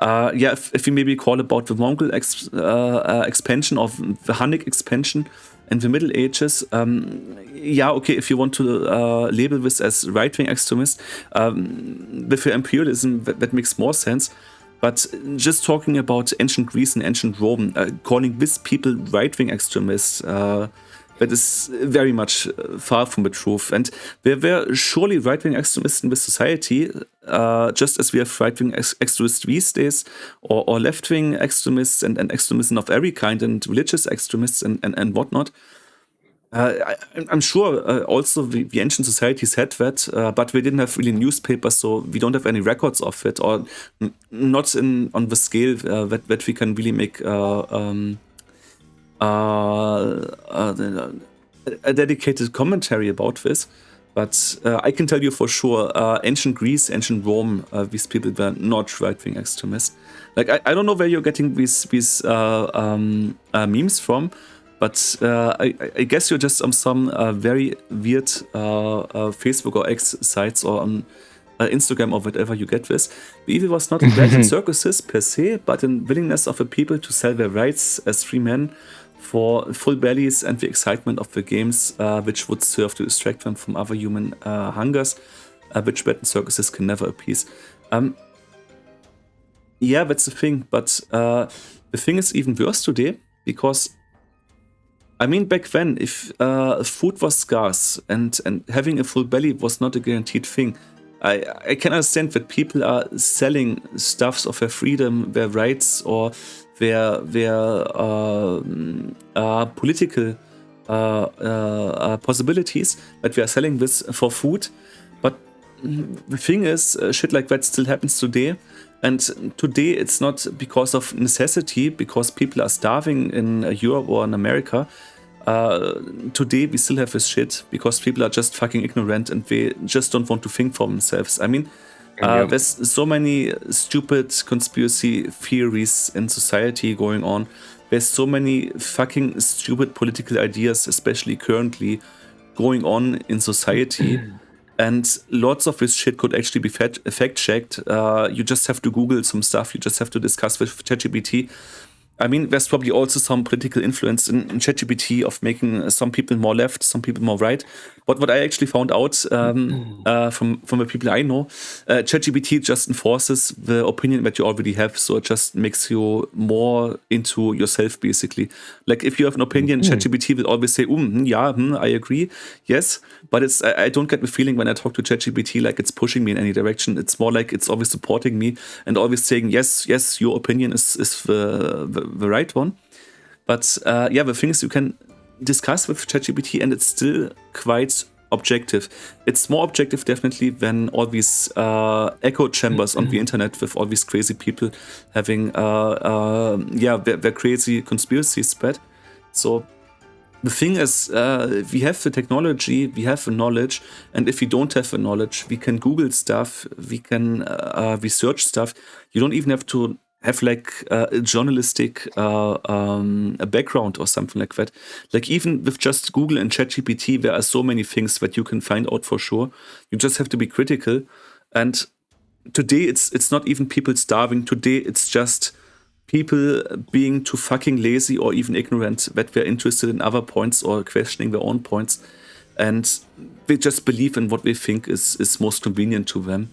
if we maybe call about the Mongol expansion of the Hunnic expansion in the Middle Ages, if you want to label this as right-wing extremist, with the imperialism, that makes more sense. But just talking about ancient Greece and ancient Rome, calling these people right-wing extremists, that is very much far from the truth. And there were surely right-wing extremists in this society, just as we have right-wing extremists these days, or left-wing extremists and extremism of every kind, and religious extremists and whatnot. I'm sure also the ancient societies had that, but we didn't have really newspapers, so we don't have any records of it, or not on the scale that we can really make a dedicated commentary about this. But I can tell you for sure, ancient Greece, ancient Rome, these people were not right-wing extremists. Like, I don't know where you're getting these memes from, but I guess you're just on some very weird Facebook or X sites or on Instagram or whatever you get this. The evil was not in wealth and circuses per se, but in willingness of the people to sell their rights as free men for full bellies and the excitement of the games, which would serve to distract them from other human hungers, which wealth and circuses can never appease. Yeah, that's the thing, but the thing is even worse today, because I mean, back then, if food was scarce and having a full belly was not a guaranteed thing, I can understand that people are selling stuffs of their freedom, their rights, or their political possibilities, that we are selling this for food. But the thing is, shit like that still happens today. And today it's not because of necessity, because people are starving in Europe or in America. Today we still have this shit because people are just fucking ignorant and they just don't want to think for themselves. I mean, there's so many stupid conspiracy theories in society going on. There's so many fucking stupid political ideas, especially currently, going on in society. And lots of this shit could actually be fact-checked. You just have to Google some stuff. You just have to discuss with ChatGPT. I mean, there's probably also some political influence in ChatGPT of making some people more left, some people more right. But what I actually found out from the people I know, ChatGPT just enforces the opinion that you already have. So it just makes you more into yourself, basically. Like if you have an opinion, ChatGPT will always say, I agree, yes. But I don't get the feeling when I talk to ChatGPT like it's pushing me in any direction. It's more like it's always supporting me and always saying, yes, your opinion is the right one. But the thing is, you can discuss with ChatGPT and it's still quite objective. It's more objective definitely than all these echo chambers on the internet with all these crazy people having their crazy conspiracies spread. So the thing is, we have the technology, we have the knowledge, and if we don't have the knowledge, we can Google stuff, we can research stuff. You don't even have to have like a journalistic a background or something like that. Like even with just Google and ChatGPT, there are so many things that you can find out for sure. You just have to be critical. And today it's not even people starving. Today it's just people being too fucking lazy or even ignorant that they're interested in other points or questioning their own points. And they just believe in what they think is most convenient to them.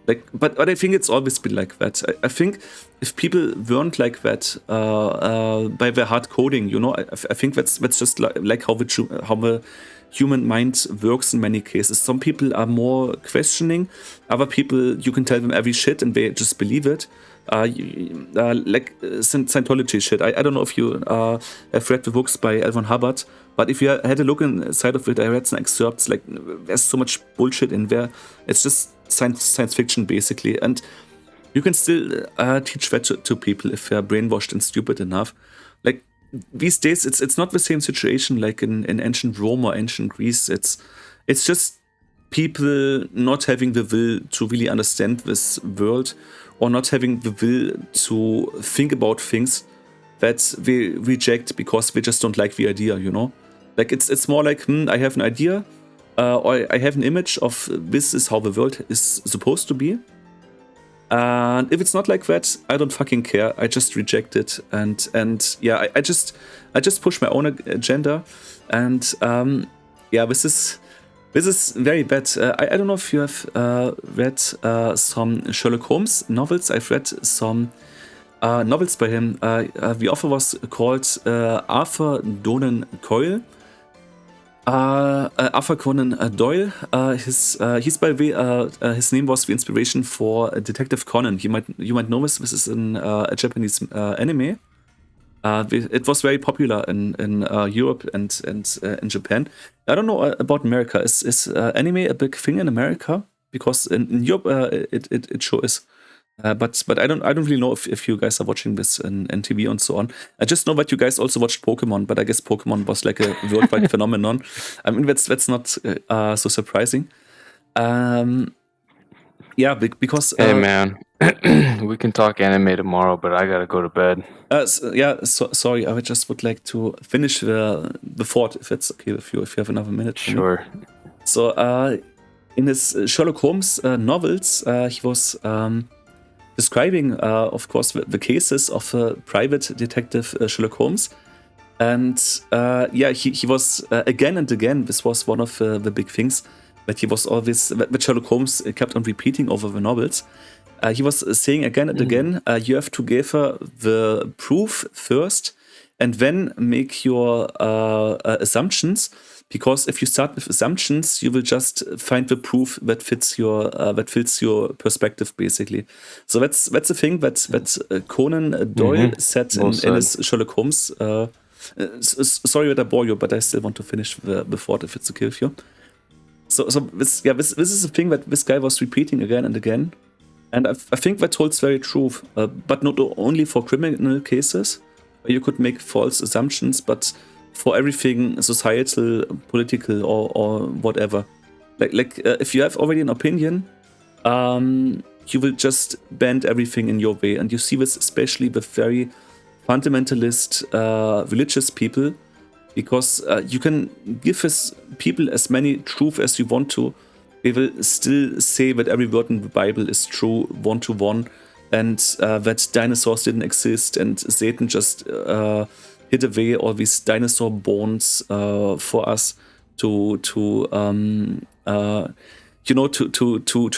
Like, but I think it's always been like that. I think if people weren't like that by their hard coding, you know, I think that's just like how the human mind works in many cases. Some people are more questioning. Other people, you can tell them every shit and they just believe it. Like Scientology shit. I don't know if you have read the books by L. Ron Hubbard, but if you had a look inside of it, I read some excerpts. Like, there's so much bullshit in there. It's just science fiction, basically. And you can still teach that to people if they're brainwashed and stupid enough. Like, these days, it's not the same situation like in ancient Rome or ancient Greece. It's just people not having the will to really understand this world, or not having the will to think about things that they reject because they just don't like the idea, you know? Like, it's more like, I have an idea, or I have an image of this is how the world is supposed to be. And if it's not like that, I don't fucking care. I just reject it. And I just push my own agenda. And this is very bad. I don't know if you have read some Sherlock Holmes novels. I've read some novels by him. The author was called Arthur Conan Doyle. Arthur Conan Doyle. He's by the way, his name was the inspiration for Detective Conan. You might know this. This is a Japanese anime. It was very popular in Europe and in Japan. I don't know about America. Is anime a big thing in America? Because in Europe it sure is. But I don't really know if you guys are watching this in TV and so on. I just know that you guys also watched Pokemon, but I guess Pokemon was like a worldwide phenomenon. I mean, that's not so surprising. Yeah, because Hey man, we can talk anime tomorrow, but I gotta go to bed. sorry, I just would like to finish the thought, if it's okay with you, if you have another minute. for me. Sure. So, in his Sherlock Holmes novels, he was describing, of course, the cases of private detective Sherlock Holmes. And he was again and again, this was one of the big things, that he was always, that Sherlock Holmes kept on repeating over the novels. He was saying again and again, you have to give her the proof first and then make your assumptions, because if you start with assumptions, you will just find the proof that fits your perspective, basically. So that's the thing that Conan Doyle said in his Sherlock Holmes. Sorry that I bore you, but I still want to finish the thought, if it's okay with you. So this is a thing that this guy was repeating again and again, and I think that holds very true, but not only for criminal cases, where you could make false assumptions, but for everything societal, political, or whatever. Like if you have already an opinion, you will just bend everything in your way, and you see this especially with very fundamentalist religious people. Because you can give people as many truths as you want to, they will still say that every word in the Bible is true one to one, and that dinosaurs didn't exist, and Satan just hid away all these dinosaur bones for us to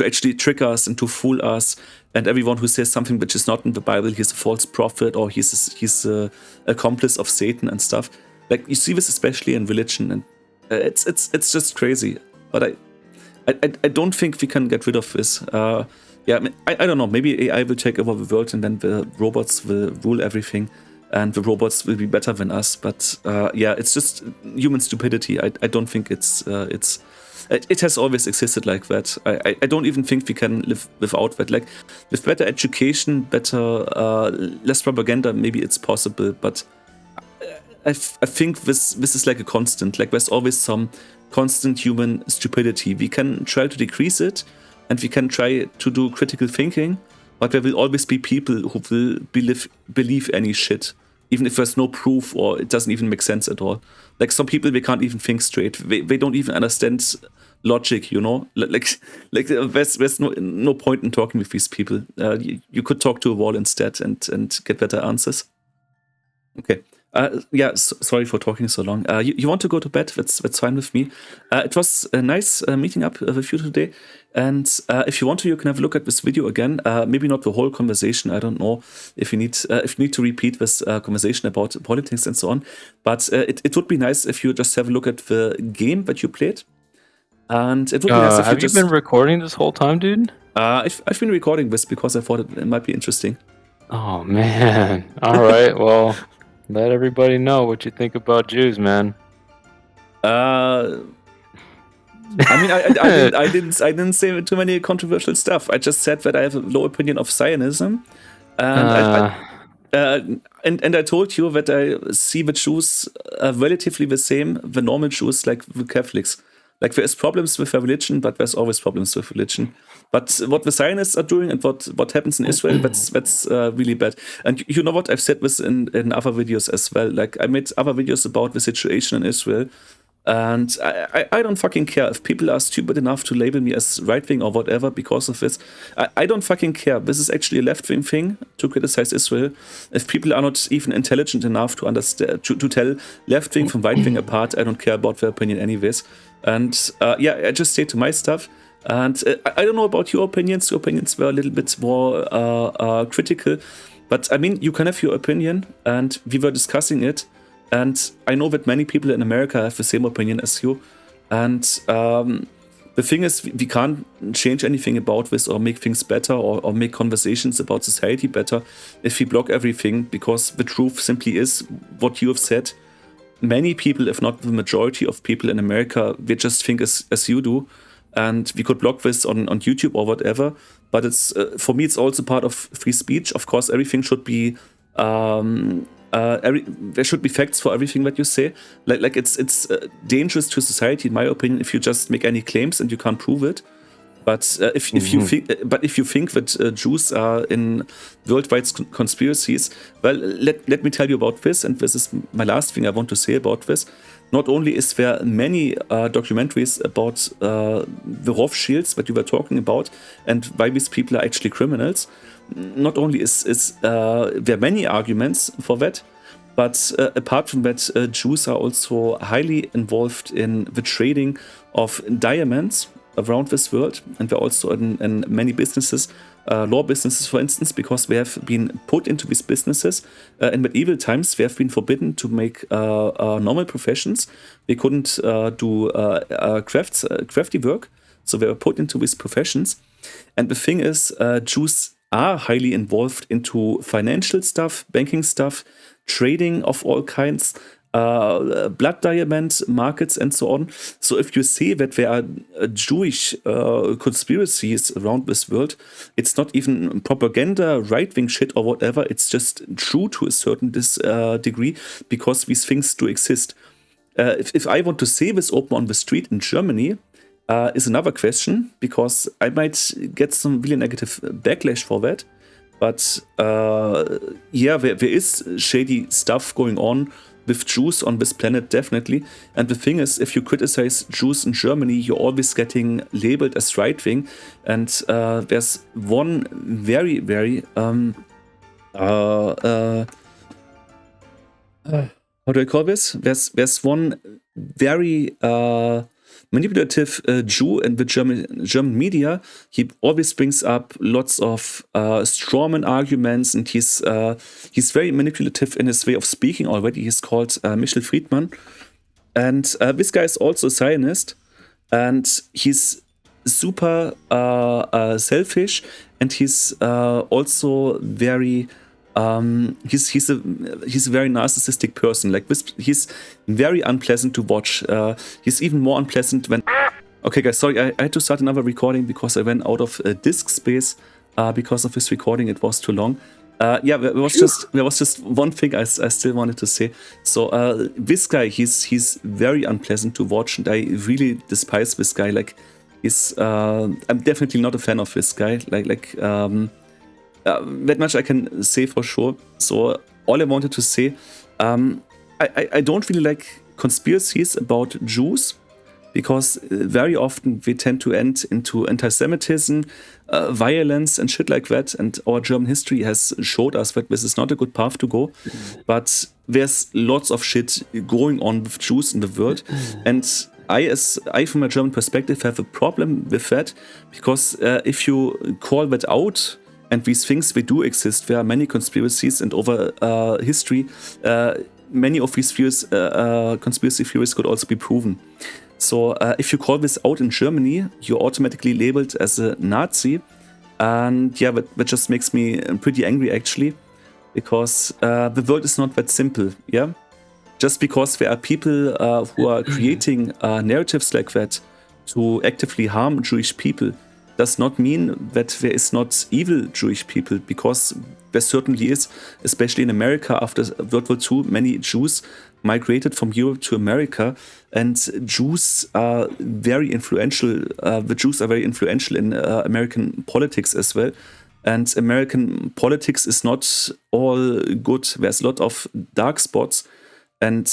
actually trick us and to fool us. And everyone who says something which is not in the Bible, he's a false prophet, or he's a accomplice of Satan and stuff. Like, you see this especially in religion, and it's just crazy. But I don't think we can get rid of this. I don't know. Maybe AI will take over the world, and then the robots will rule everything, and the robots will be better than us. But it's just human stupidity. I don't think it has always existed like that. I don't even think we can live without that. Like, with better education, less propaganda, maybe it's possible, but I think this is like a constant. Like, there's always some constant human stupidity. We can try to decrease it, and we can try to do critical thinking, but there will always be people who will believe any shit, even if there's no proof or it doesn't even make sense at all. Like, some people, they can't even think straight. They don't even understand logic, you know? Like there's no point in talking with these people. You could talk to a wall instead and get better answers. Okay. Sorry for talking so long. You want to go to bed? That's fine with me. It was a nice meeting up with you today. And if you want to, you can have a look at this video again. Maybe not the whole conversation. I don't know if you need to repeat this conversation about politics and so on. But it would be nice if you just have a look at the game that you played. And it would be nice if have you been recording this whole time, dude? I've been recording this because I thought it might be interesting. Oh man! All right, well. Let everybody know what you think about Jews, man. I mean, I didn't say too many controversial stuff. I just said that I have a low opinion of Zionism, and I told you that I see the Jews relatively the same, the normal Jews, like the Catholics. Like, there's problems with their religion, but there's always problems with religion. But what the Zionists are doing and what happens in Israel, that's really bad. And you know what? I've said this in other videos as well. Like, I made other videos about the situation in Israel. And I don't fucking care if people are stupid enough to label me as right-wing or whatever because of this. I don't fucking care. This is actually a left-wing thing to criticize Israel. If people are not even intelligent enough to understand, to tell left-wing from right-wing apart, I don't care about their opinion anyways. And I just stay to my stuff. And I don't know about your opinions. Your opinions were a little bit more critical. But I mean, you can have your opinion, and we were discussing it. And I know that many people in America have the same opinion as you. And the thing is, we can't change anything about this or make things better or make conversations about society better if we block everything, because the truth simply is what you have said. Many people, if not the majority of people in America, they just think as you do. and we could block this on YouTube or whatever. But it's for me, it's also part of free speech. Of course, everything should be there should be facts for everything that you say. Like it's dangerous to society, in my opinion, if you just make any claims and you can't prove it. But if you think that Jews are in worldwide conspiracies, well, let me tell you about this, and this is my last thing I want to say about this. Not only is there many documentaries about the Rothschilds that you were talking about and why these people are actually criminals, not only is there many arguments for that, but apart from that, Jews are also highly involved in the trading of diamonds around this world, and they're also in many businesses, law businesses, for instance, because they have been put into these businesses. In medieval times, they have been forbidden to make normal professions. They couldn't do crafty work, so they were put into these professions. And the thing is, Jews are highly involved into financial stuff, banking stuff, trading of all kinds, blood diamond markets, and so on. So if you say that there are Jewish conspiracies around this world, it's not even propaganda, right-wing shit or whatever. It's just true to a certain degree, because these things do exist. If I want to say this open on the street in Germany, is another question, because I might get some really negative backlash for that. But yeah, there is shady stuff going on with Jews on this planet, definitely. And the thing is, if you criticize Jews in Germany, you're always getting labeled as right-wing. And there's one very, very how do I call this? There's one very manipulative Jew in the German media. He always brings up lots of strawman arguments, and he's very manipulative in his way of speaking already. He's called Michel Friedman, and this guy is also a Zionist, and he's super selfish, and he's also very he's a very narcissistic person. Like this, he's very unpleasant to watch. He's even more unpleasant when. Okay, guys, sorry, I had to start another recording because I ran out of disk space because of this recording. It was too long. Yeah, there was just one thing I still wanted to say. So this guy, he's very unpleasant to watch, and I really despise this guy. Like I'm definitely not a fan of this guy. That much I can say for sure. So all I wanted to say, I don't really like conspiracies about Jews, because very often they tend to end into anti-Semitism, violence and shit like that. And our German history has showed us that this is not a good path to go. But there's lots of shit going on with Jews in the world. And I, from a German perspective, have a problem with that, because if you call that out, and these things, they do exist. There are many conspiracies, and over history, many of these conspiracy theories could also be proven. So if you call this out in Germany, you're automatically labeled as a Nazi. And yeah, that just makes me pretty angry, actually, because the world is not that simple, yeah? Just because there are people who are creating narratives like that to actively harm Jewish people does not mean that there is not evil Jewish people, because there certainly is, especially in America. After World War II, many Jews migrated from Europe to America, and Jews are very influential. The Jews are very influential in American politics as well. And American politics is not all good. There's a lot of dark spots. And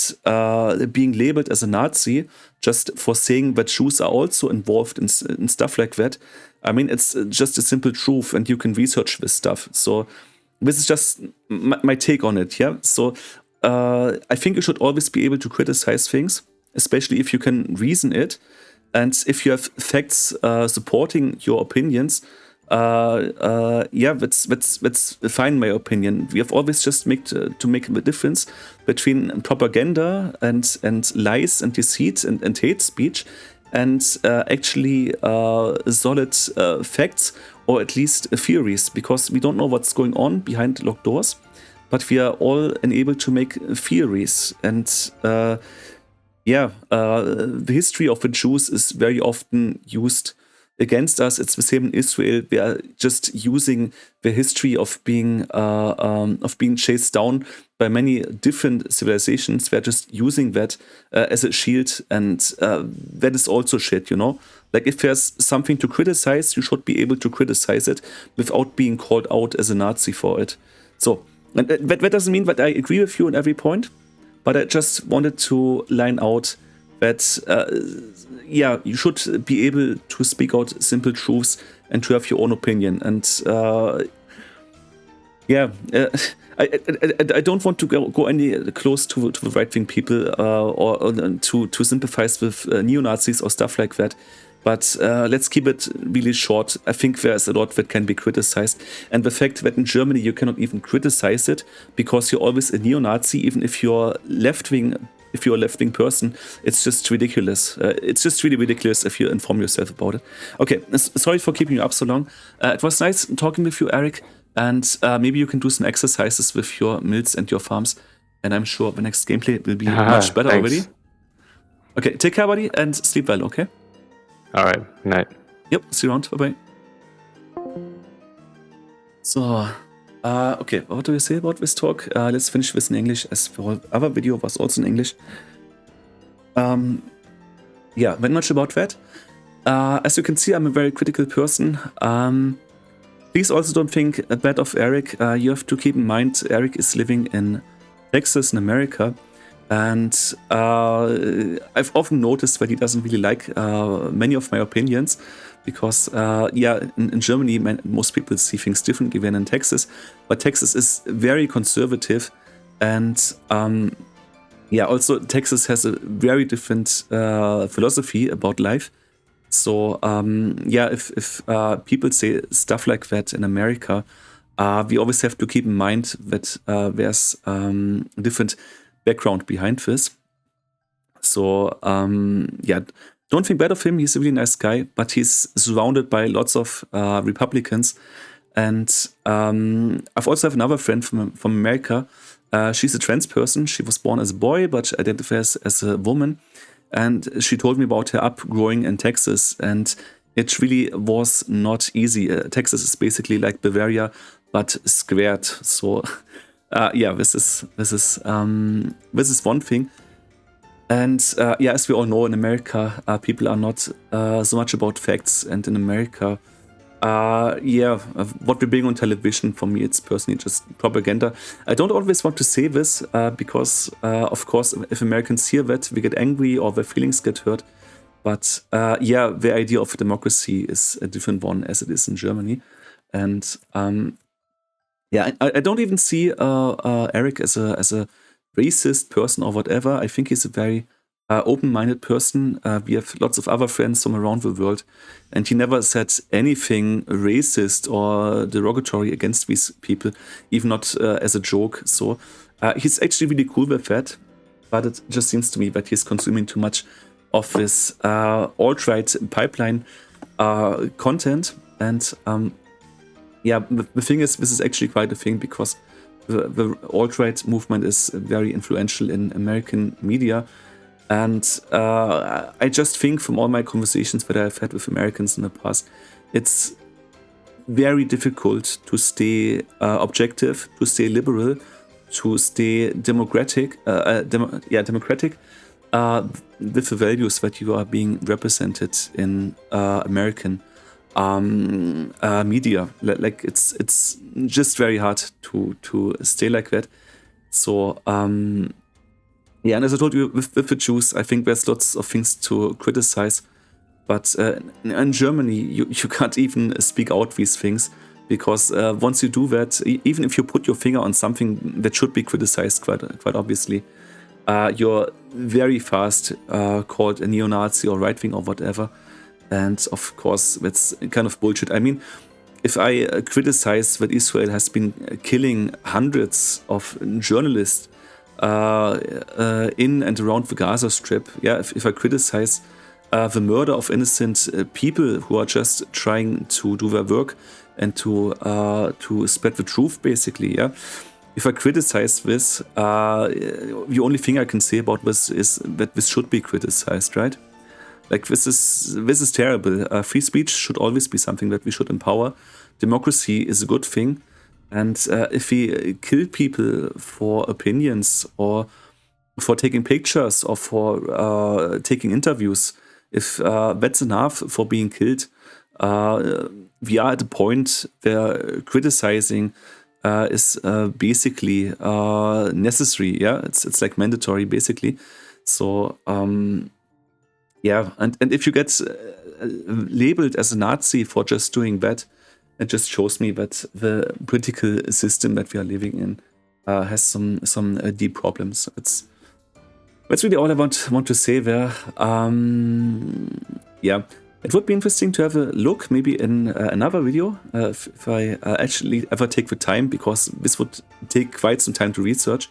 being labeled as a Nazi just for saying that Jews are also involved in stuff like that, I mean, it's just a simple truth, and you can research this stuff. So this is just my take on it, yeah? So I think you should always be able to criticize things, especially if you can reason it, and if you have facts supporting your opinions. Yeah, that's fine, in my opinion. We have always just to make the difference between propaganda and lies and deceit and hate speech, and actually solid facts, or at least theories, because we don't know what's going on behind locked doors, but we are all enabled to make theories. And the history of the Jews is very often used against us. It's the same in Israel. They are just using the history of being chased down by many different civilizations. They're just using that as a shield, and that is also shit, you know? Like, if there's something to criticize, you should be able to criticize it without being called out as a Nazi for it. So, and that doesn't mean that I agree with you on every point, but I just wanted to line out that, you should be able to speak out simple truths and to have your own opinion. And I don't want to go any close to the right-wing people or to sympathize with neo-Nazis or stuff like that. But let's keep it really short. I think there's a lot that can be criticized. And the fact that in Germany you cannot even criticize it because you're always a neo-Nazi, even if you're left-wing, if you're a left-wing person, it's just ridiculous. It's just really ridiculous if you inform yourself about it. Okay, sorry for keeping you up so long. It was nice talking with you, Eric. And maybe you can do some exercises with your mills and your farms. And I'm sure the next gameplay will be much better already. Okay, take care, buddy, and sleep well, okay? All right. Night. Yep. See you around. Bye-bye. So, okay. What do we say about this talk? Let's finish this in English, as the other video was also in English. Yeah, not much about that. As you can see, I'm a very critical person. Please also don't think bad of Eric. You have to keep in mind, Eric is living in Texas in America. And I've often noticed that he doesn't really like many of my opinions because, in Germany, most people see things differently than in Texas. But Texas is very conservative. And, also Texas has a very different philosophy about life. So, if people say stuff like that in America, we always have to keep in mind that there's different background behind this. So, don't think bad of him. He's a really nice guy, but he's surrounded by lots of Republicans. And I've also have another friend from America. She's a trans person. She was born as a boy, but identifies as a woman. And she told me about her upgrowing in Texas. And it really was not easy. Texas is basically like Bavaria, but squared. So... this is one thing, and as we all know, in America, people are not so much about facts, and in America, what we bring on television, for me, it's personally just propaganda. I don't always want to say this because, of course, if Americans hear that, we get angry or their feelings get hurt. But the idea of democracy is a different one as it is in Germany, and. I don't even see Eric as a racist person or whatever. I think he's a very open-minded person. We have lots of other friends from around the world, and he never said anything racist or derogatory against these people, even not as a joke. So he's actually really cool with that, but it just seems to me that he's consuming too much of this alt-right pipeline content. And the thing is, this is actually quite a thing because the alt-right movement is very influential in American media. And I just think from all my conversations that I've had with Americans in the past, it's very difficult to stay objective, to stay liberal, to stay democratic with the values that you are being represented in American media. Like it's just very hard to stay like that. So and as I told you, with the Jews, I think there's lots of things to criticize. But in Germany, you can't even speak out these things because once you do that, even if you put your finger on something that should be criticized, quite obviously, you're very fast called a neo-Nazi or right-wing or whatever. And of course, that's kind of bullshit. I mean, if I criticize that Israel has been killing hundreds of journalists in and around the Gaza Strip, if I criticize the murder of innocent people who are just trying to do their work and to spread the truth, basically, if I criticize this, the only thing I can say about this is that this should be criticized, right? Like this is terrible. Free speech should always be something that we should empower. Democracy is a good thing, and if we kill people for opinions or for taking pictures or for taking interviews, if that's enough for being killed, we are at a point where criticizing is basically necessary. Yeah, it's like mandatory basically. So yeah, and if you get labeled as a Nazi for just doing that, it just shows me that the political system that we are living in has some deep problems. That's really all I want to say there. Yeah, it would be interesting to have a look maybe in another video if I actually ever take the time, because this would take quite some time to research.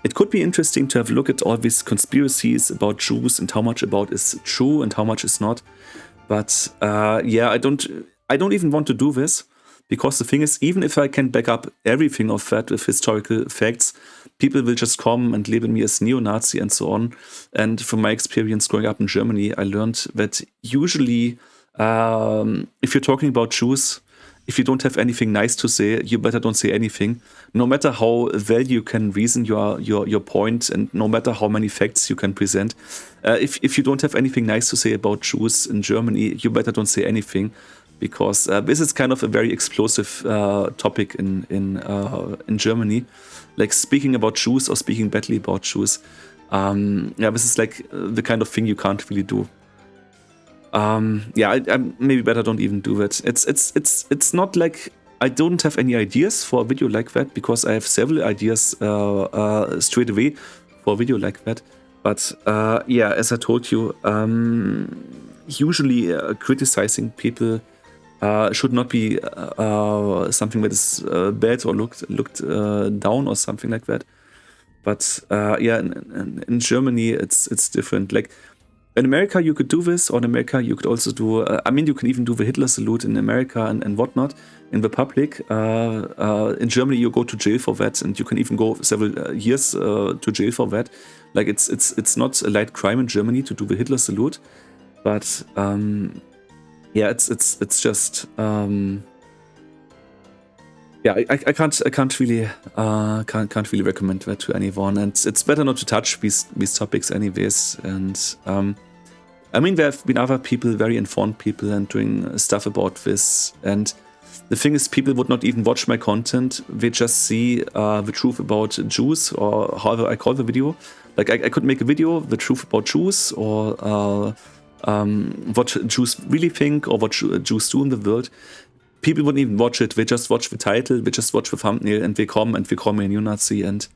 It could be interesting to have a look at all these conspiracies about Jews and how much about is true and how much is not. But yeah, I don't even want to do this, because the thing is, even if I can back up everything of that with historical facts, people will just come and label me as neo-Nazi and so on. And from my experience growing up in Germany, I learned that usually if you're talking about Jews, if you don't have anything nice to say, you better don't say anything. No matter how well you can reason your point, and no matter how many facts you can present, if you don't have anything nice to say about Jews in Germany, you better don't say anything, because this is kind of a very explosive topic in Germany. Like speaking about Jews or speaking badly about Jews. Yeah, this is like the kind of thing you can't really do. Yeah, I maybe better don't even do that. It's not like I don't have any ideas for a video like that, because I have several ideas straight away for a video like that. But yeah, as I told you, usually criticizing people should not be something that is bad or looked down or something like that. But yeah, in Germany it's different. Like in America you could do this, or in America you could also do. I mean, you can even do the Hitler salute in America and whatnot in the public. In Germany you go to jail for that, and you can even go several years to jail for that. Like it's not a light crime in Germany to do the Hitler salute, but yeah, it's just yeah, I can't really recommend that to anyone, and it's better not to touch these topics anyways. And I mean, there have been other people, very informed people, and doing stuff about this. And the thing is, people would not even watch my content; they just see the truth about Jews, or however I call the video. Like I could make a video, the truth about Jews, or what Jews really think, or what Jews do in the world. People wouldn't even watch it. They just watch the title, they just watch the thumbnail, and they call me a neo-Nazi. And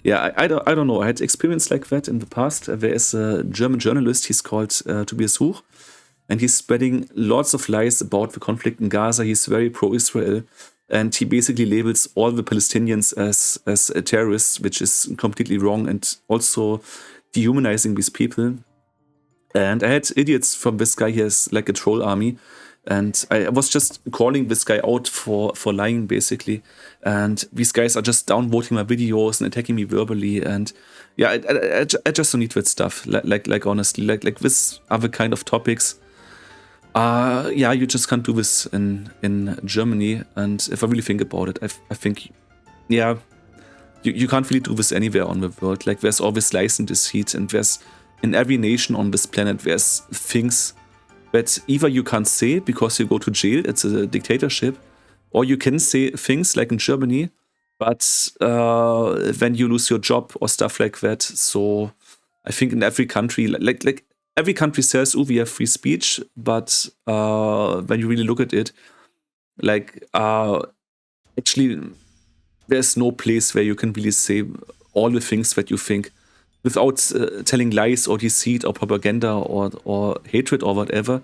yeah, I don't know. I had experience like that in the past. There is a German journalist, he's called Tobias Huch, and he's spreading lots of lies about the conflict in Gaza. He's very pro-Israel, and he basically labels all the Palestinians as terrorists, which is completely wrong, and also dehumanizing these people. And I had idiots from this guy. He has like a troll army. And I was just calling this guy out for lying, basically. And these guys are just downvoting my videos and attacking me verbally. And yeah, I just don't need that stuff. Like honestly, like this other kind of topics. Yeah, you just can't do this in Germany. And if I really think about it, I think, yeah, you can't really do this anywhere on the world. Like there's always lies and deceit, and there's in every nation on this planet there's things that either you can't say because you go to jail, it's a dictatorship, or you can say things like in Germany, but then you lose your job or stuff like that. So I think in every country, like every country says, oh, we have free speech, but when you really look at it, like actually there's no place where you can really say all the things that you think without telling lies or deceit or propaganda or hatred or whatever.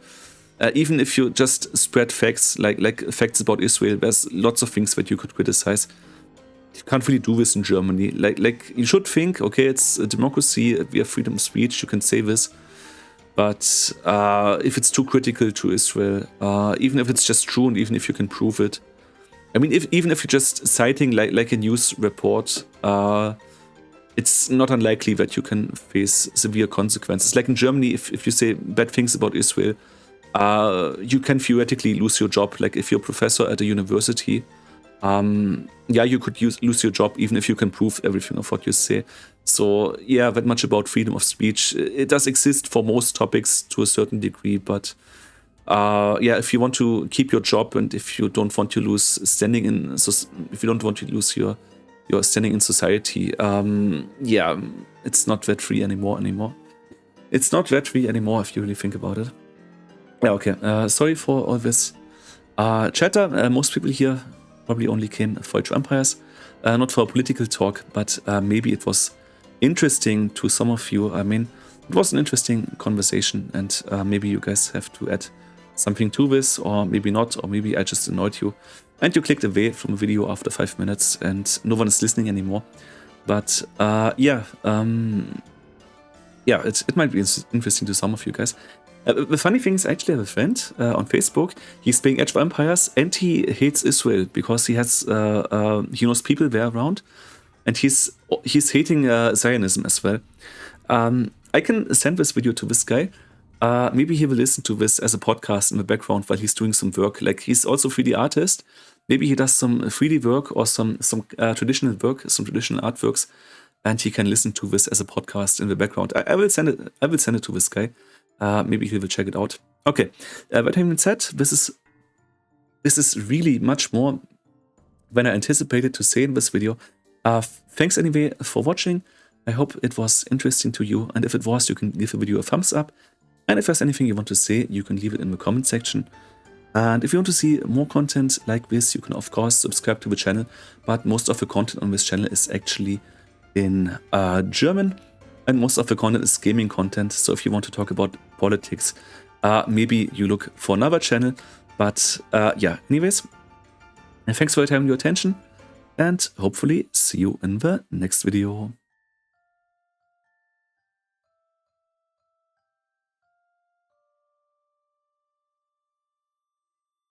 Even if you just spread facts, like facts about Israel, there's lots of things that you could criticize. You can't really do this in Germany. Like you should think, okay, it's a democracy, we have freedom of speech, you can say this. But if it's too critical to Israel, even if it's just true and even if you can prove it, I mean, even if you're just citing like a news report, it's not unlikely that you can face severe consequences. Like in Germany, if you say bad things about Israel, you can theoretically lose your job. Like if you're a professor at a university, yeah, you could lose your job even if you can prove everything of what you say. So yeah, that much about freedom of speech. It does exist for most topics to a certain degree, but yeah, if you want to keep your job and if you don't want to lose standing in, if you don't want to lose your standing in society, yeah, it's not that free anymore. It's not that free anymore if you really think about it. Yeah, okay. Sorry for all this chatter. Most people here probably only came for Age of Empires, not for a political talk, but maybe it was interesting to some of you. I mean, it was an interesting conversation, and maybe you guys have to add something to this, or maybe not, or maybe I just annoyed you and you clicked away from a video after 5 minutes and no one is listening anymore. But yeah, yeah, it might be interesting to some of you guys. The funny thing is, I actually have a friend on Facebook. He's playing Age of Empires and he hates Israel because he has he knows people there around, and he's hating Zionism as well. I can send this video to this guy. Maybe he will listen to this as a podcast in the background while he's doing some work. Like, he's also a 3D artist. Maybe he does some 3D work or some traditional work, some traditional artworks, and he can listen to this as a podcast in the background. I will send it. I will send it to this guy. Maybe he will check it out. Okay. That having been said, this is really much more than I anticipated to say in this video. Thanks anyway for watching. I hope it was interesting to you, and if it was, you can give the video a thumbs up. And if there's anything you want to say, you can leave it in the comment section. And if you want to see more content like this, you can of course subscribe to the channel, but most of the content on this channel is actually in German, and most of the content is gaming content. So if you want to talk about politics, maybe you look for another channel. But yeah, anyways, and thanks for your time and your attention, and hopefully see you in the next video.